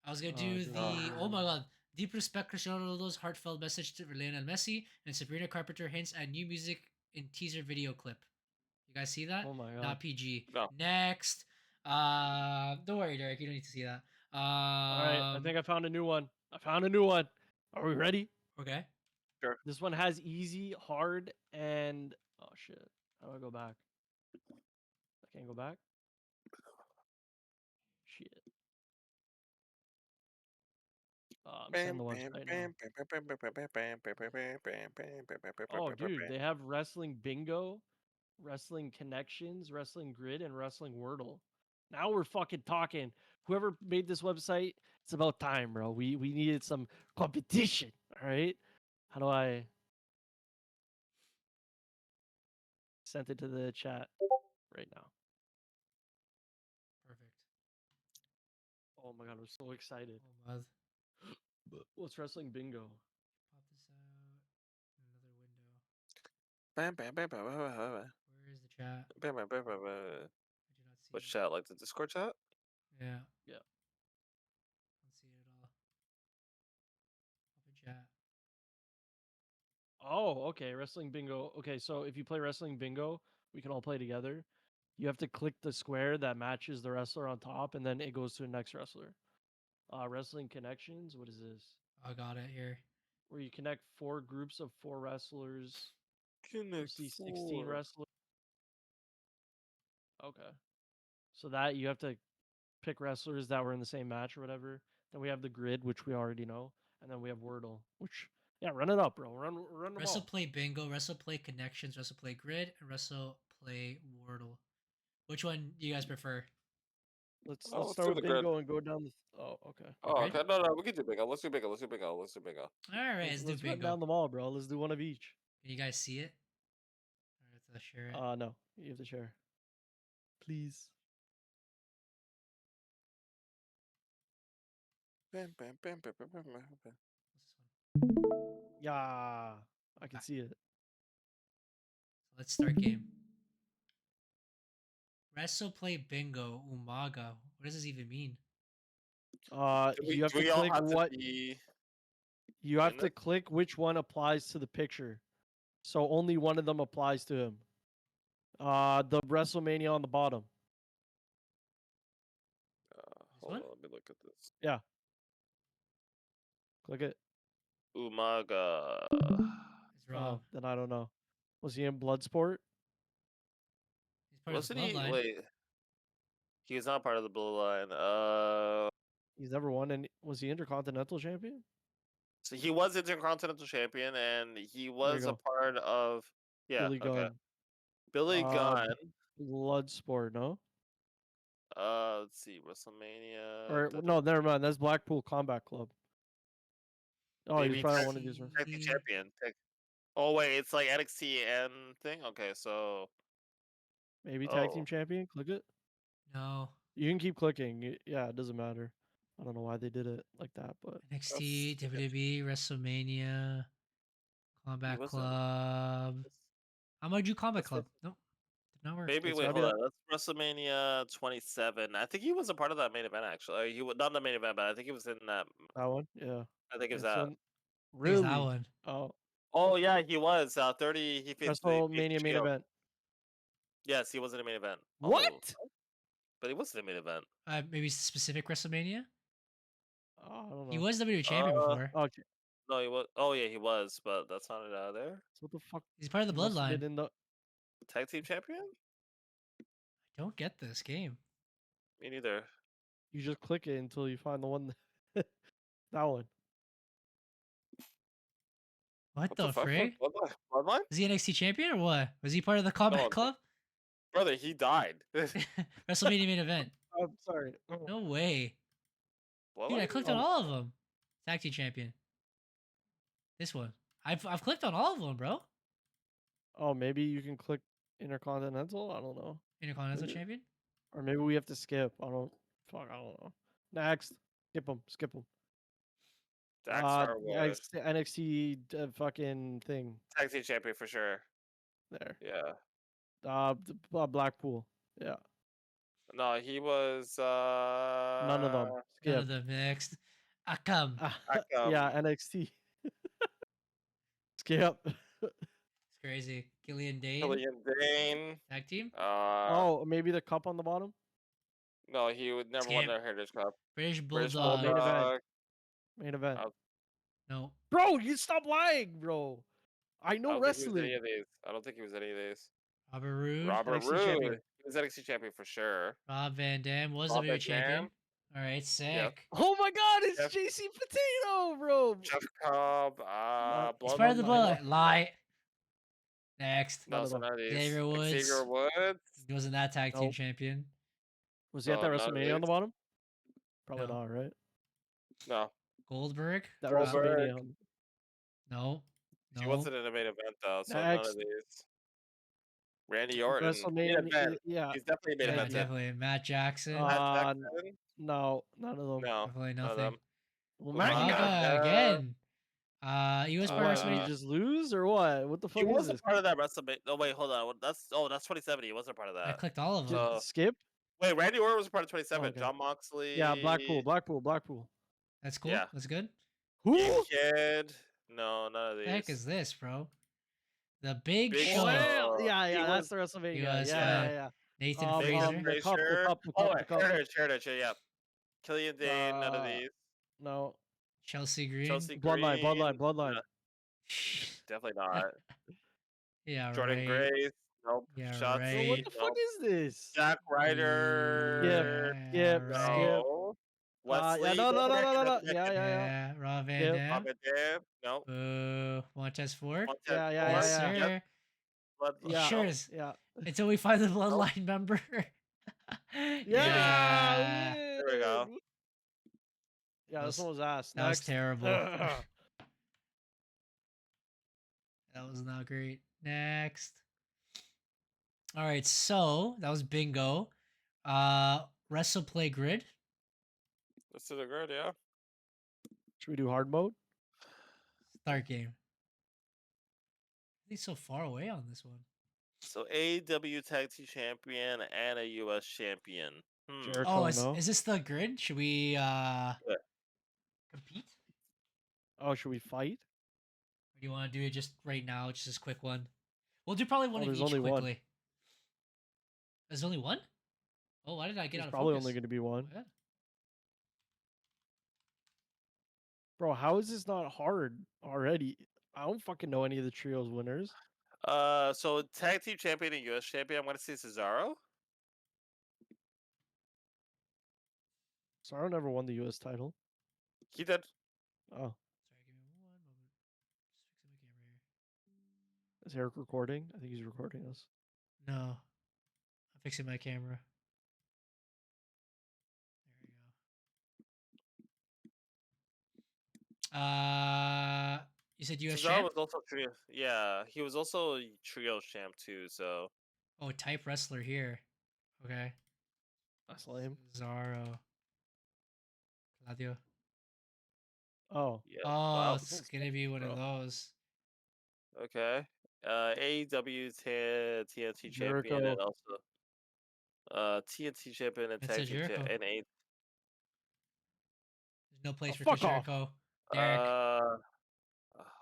Speaker 1: I was gonna do
Speaker 3: Do
Speaker 1: the. Oh my god, Deep respect Cristiano Ronaldo's heartfelt message to Lionel Messi, and Sabrina Carpenter hints at new music in teaser video clip. You guys see that?
Speaker 3: Oh my god.
Speaker 1: Not PG.
Speaker 2: No.
Speaker 1: Next. Don't worry, Derek. You don't need to see that.
Speaker 3: All right, I think I found a new one. Are we ready?
Speaker 1: Okay.
Speaker 3: This one has easy, hard, and oh shit. How do I go back? I can't go back. Shit. I'm sending the website now. Oh, dude, they have wrestling bingo, wrestling connections, wrestling grid, and wrestling wordle. Now we're fucking talking. Whoever made this website, it's about time, bro. We needed some competition. All right. How do I send it to the chat right now?
Speaker 1: Perfect.
Speaker 3: Oh my god, I'm so excited.
Speaker 1: Oh, Mud.
Speaker 3: What's wrestling bingo?
Speaker 1: Pop this out. Another window. Where is the chat? I do not see
Speaker 2: Which
Speaker 1: it.
Speaker 2: chat? Like the Discord chat?
Speaker 1: Yeah.
Speaker 3: Yeah.
Speaker 1: Don't see it at all. Open chat.
Speaker 3: Oh, okay. Wrestling bingo. Okay, so if you play wrestling bingo, we can all play together. You have to click the square that matches the wrestler on top, and then it goes to the next wrestler. Wrestling connections. What is this?
Speaker 1: I got it here.
Speaker 3: Where you connect 4 groups of 4 wrestlers. You
Speaker 2: Connect
Speaker 3: see 16
Speaker 2: 4.
Speaker 3: wrestlers. Okay. So that you have to pick wrestlers that were in the same match or whatever. Then we have the grid, which we already know, and then we have Wordle, which run it up, bro. Run them
Speaker 1: Wrestle
Speaker 3: all.
Speaker 1: Play Bingo, Wrestle Play Connections, Wrestle Play Grid, and Wrestle Play Wordle. Which one do you guys prefer?
Speaker 3: Let's
Speaker 2: let's
Speaker 3: start
Speaker 2: do
Speaker 3: with
Speaker 2: the grid.
Speaker 3: bingo and go down the. Oh, okay.
Speaker 2: Oh,
Speaker 1: Grid?
Speaker 2: okay. No, we can do bingo. Let's do bingo.
Speaker 1: All right, let's do
Speaker 3: Let's run
Speaker 1: Bingo.
Speaker 3: down them all, bro. Let's do one of each.
Speaker 1: Can you guys see it? All right, let's share it.
Speaker 3: No, you have to share. Please.
Speaker 1: What's this one?
Speaker 3: Yeah, I can see it.
Speaker 1: So let's start game. Wrestle Play Bingo Umaga. What does this even mean?
Speaker 3: You have
Speaker 2: do
Speaker 3: to
Speaker 2: we all
Speaker 3: click
Speaker 2: have to
Speaker 3: what
Speaker 2: be
Speaker 3: you have
Speaker 2: in
Speaker 3: to
Speaker 2: it?
Speaker 3: click which one applies to the picture. So only one of them applies to him. The WrestleMania on the bottom.
Speaker 2: Hold
Speaker 1: one?
Speaker 2: on, let me look at this.
Speaker 3: Yeah. Click it.
Speaker 2: Umaga.
Speaker 1: It's wrong.
Speaker 3: Oh, then I don't know. Was he in Bloodsport?
Speaker 1: He's part
Speaker 2: Wasn't
Speaker 1: of the
Speaker 2: he?
Speaker 1: bloodline.
Speaker 2: Wait. He was not part of the blue line.
Speaker 3: He's never won, and was he Intercontinental Champion?
Speaker 2: So he was Intercontinental Champion, and he was a
Speaker 3: go.
Speaker 2: part of. Yeah.
Speaker 3: Billy
Speaker 2: Okay.
Speaker 3: Gunn.
Speaker 2: Billy Gunn.
Speaker 3: Bloodsport, no?
Speaker 2: Let's see. WrestleMania.
Speaker 3: Or no, never mind. That's Blackpool Combat Club. Oh,
Speaker 2: Maybe
Speaker 3: he's probably
Speaker 2: tag-
Speaker 3: one of these ones.
Speaker 2: Tag team champion. Oh wait, it's like NXT and thing. Okay, so
Speaker 3: Maybe tag team
Speaker 2: Oh.
Speaker 3: champion. Click it.
Speaker 1: No.
Speaker 3: You can keep clicking. Yeah, it doesn't matter. I don't know why they did it like that, but
Speaker 1: NXT,
Speaker 2: That's-
Speaker 1: WWE, WrestleMania, Combat
Speaker 2: wasn't-
Speaker 1: Club. I'm gonna do Combat
Speaker 2: That's
Speaker 1: Club. Nope. Did not work.
Speaker 2: maybe
Speaker 3: It's
Speaker 2: wait,
Speaker 3: gotta be
Speaker 2: hold on. That's WrestleMania 27. I think he was a part of that main event actually. He was not the main event, but I think he was in that.
Speaker 3: that one. Yeah.
Speaker 2: I think it was
Speaker 3: It's
Speaker 2: that.
Speaker 3: in-
Speaker 1: I think it's
Speaker 3: Really?
Speaker 1: that one.
Speaker 3: Oh,
Speaker 2: Oh yeah, he was 30. He faced
Speaker 3: WrestleMania main
Speaker 2: Shield.
Speaker 3: event.
Speaker 2: Yes, he was in the main event.
Speaker 3: What?
Speaker 2: Oh, but he was in the main event.
Speaker 1: Maybe specific WrestleMania.
Speaker 3: Oh, I don't know.
Speaker 1: He was WWE champion before.
Speaker 3: Okay.
Speaker 2: No, he was. Oh yeah, he was, but that's not it out there.
Speaker 3: So what the fuck?
Speaker 1: He's part of the
Speaker 3: He must have
Speaker 1: bloodline.
Speaker 3: been in the.
Speaker 2: Tag team champion?
Speaker 1: I don't get this game.
Speaker 2: Me neither.
Speaker 3: You just click it until you find the one. That one.
Speaker 1: What the
Speaker 2: fuck?
Speaker 1: frig?
Speaker 2: Bloodline?
Speaker 1: Was he NXT champion or what? Was he part of the Combat
Speaker 2: No,
Speaker 1: Club?
Speaker 2: Brother, he died.
Speaker 1: WrestleMania main event.
Speaker 3: I'm sorry.
Speaker 1: No way. Dude, I
Speaker 2: Bloodline?
Speaker 1: clicked on all of them. Tag team champion. This one. I've clicked on all of them, bro.
Speaker 3: Oh, maybe you can click Intercontinental. I don't know.
Speaker 1: Intercontinental
Speaker 3: Maybe.
Speaker 1: champion.
Speaker 3: Or maybe we have to skip. I don't. Fuck. I don't know. Next. Skip them.
Speaker 2: Dax Star Wars.
Speaker 3: NXT fucking thing
Speaker 2: Tag team champion for sure.
Speaker 3: there.
Speaker 2: Yeah.
Speaker 3: Blackpool. Yeah.
Speaker 2: No, he was
Speaker 3: None of them.
Speaker 1: None
Speaker 3: Skip.
Speaker 1: of them. Next. Akam.
Speaker 3: Yeah, NXT. Skip.
Speaker 1: It's crazy. Killian Dane.
Speaker 2: Killian Dane.
Speaker 1: Tag team.
Speaker 3: Oh, maybe the cup on the bottom.
Speaker 2: No, he would never won
Speaker 1: Skip.
Speaker 2: the Heritage Cup.
Speaker 1: British
Speaker 2: British
Speaker 1: Bulldog.
Speaker 3: main event.
Speaker 2: Bulldog.
Speaker 3: Main event.
Speaker 1: No.
Speaker 3: Bro, you stop lying, bro. I
Speaker 2: I
Speaker 3: know
Speaker 2: don't think he was
Speaker 3: wrestling.
Speaker 2: any of these. I don't think he was any of these.
Speaker 1: Robert Roode.
Speaker 2: Robert
Speaker 3: NXT
Speaker 2: Roode.
Speaker 3: champion.
Speaker 2: He was NXT champion for sure.
Speaker 1: Rob Van Dam was
Speaker 2: Rob
Speaker 1: WWE
Speaker 2: Van
Speaker 1: champion.
Speaker 2: Dam.
Speaker 1: All right, sick.
Speaker 3: Oh my God, it's
Speaker 2: Jeff-
Speaker 3: JC Potato, bro.
Speaker 2: Jeff Cobb.
Speaker 1: It's part of the
Speaker 3: Bloodline.
Speaker 1: bullet. Lie. Next.
Speaker 3: None
Speaker 2: No,
Speaker 3: of
Speaker 2: so
Speaker 3: them.
Speaker 2: none of these.
Speaker 1: Xavier Woods.
Speaker 2: Xavier Woods.
Speaker 1: He wasn't that tag team
Speaker 3: Nope.
Speaker 1: champion.
Speaker 3: Was he at
Speaker 2: No,
Speaker 3: that
Speaker 2: none of
Speaker 3: WrestleMania on the
Speaker 2: these.
Speaker 3: bottom? Probably
Speaker 1: No.
Speaker 3: not, right?
Speaker 2: No.
Speaker 1: Goldberg.
Speaker 3: That
Speaker 2: Goldberg.
Speaker 3: WrestleMania.
Speaker 1: No.
Speaker 2: He
Speaker 1: No.
Speaker 2: wasn't in a main event though, so none
Speaker 3: Next.
Speaker 2: of these. Randy Orton. Main
Speaker 3: WrestleMania.
Speaker 2: event.
Speaker 3: Yeah.
Speaker 2: He's definitely main
Speaker 1: Yeah,
Speaker 2: event.
Speaker 1: definitely. Matt Jackson.
Speaker 3: Uh,
Speaker 2: Matt Jackson?
Speaker 3: No, none of them.
Speaker 2: No.
Speaker 1: Definitely
Speaker 2: None of
Speaker 1: nothing.
Speaker 2: them.
Speaker 3: Well,
Speaker 2: Umaga.
Speaker 1: Umaga again. He was part of
Speaker 3: What, did
Speaker 1: WrestleMania.
Speaker 3: he just lose or what? What the
Speaker 2: He
Speaker 3: fuck is
Speaker 2: wasn't
Speaker 3: this?
Speaker 2: part of that WrestleMania. No, wait, hold on. That's 2070. He wasn't part of
Speaker 1: I
Speaker 2: that.
Speaker 1: clicked all of them.
Speaker 2: So-
Speaker 3: Skip?
Speaker 2: Wait, Randy Orton was part of 27.
Speaker 3: okay.
Speaker 2: John Moxley.
Speaker 3: Yeah, Blackpool.
Speaker 1: That's cool.
Speaker 2: yeah.
Speaker 1: That's good.
Speaker 3: Who?
Speaker 2: Game Kid. No, none of
Speaker 1: What
Speaker 2: these.
Speaker 1: the heck is this, bro? The Big
Speaker 2: Big
Speaker 1: Show.
Speaker 2: Show.
Speaker 3: Yeah,
Speaker 2: He
Speaker 3: that's
Speaker 2: was-
Speaker 3: the WrestleMania.
Speaker 1: he was,
Speaker 3: Yeah.
Speaker 1: Nathan
Speaker 3: Um,
Speaker 1: Fraser.
Speaker 3: the cup,
Speaker 2: Frazier.
Speaker 3: the
Speaker 2: Oh,
Speaker 3: cup.
Speaker 2: Heritage, yeah. Killian Dane, none of
Speaker 3: Uh,
Speaker 2: these.
Speaker 3: No.
Speaker 1: Chelsea Green.
Speaker 2: Chelsea
Speaker 3: Bloodline.
Speaker 2: Green. Definitely not.
Speaker 1: Yeah,
Speaker 2: Jordan
Speaker 1: right.
Speaker 2: Grace. Nope.
Speaker 1: Yeah,
Speaker 2: Shots.
Speaker 1: right.
Speaker 3: Bro, what the fuck
Speaker 2: Nope.
Speaker 3: is this?
Speaker 2: Jack Ryder.
Speaker 3: Skip.
Speaker 2: No. Wesley.
Speaker 3: Yeah, no.
Speaker 2: Nothing.
Speaker 3: Yeah.
Speaker 1: Rob Van
Speaker 3: Yep.
Speaker 1: Dam.
Speaker 2: Robert Dam. Nope.
Speaker 1: Montez Ford.
Speaker 2: Montez
Speaker 3: Yeah.
Speaker 1: Yes,
Speaker 2: Ford.
Speaker 1: sir.
Speaker 2: Yep. Blood-
Speaker 3: Yeah.
Speaker 1: Sure is.
Speaker 3: Yeah.
Speaker 1: Until we find the bloodline member.
Speaker 3: Yeah.
Speaker 2: There we go.
Speaker 3: Yeah, this one was asked.
Speaker 1: That was
Speaker 3: Next.
Speaker 1: terrible. That was not great. Next. All right, so that was bingo. Wrestle Play Grid.
Speaker 2: Let's do the grid, yeah.
Speaker 3: Should we do hard mode?
Speaker 1: Start game. He's so far away on this one.
Speaker 2: So AEW Tag Team Champion and a US Champion.
Speaker 3: Jericho,
Speaker 1: Oh,
Speaker 3: no?
Speaker 1: is this the grid? Should we compete?
Speaker 3: Oh, should we fight?
Speaker 1: Or do you want to do it just right now? Just this quick one. We'll do probably one of
Speaker 3: there's
Speaker 1: each
Speaker 3: only one.
Speaker 1: quickly. There's only one? Oh, why did I get
Speaker 3: There's
Speaker 1: out of
Speaker 3: probably
Speaker 1: focus?
Speaker 3: only going to be one.
Speaker 1: Yeah.
Speaker 3: Bro, how is this not hard already? I don't fucking know any of the trios winners.
Speaker 2: So Tag Team Champion and US Champion, I'm gonna say Cesaro.
Speaker 3: Cesaro never won the US title.
Speaker 2: He did.
Speaker 3: Oh,
Speaker 1: Sorry, give me one moment. Just fixing my camera here.
Speaker 3: is Eric recording? I think he's recording us.
Speaker 1: No. I'm fixing my camera. There we go. You said US
Speaker 2: Cesaro
Speaker 1: champ?
Speaker 2: was also trio. Yeah, he was also trio champ too. So
Speaker 1: Oh, type wrestler here. Okay.
Speaker 3: That's lame.
Speaker 1: Cesaro. Claudio.
Speaker 3: Oh,
Speaker 2: yeah.
Speaker 1: Oh,
Speaker 2: Wow.
Speaker 1: it's gonna be one of
Speaker 2: bro.
Speaker 1: those.
Speaker 2: Okay. AEW TNT champion
Speaker 3: Jericho.
Speaker 2: and also TNT champion and
Speaker 1: It
Speaker 2: tag
Speaker 1: says
Speaker 2: team
Speaker 1: Jericho.
Speaker 2: and
Speaker 1: There's no place for
Speaker 3: fuck
Speaker 1: Chris
Speaker 3: off.
Speaker 1: Jericho. Derek.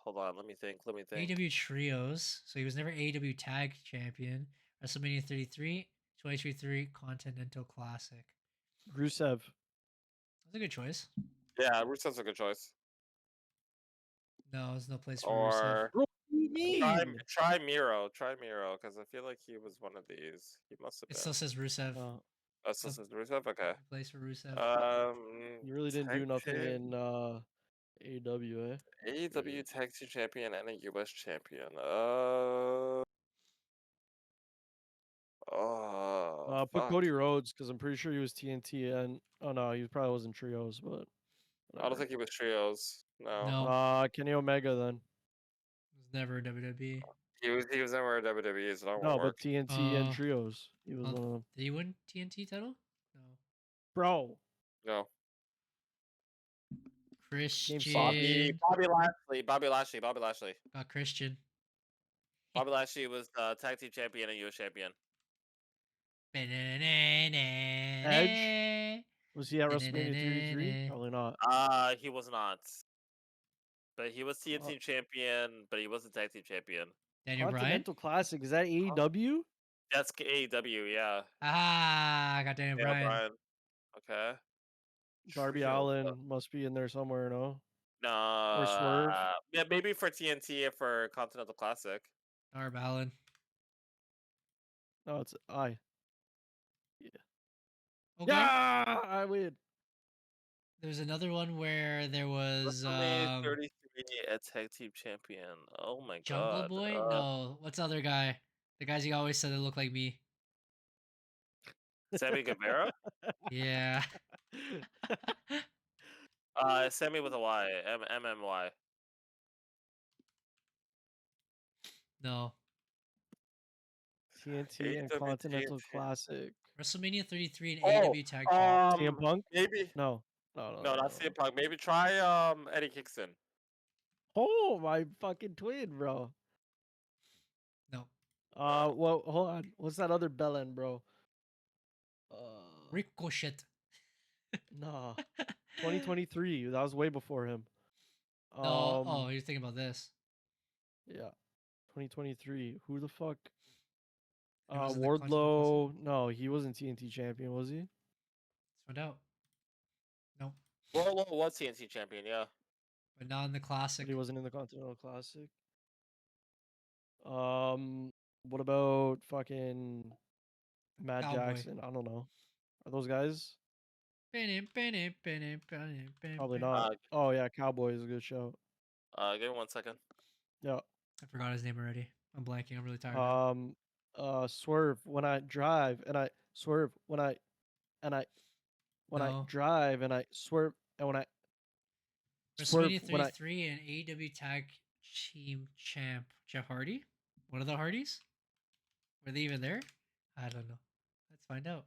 Speaker 2: hold on. Let me think.
Speaker 1: AEW Trios. So he was never AEW Tag Champion. WrestleMania 33, 2023 Continental Classic.
Speaker 3: Rusev.
Speaker 1: That's a good choice.
Speaker 2: Yeah, Rusev's a good choice.
Speaker 1: No, there's no place for Rusev.
Speaker 2: Or
Speaker 3: Bro, what do you mean?
Speaker 2: try Miro. Try Miro because I feel like he was one of these. He must have
Speaker 1: It
Speaker 2: been.
Speaker 1: still says Rusev.
Speaker 3: Oh,
Speaker 2: Oh, so says Rusev. Okay.
Speaker 1: No place for Rusev.
Speaker 3: you really didn't do
Speaker 2: tag
Speaker 3: nothing
Speaker 2: team-
Speaker 3: in AEW, eh?
Speaker 2: AEW Tag Team Champion and a US Champion.
Speaker 3: Put
Speaker 2: Fuck.
Speaker 3: Cody Rhodes because I'm pretty sure he was TNT and oh no, he probably wasn't trios, but
Speaker 2: I don't
Speaker 3: whatever.
Speaker 2: think he was trios. No.
Speaker 1: No.
Speaker 3: Kenny Omega then.
Speaker 1: It was never WWE.
Speaker 2: He was never a WWE, so that
Speaker 3: No,
Speaker 2: won't
Speaker 3: but
Speaker 2: work.
Speaker 3: TNT and
Speaker 1: Uh,
Speaker 3: trios. He was
Speaker 1: well,
Speaker 3: one of them.
Speaker 1: Did he win TNT title? No.
Speaker 3: Bro,
Speaker 2: No.
Speaker 1: Christian.
Speaker 2: Bobby Lashley.
Speaker 1: Got Christian.
Speaker 2: Bobby Lashley was Tag Team Champion and US Champion.
Speaker 1: Edge.
Speaker 3: Was he at WrestleMania 33? Probably not.
Speaker 2: He was not. But he was TNT champion, but he wasn't tag team champion.
Speaker 1: Daniel Bryan.
Speaker 3: Continental Classic. Is that AEW?
Speaker 2: That's AEW, yeah.
Speaker 1: Ah, I got Daniel
Speaker 2: Daniel
Speaker 1: Bryan.
Speaker 2: Bryan. Okay.
Speaker 3: Darby
Speaker 2: Sure.
Speaker 3: Allin must be in there somewhere, no?
Speaker 2: No.
Speaker 3: Swerve?
Speaker 2: Yeah, maybe for TNT or for Continental Classic.
Speaker 1: Darby Allin.
Speaker 3: No, it's I.
Speaker 1: Okay.
Speaker 3: Yeah, I win.
Speaker 1: There's another one where there was
Speaker 2: WrestleMania 33 a tag team champion. Oh my
Speaker 1: Jungle
Speaker 2: god.
Speaker 1: Boy. No, what's the other guy? The guys you always said that look like me.
Speaker 2: Sammy Guevara?
Speaker 1: Yeah.
Speaker 2: Sammy with a Y. MMY.
Speaker 1: No.
Speaker 3: TNT and
Speaker 2: AEW
Speaker 3: Continental
Speaker 2: TNT.
Speaker 3: Classic.
Speaker 1: WrestleMania 33 and
Speaker 2: Oh,
Speaker 1: AEW Tag Champ.
Speaker 3: CM Punk?
Speaker 2: Maybe.
Speaker 3: No.
Speaker 2: No, not CM Punk. Maybe try Eddie Kingston.
Speaker 3: Oh, my fucking twin, bro.
Speaker 1: No.
Speaker 3: Well, hold on. What's that other bellend, bro?
Speaker 1: Ricochet.
Speaker 3: Nah. 2023. That was way before him.
Speaker 1: No. Oh, you're thinking about this.
Speaker 3: Yeah. 2023. Who the fuck?
Speaker 1: He wasn't the Continental
Speaker 3: Wardlow. No, he wasn't TNT champion, was he?
Speaker 1: Let's find out. Nope.
Speaker 2: Wardlow was TNT champion, yeah.
Speaker 1: But not in the
Speaker 3: But
Speaker 1: classic.
Speaker 3: he wasn't in the Continental Classic. What about fucking Matt
Speaker 1: Cowboy.
Speaker 3: Jackson? I don't know. Are those guys? Probably not. Oh yeah, Cowboy is a good show.
Speaker 2: Give me 1 second.
Speaker 3: Yeah.
Speaker 1: I forgot his name already. I'm blanking. I'm really tired now.
Speaker 3: Swerve when I drive and I swerve when I
Speaker 1: No.
Speaker 3: drive and I swerve and when I swerve
Speaker 1: WrestleMania
Speaker 3: when I
Speaker 1: 33 and AEW Tag Team Champ Jeff Hardy. One of the Hardys. Were they even there? I don't know. Let's find out.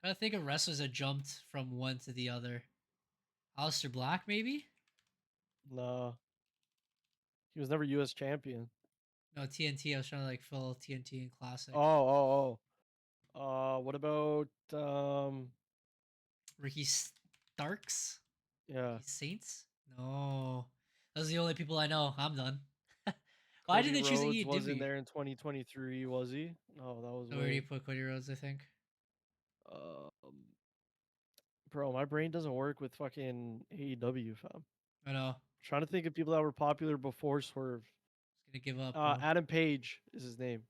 Speaker 1: Gotta think of wrestlers that jumped from one to the other. Aleister Black, maybe?
Speaker 3: no. He was never US champion.
Speaker 1: No, TNT. I was trying to like fill TNT and Classic.
Speaker 3: Oh. What about
Speaker 1: Ricky Starks?
Speaker 3: yeah.
Speaker 1: Ricky Saints? No. Those are the only people I know. I'm done. Why did
Speaker 3: Cody
Speaker 1: they choose
Speaker 3: Rhodes
Speaker 1: AEW?
Speaker 3: wasn't there in 2023, was he? No, that was
Speaker 1: I already
Speaker 3: way.
Speaker 1: put Cody Rhodes, I think.
Speaker 3: Bro, my brain doesn't work with fucking AEW, fam.
Speaker 1: I know.
Speaker 3: Trying to think of people that were popular before Swerve.
Speaker 1: Just gonna give up. Bro.
Speaker 3: Adam Page is his name.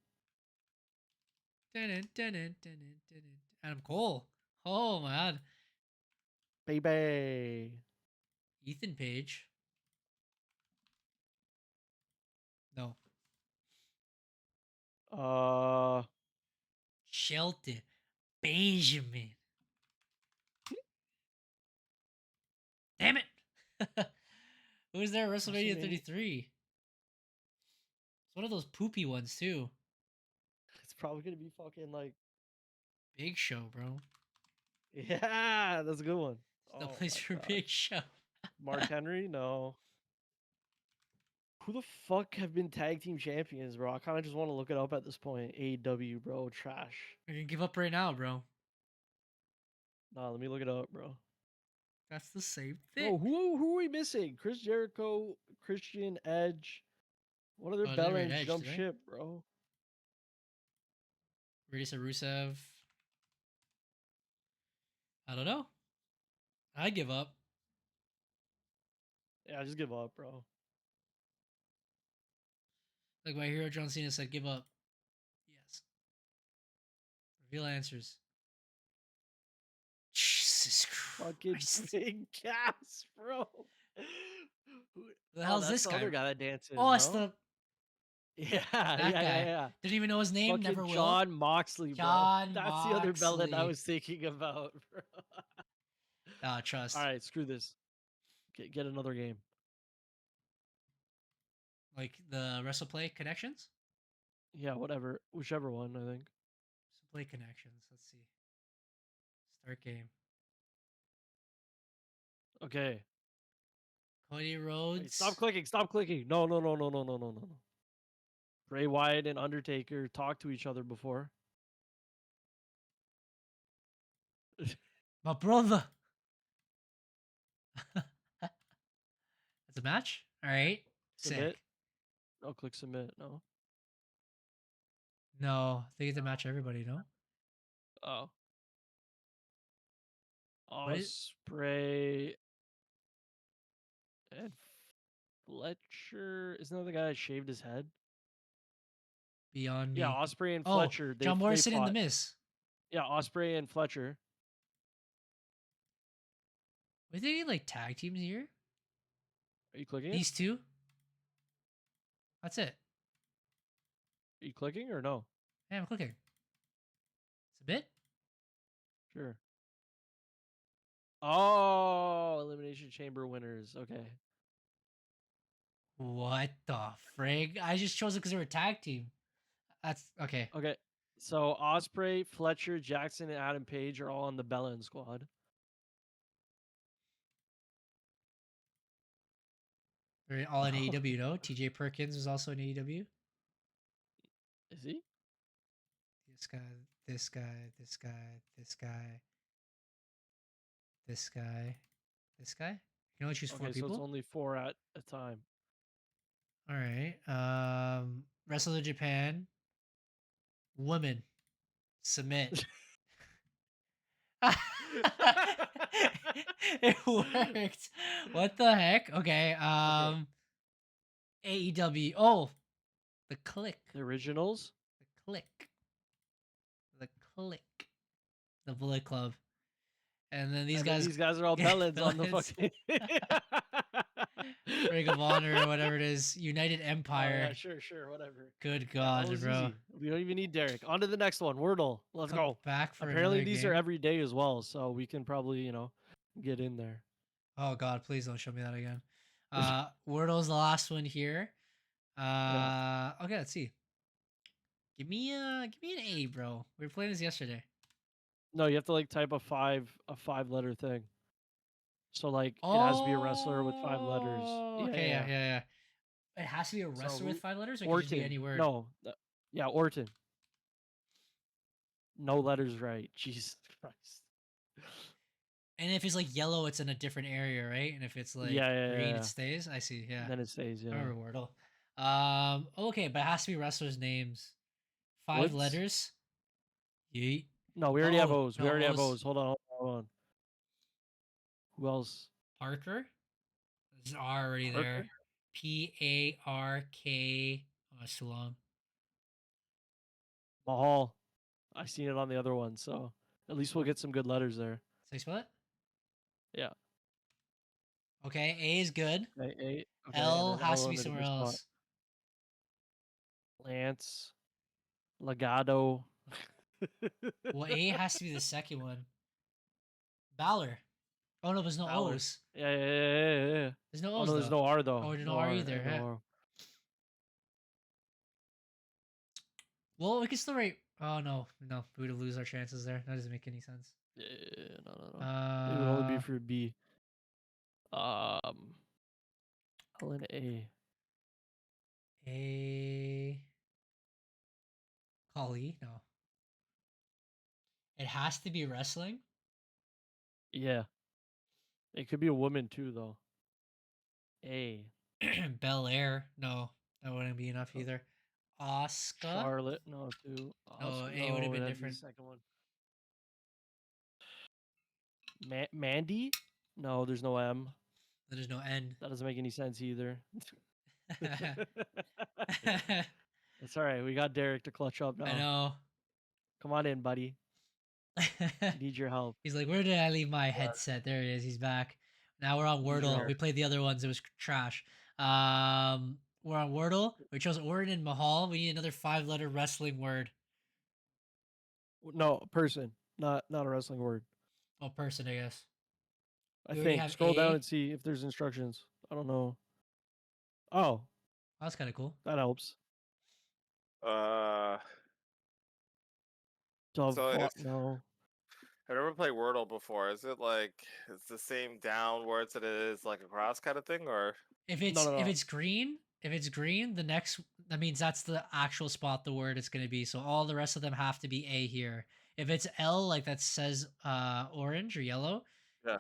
Speaker 1: Adam Cole. Oh my god.
Speaker 3: Baby.
Speaker 1: Ethan Page. No. Shelton Benjamin. Damn it. Who was there at WrestleMania 33? It's one of those poopy ones too.
Speaker 3: It's probably gonna be fucking like
Speaker 1: Big Show, bro.
Speaker 3: yeah, that's a good one.
Speaker 1: The
Speaker 3: Oh
Speaker 1: place
Speaker 3: my
Speaker 1: for
Speaker 3: God.
Speaker 1: Big Show.
Speaker 3: Mark Henry, no. Who the fuck have been tag team champions, bro? I kind of just want to look it up at this point. AEW, bro, trash.
Speaker 1: You can give up right now, bro.
Speaker 3: Nah, let me look it up, bro.
Speaker 1: That's the same
Speaker 3: Oh,
Speaker 1: thing.
Speaker 3: who are we missing? Chris Jericho, Christian Edge. What other
Speaker 1: Oh, they already
Speaker 3: bellends
Speaker 1: Edge,
Speaker 3: jump
Speaker 1: did they?
Speaker 3: ship, bro?
Speaker 1: Already said Rusev. I don't know. I give up.
Speaker 3: Yeah, just give up, bro.
Speaker 1: Like my hero John Cena said, give up. Yes. Reveal answers. Jesus
Speaker 3: Fucking
Speaker 1: Christ.
Speaker 3: big gas, bro. Who
Speaker 1: The hell's
Speaker 3: that's
Speaker 1: this
Speaker 3: the
Speaker 1: guy?
Speaker 3: other guy that dances?
Speaker 1: Oh, it's
Speaker 3: no?
Speaker 1: the
Speaker 3: Yeah,
Speaker 1: that
Speaker 3: yeah,
Speaker 1: guy.
Speaker 3: yeah.
Speaker 1: Didn't even know his name.
Speaker 3: Fucking
Speaker 1: Never will.
Speaker 3: John Moxley, bro.
Speaker 1: John
Speaker 3: That's the other bellend I
Speaker 1: Moxley.
Speaker 3: was thinking about, bro.
Speaker 1: Trust.
Speaker 3: All right, screw this. Get another game.
Speaker 1: Like the WrestlePlay connections.
Speaker 3: Yeah, whatever. Whichever one, I think.
Speaker 1: WrestlePlay connections. Let's see. Start game.
Speaker 3: Okay.
Speaker 1: Cody
Speaker 3: Wait,
Speaker 1: Rhodes.
Speaker 3: stop clicking. Stop clicking. No. Bray Wyatt and Undertaker talked to each other before.
Speaker 1: My brother. That's a match. All right.
Speaker 3: Submit.
Speaker 1: Sick.
Speaker 3: Oh, click submit. No.
Speaker 1: No, they get to match everybody. No.
Speaker 3: Oh.
Speaker 1: What is
Speaker 3: Osprey and Fletcher. Isn't that the guy that shaved his head?
Speaker 1: beyond
Speaker 3: Yeah,
Speaker 1: me?
Speaker 3: Osprey and
Speaker 1: Oh,
Speaker 3: Fletcher.
Speaker 1: John
Speaker 3: They
Speaker 1: Morrison and the
Speaker 3: fought.
Speaker 1: Miz.
Speaker 3: Yeah, Osprey and Fletcher.
Speaker 1: Were they like tag teams here?
Speaker 3: Are you clicking it?
Speaker 1: These two. That's it.
Speaker 3: Are you clicking or no?
Speaker 1: Hey, I'm clicking. It's a bit.
Speaker 3: Sure. Oh, Elimination Chamber winners. Okay.
Speaker 1: What the frig? I just chose it because they were a tag team. That's okay.
Speaker 3: Okay. So Osprey, Fletcher, Jackson, and Adam Page are all on the Bellin squad.
Speaker 1: They're all in AEW, no? TJ Perkins was also in AEW.
Speaker 3: Is he?
Speaker 1: This guy, this guy, this guy, this guy, this guy, this guy. You can only choose 4
Speaker 3: Okay, so
Speaker 1: people.
Speaker 3: it's only 4 at a time.
Speaker 1: All right. Wrestle in Japan. Woman. Submit. It worked. What the heck? Okay. AEW. Oh, the click.
Speaker 3: The originals?
Speaker 1: The click. The click. The Bullet Club. And then these
Speaker 3: And then
Speaker 1: guys.
Speaker 3: these guys are all
Speaker 1: Yeah,
Speaker 3: Bellins on the
Speaker 1: Bellins.
Speaker 3: fucking
Speaker 1: Ring of Honor or whatever it is. United
Speaker 3: Oh,
Speaker 1: Empire.
Speaker 3: yeah, sure, whatever.
Speaker 1: Good
Speaker 3: Yeah,
Speaker 1: God,
Speaker 3: that was
Speaker 1: bro.
Speaker 3: easy. We don't even need Derek. On to the next one. Wordle. Let's
Speaker 1: Come
Speaker 3: go.
Speaker 1: back for
Speaker 3: Apparently
Speaker 1: another
Speaker 3: these
Speaker 1: game.
Speaker 3: are every day as well, so we can probably, get in there.
Speaker 1: Oh God, please don't show me that again. Wordle's the last one here. Okay, let's see. Give me an A, bro. We were playing this yesterday.
Speaker 3: No, you have to type a 5-letter thing. So it has to be a wrestler with 5 letters.
Speaker 1: Oh, okay, yeah. It has to be a wrestler with 5 letters, or it can just be
Speaker 3: Orton.
Speaker 1: any word.
Speaker 3: No. Yeah, Orton. No letters right. Jesus Christ.
Speaker 1: And if it's yellow, it's in a different area, right? And if it's green,
Speaker 3: Yeah.
Speaker 1: it stays. I see. Yeah.
Speaker 3: Then it stays,
Speaker 1: I
Speaker 3: yeah.
Speaker 1: remember Wordle. Okay, but it has to be wrestlers' names. 5
Speaker 3: What's-
Speaker 1: letters. Yeet.
Speaker 3: No, we already have
Speaker 1: Oh,
Speaker 3: O's.
Speaker 1: no,
Speaker 3: We already have
Speaker 1: O's.
Speaker 3: O's. Hold on. Who else?
Speaker 1: Parker. There's R already there. PARK. Oh, that's too long.
Speaker 3: Mahal. I seen it on the other one, so at least we'll get some good letters there.
Speaker 1: So you spell it?
Speaker 3: Yeah.
Speaker 1: Okay, A is good.
Speaker 3: Okay, A. Okay,
Speaker 1: L
Speaker 3: and then
Speaker 1: has
Speaker 3: L
Speaker 1: to
Speaker 3: in
Speaker 1: be
Speaker 3: the
Speaker 1: somewhere
Speaker 3: different spot.
Speaker 1: else.
Speaker 3: Lance. Legado.
Speaker 1: Well, A has to be the second one. Balor. Oh no, there's no
Speaker 3: Balor.
Speaker 1: O's.
Speaker 3: Yeah.
Speaker 1: There's no
Speaker 3: Oh
Speaker 1: O's.
Speaker 3: no, there's
Speaker 1: though.
Speaker 3: no R though.
Speaker 1: Oh, there's no R either,
Speaker 3: No
Speaker 1: yeah.
Speaker 3: R.
Speaker 1: Well, we can still write. Oh no, we would lose our chances there. That doesn't make any sense.
Speaker 3: Yeah, no. It would only be for B. L and A.
Speaker 1: A. Kali? No. It has to be wrestling.
Speaker 3: Yeah. It could be a woman too, though. A.
Speaker 1: Bel Air? No, that wouldn't be enough either. Oscar?
Speaker 3: Charlotte? No, two.
Speaker 1: No, A would have been
Speaker 3: that'd be the
Speaker 1: different.
Speaker 3: second one. Mandy? No, there's no M.
Speaker 1: There's no N.
Speaker 3: That doesn't make any sense either. It's all right. We got Derek to clutch up now.
Speaker 1: I know.
Speaker 3: Come on in, buddy. Need your help.
Speaker 1: He's like, where did I leave my headset? There it is. He's back. Now we're on Wordle.
Speaker 3: there.
Speaker 1: We played the other ones. It was trash. We're on Wordle. We chose Orton and Mahal. We need another 5-letter wrestling word.
Speaker 3: No, person. Not a wrestling word.
Speaker 1: Oh, person, I guess.
Speaker 3: I
Speaker 1: We already
Speaker 3: think.
Speaker 1: have
Speaker 3: Scroll down
Speaker 1: A.
Speaker 3: and see if there's instructions. I don't know. Oh,
Speaker 1: That's kind of cool.
Speaker 3: that helps.
Speaker 2: So it's-
Speaker 3: No.
Speaker 2: I've never played Wordle before. Is it it's the same down words that it is across kind of thing, or?
Speaker 1: If it's
Speaker 3: No.
Speaker 1: if it's green, the next that means that's the actual spot the word is going to be. So all the rest of them have to be A here. If it's L, like that says orange or yellow,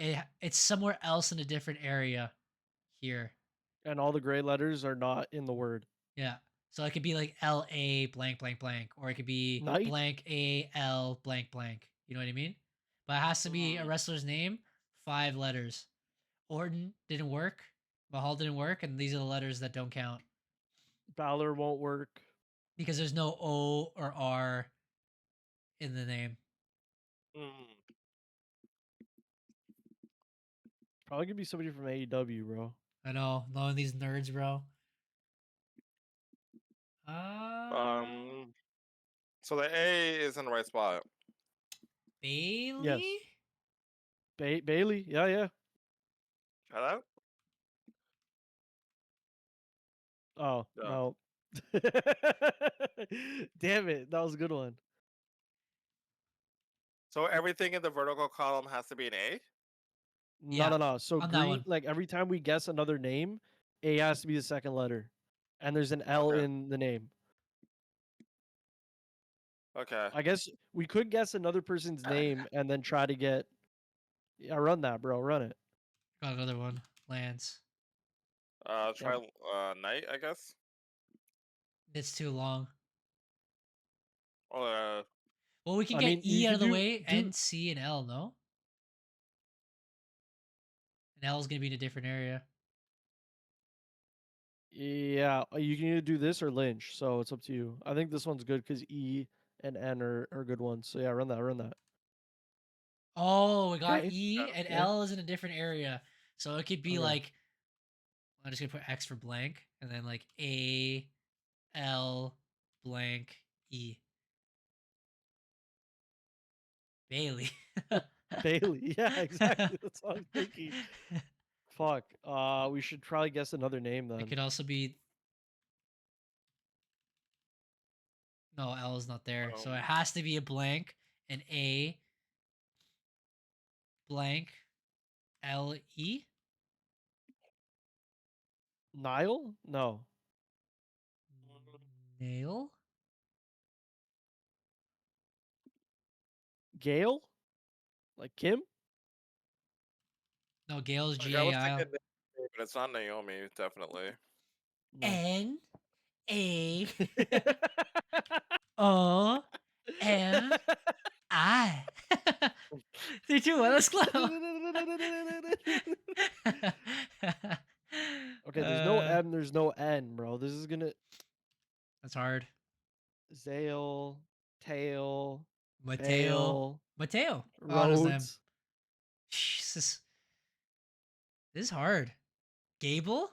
Speaker 2: Yeah.
Speaker 1: it's somewhere else in a different area here.
Speaker 3: And all the gray letters are not in the word.
Speaker 1: Yeah. So it could be like LA blank blank blank, or it could be
Speaker 3: Night?
Speaker 1: blank AL blank blank. You know what I mean? But it has to be a wrestler's name, 5 letters. Orton didn't work. Mahal didn't work, and these are the letters that don't count
Speaker 3: Balor won't work.
Speaker 1: because there's no O or R in the name.
Speaker 2: Mm.
Speaker 3: Probably could be somebody from AEW, bro.
Speaker 1: I know, knowing these nerds, bro.
Speaker 2: So the A is in the right spot.
Speaker 1: Bailey?
Speaker 3: Bailey? Yeah.
Speaker 2: Shut up.
Speaker 3: Oh,
Speaker 2: Yeah.
Speaker 3: no. Damn it. That was a good one.
Speaker 2: So everything in the vertical column has to be an A?
Speaker 1: Yeah,
Speaker 3: No. So
Speaker 1: on that
Speaker 3: green,
Speaker 1: one.
Speaker 3: like every time we guess another name, A has to be the second letter. And there's an L
Speaker 2: Okay.
Speaker 3: in the name.
Speaker 2: Okay.
Speaker 3: I guess we could guess another person's name and then try to get. Yeah, run that, bro. Run it.
Speaker 1: Got another one. Lance.
Speaker 2: Try night, I guess.
Speaker 1: It's too long.
Speaker 2: Uh,
Speaker 1: Well, we can
Speaker 3: I
Speaker 1: get
Speaker 3: mean,
Speaker 1: E
Speaker 3: you
Speaker 1: out
Speaker 3: could
Speaker 1: of the
Speaker 3: do-
Speaker 1: way,
Speaker 3: do-
Speaker 1: N, C, and L, no? And L is going to be in a different area.
Speaker 3: Yeah, you can either do this or Lynch, so it's up to you. I think this one's good because E and N are good ones. So yeah, run that.
Speaker 1: Oh, we got
Speaker 3: Okay.
Speaker 1: E and
Speaker 3: Okay.
Speaker 1: L is in a different area. So it could be
Speaker 3: Okay.
Speaker 1: like, I'm just going to put X for blank, and then like A, L, blank, E. Bailey.
Speaker 3: Bailey. Yeah, exactly. That's what I'm thinking. Fuck. We should probably guess another name then.
Speaker 1: It could also be. No, L is not there. So it has to be a blank, an A, blank, L, E.
Speaker 3: Niall? No.
Speaker 1: Nail?
Speaker 3: Gail? Like Kim?
Speaker 1: No, Gale's
Speaker 2: like, I was
Speaker 1: G-A-I-L.
Speaker 2: thinking Naomi, but it's not Naomi, definitely.
Speaker 3: No.
Speaker 1: N, A, O, M, I. 3, 2, 1, let's go.
Speaker 3: Okay, there's no M, there's no N, bro. This is gonna
Speaker 1: That's hard.
Speaker 3: Zale, Tail,
Speaker 1: Mateo.
Speaker 3: Bale,
Speaker 1: Oh, those them.
Speaker 3: Rhodes.
Speaker 1: Jesus. This is hard. Gable?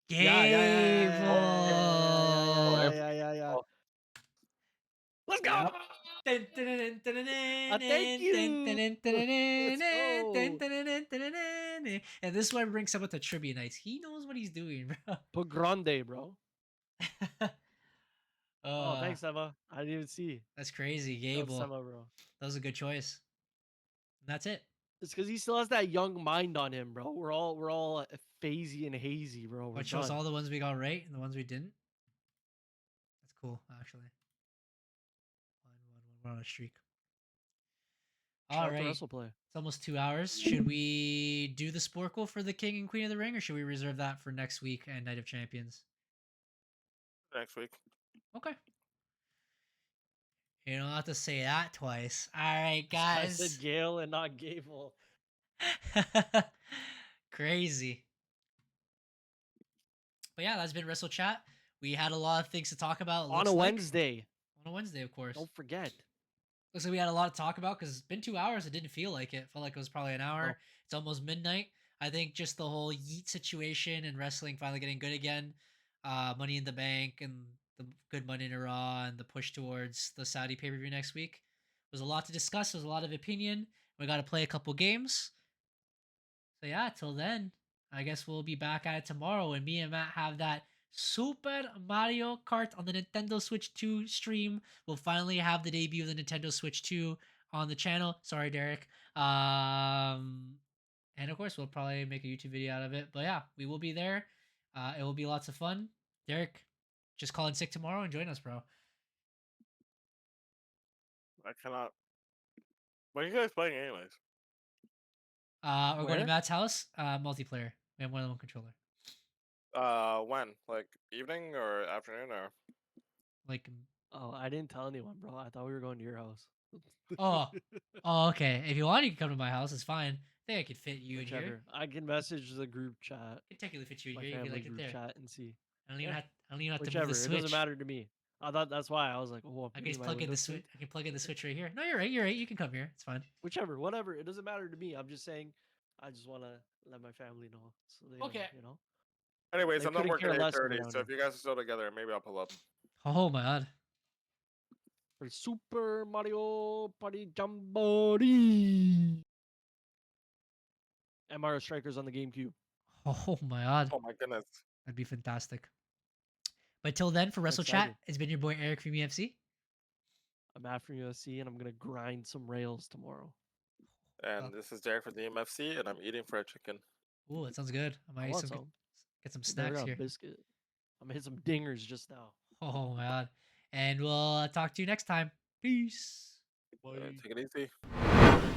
Speaker 3: Yeah.
Speaker 2: Oh.
Speaker 3: Let's go.
Speaker 1: Yep.
Speaker 3: Thank you. Let's go.
Speaker 1: And this one brings up with the trivia nights. He knows what he's doing, bro.
Speaker 3: Put grande, bro. Oh,
Speaker 1: Uh,
Speaker 3: thanks, Emma. I didn't even see.
Speaker 1: That's crazy,
Speaker 3: That's
Speaker 1: Gable.
Speaker 3: Emma, bro.
Speaker 1: That was a good choice. And that's it.
Speaker 3: It's because he still has that young mind on him, bro. We're all phasey and hazy, bro. We're
Speaker 1: What shows
Speaker 3: done.
Speaker 1: all the ones we got right and the ones we didn't? That's cool, actually. We're on a streak.
Speaker 3: Shout
Speaker 1: All
Speaker 3: out to
Speaker 1: right.
Speaker 3: Wrestle Play.
Speaker 1: It's almost 2 hours. Should we do the Sporkle for the King and Queen of the Ring, or should we reserve that for next week and Night of Champions?
Speaker 2: Next week.
Speaker 1: Okay. You don't have to say that twice. All right,
Speaker 3: I
Speaker 1: guys.
Speaker 3: said Gale and not Gable.
Speaker 1: Crazy. But yeah, that's been Wrestle Chat. We had a lot of things to talk about.
Speaker 3: On a Wednesday.
Speaker 1: On a Wednesday, of course.
Speaker 3: Don't forget.
Speaker 1: Looks like we had a lot to talk about because it's been 2 hours. It didn't feel like it. Felt like it was probably an hour.
Speaker 3: Oh.
Speaker 1: It's almost midnight. I think just the whole Yeet situation and wrestling finally getting good again. Money in the Bank and the good Money in a Raw and the push towards the Saudi pay-per-view next week. There was a lot to discuss. There was a lot of opinion. We got to play a couple games. So yeah, till then, I guess we'll be back at it tomorrow when me and Matt have that Super Mario Kart on the Nintendo Switch 2 stream. We'll finally have the debut of the Nintendo Switch 2 on the channel. Sorry, Derek. And of course, we'll probably make a YouTube video out of it. But yeah, we will be there. It will be lots of fun. Derek, just call in sick tomorrow and join us, bro.
Speaker 2: I cannot. When are you guys playing anyways?
Speaker 1: We're going to
Speaker 3: Where?
Speaker 1: Matt's house. Multiplayer. We have more than one controller.
Speaker 2: When? Like evening or afternoon or?
Speaker 1: Like,
Speaker 3: Oh, I didn't tell anyone, bro. I thought we were going to your house.
Speaker 1: oh, okay. If you want, you can come to my house. It's fine. I think I could fit you in here.
Speaker 3: Whichever. I can message the group chat,
Speaker 1: I can technically fit you in
Speaker 3: my
Speaker 1: here if you
Speaker 3: family
Speaker 1: like it
Speaker 3: group
Speaker 1: there.
Speaker 3: chat, and see.
Speaker 1: I don't even
Speaker 3: Yeah.
Speaker 1: have. I don't even have to move
Speaker 3: Whichever.
Speaker 1: the
Speaker 3: It
Speaker 1: switch.
Speaker 3: doesn't matter to me. I thought that's why I was like, oh,
Speaker 1: I can
Speaker 3: me
Speaker 1: just
Speaker 3: and my
Speaker 1: plug in the
Speaker 3: Windows
Speaker 1: switch.
Speaker 3: sync.
Speaker 1: I can plug in the switch right here. No, you're right. You're right. You can come here. It's fine.
Speaker 3: Whichever, whatever. It doesn't matter to me. I'm just saying, I just want to let my family know, so they
Speaker 1: Okay.
Speaker 3: know, you know.
Speaker 2: Anyways,
Speaker 3: They
Speaker 2: I'm not
Speaker 3: couldn't
Speaker 2: working
Speaker 3: care
Speaker 2: at
Speaker 3: less if
Speaker 2: 8:30,
Speaker 3: they're down
Speaker 2: so if
Speaker 3: here.
Speaker 2: you guys are still together, maybe I'll pull up.
Speaker 1: Oh my god.
Speaker 3: For Super Mario Party Jamboree. And Mario Strikers on the GameCube.
Speaker 1: Oh my god.
Speaker 2: Oh my goodness.
Speaker 1: That'd be fantastic. But till then, for
Speaker 3: I'm
Speaker 1: Wrestle Chat,
Speaker 3: excited.
Speaker 1: it's been your boy Eric from EMFC.
Speaker 3: I'm after UFC, and I'm gonna grind some rails tomorrow.
Speaker 2: And this is Derek for the EMFC, and I'm eating fried chicken.
Speaker 1: Ooh, that sounds good. I
Speaker 3: I
Speaker 1: might
Speaker 3: want
Speaker 1: some,
Speaker 3: some.
Speaker 1: get some
Speaker 3: I never
Speaker 1: snacks
Speaker 3: got a
Speaker 1: here.
Speaker 3: biscuit. I'm gonna hit some dingers just now.
Speaker 1: Oh my god. And we'll talk to you next time. Peace.
Speaker 2: Take it easy.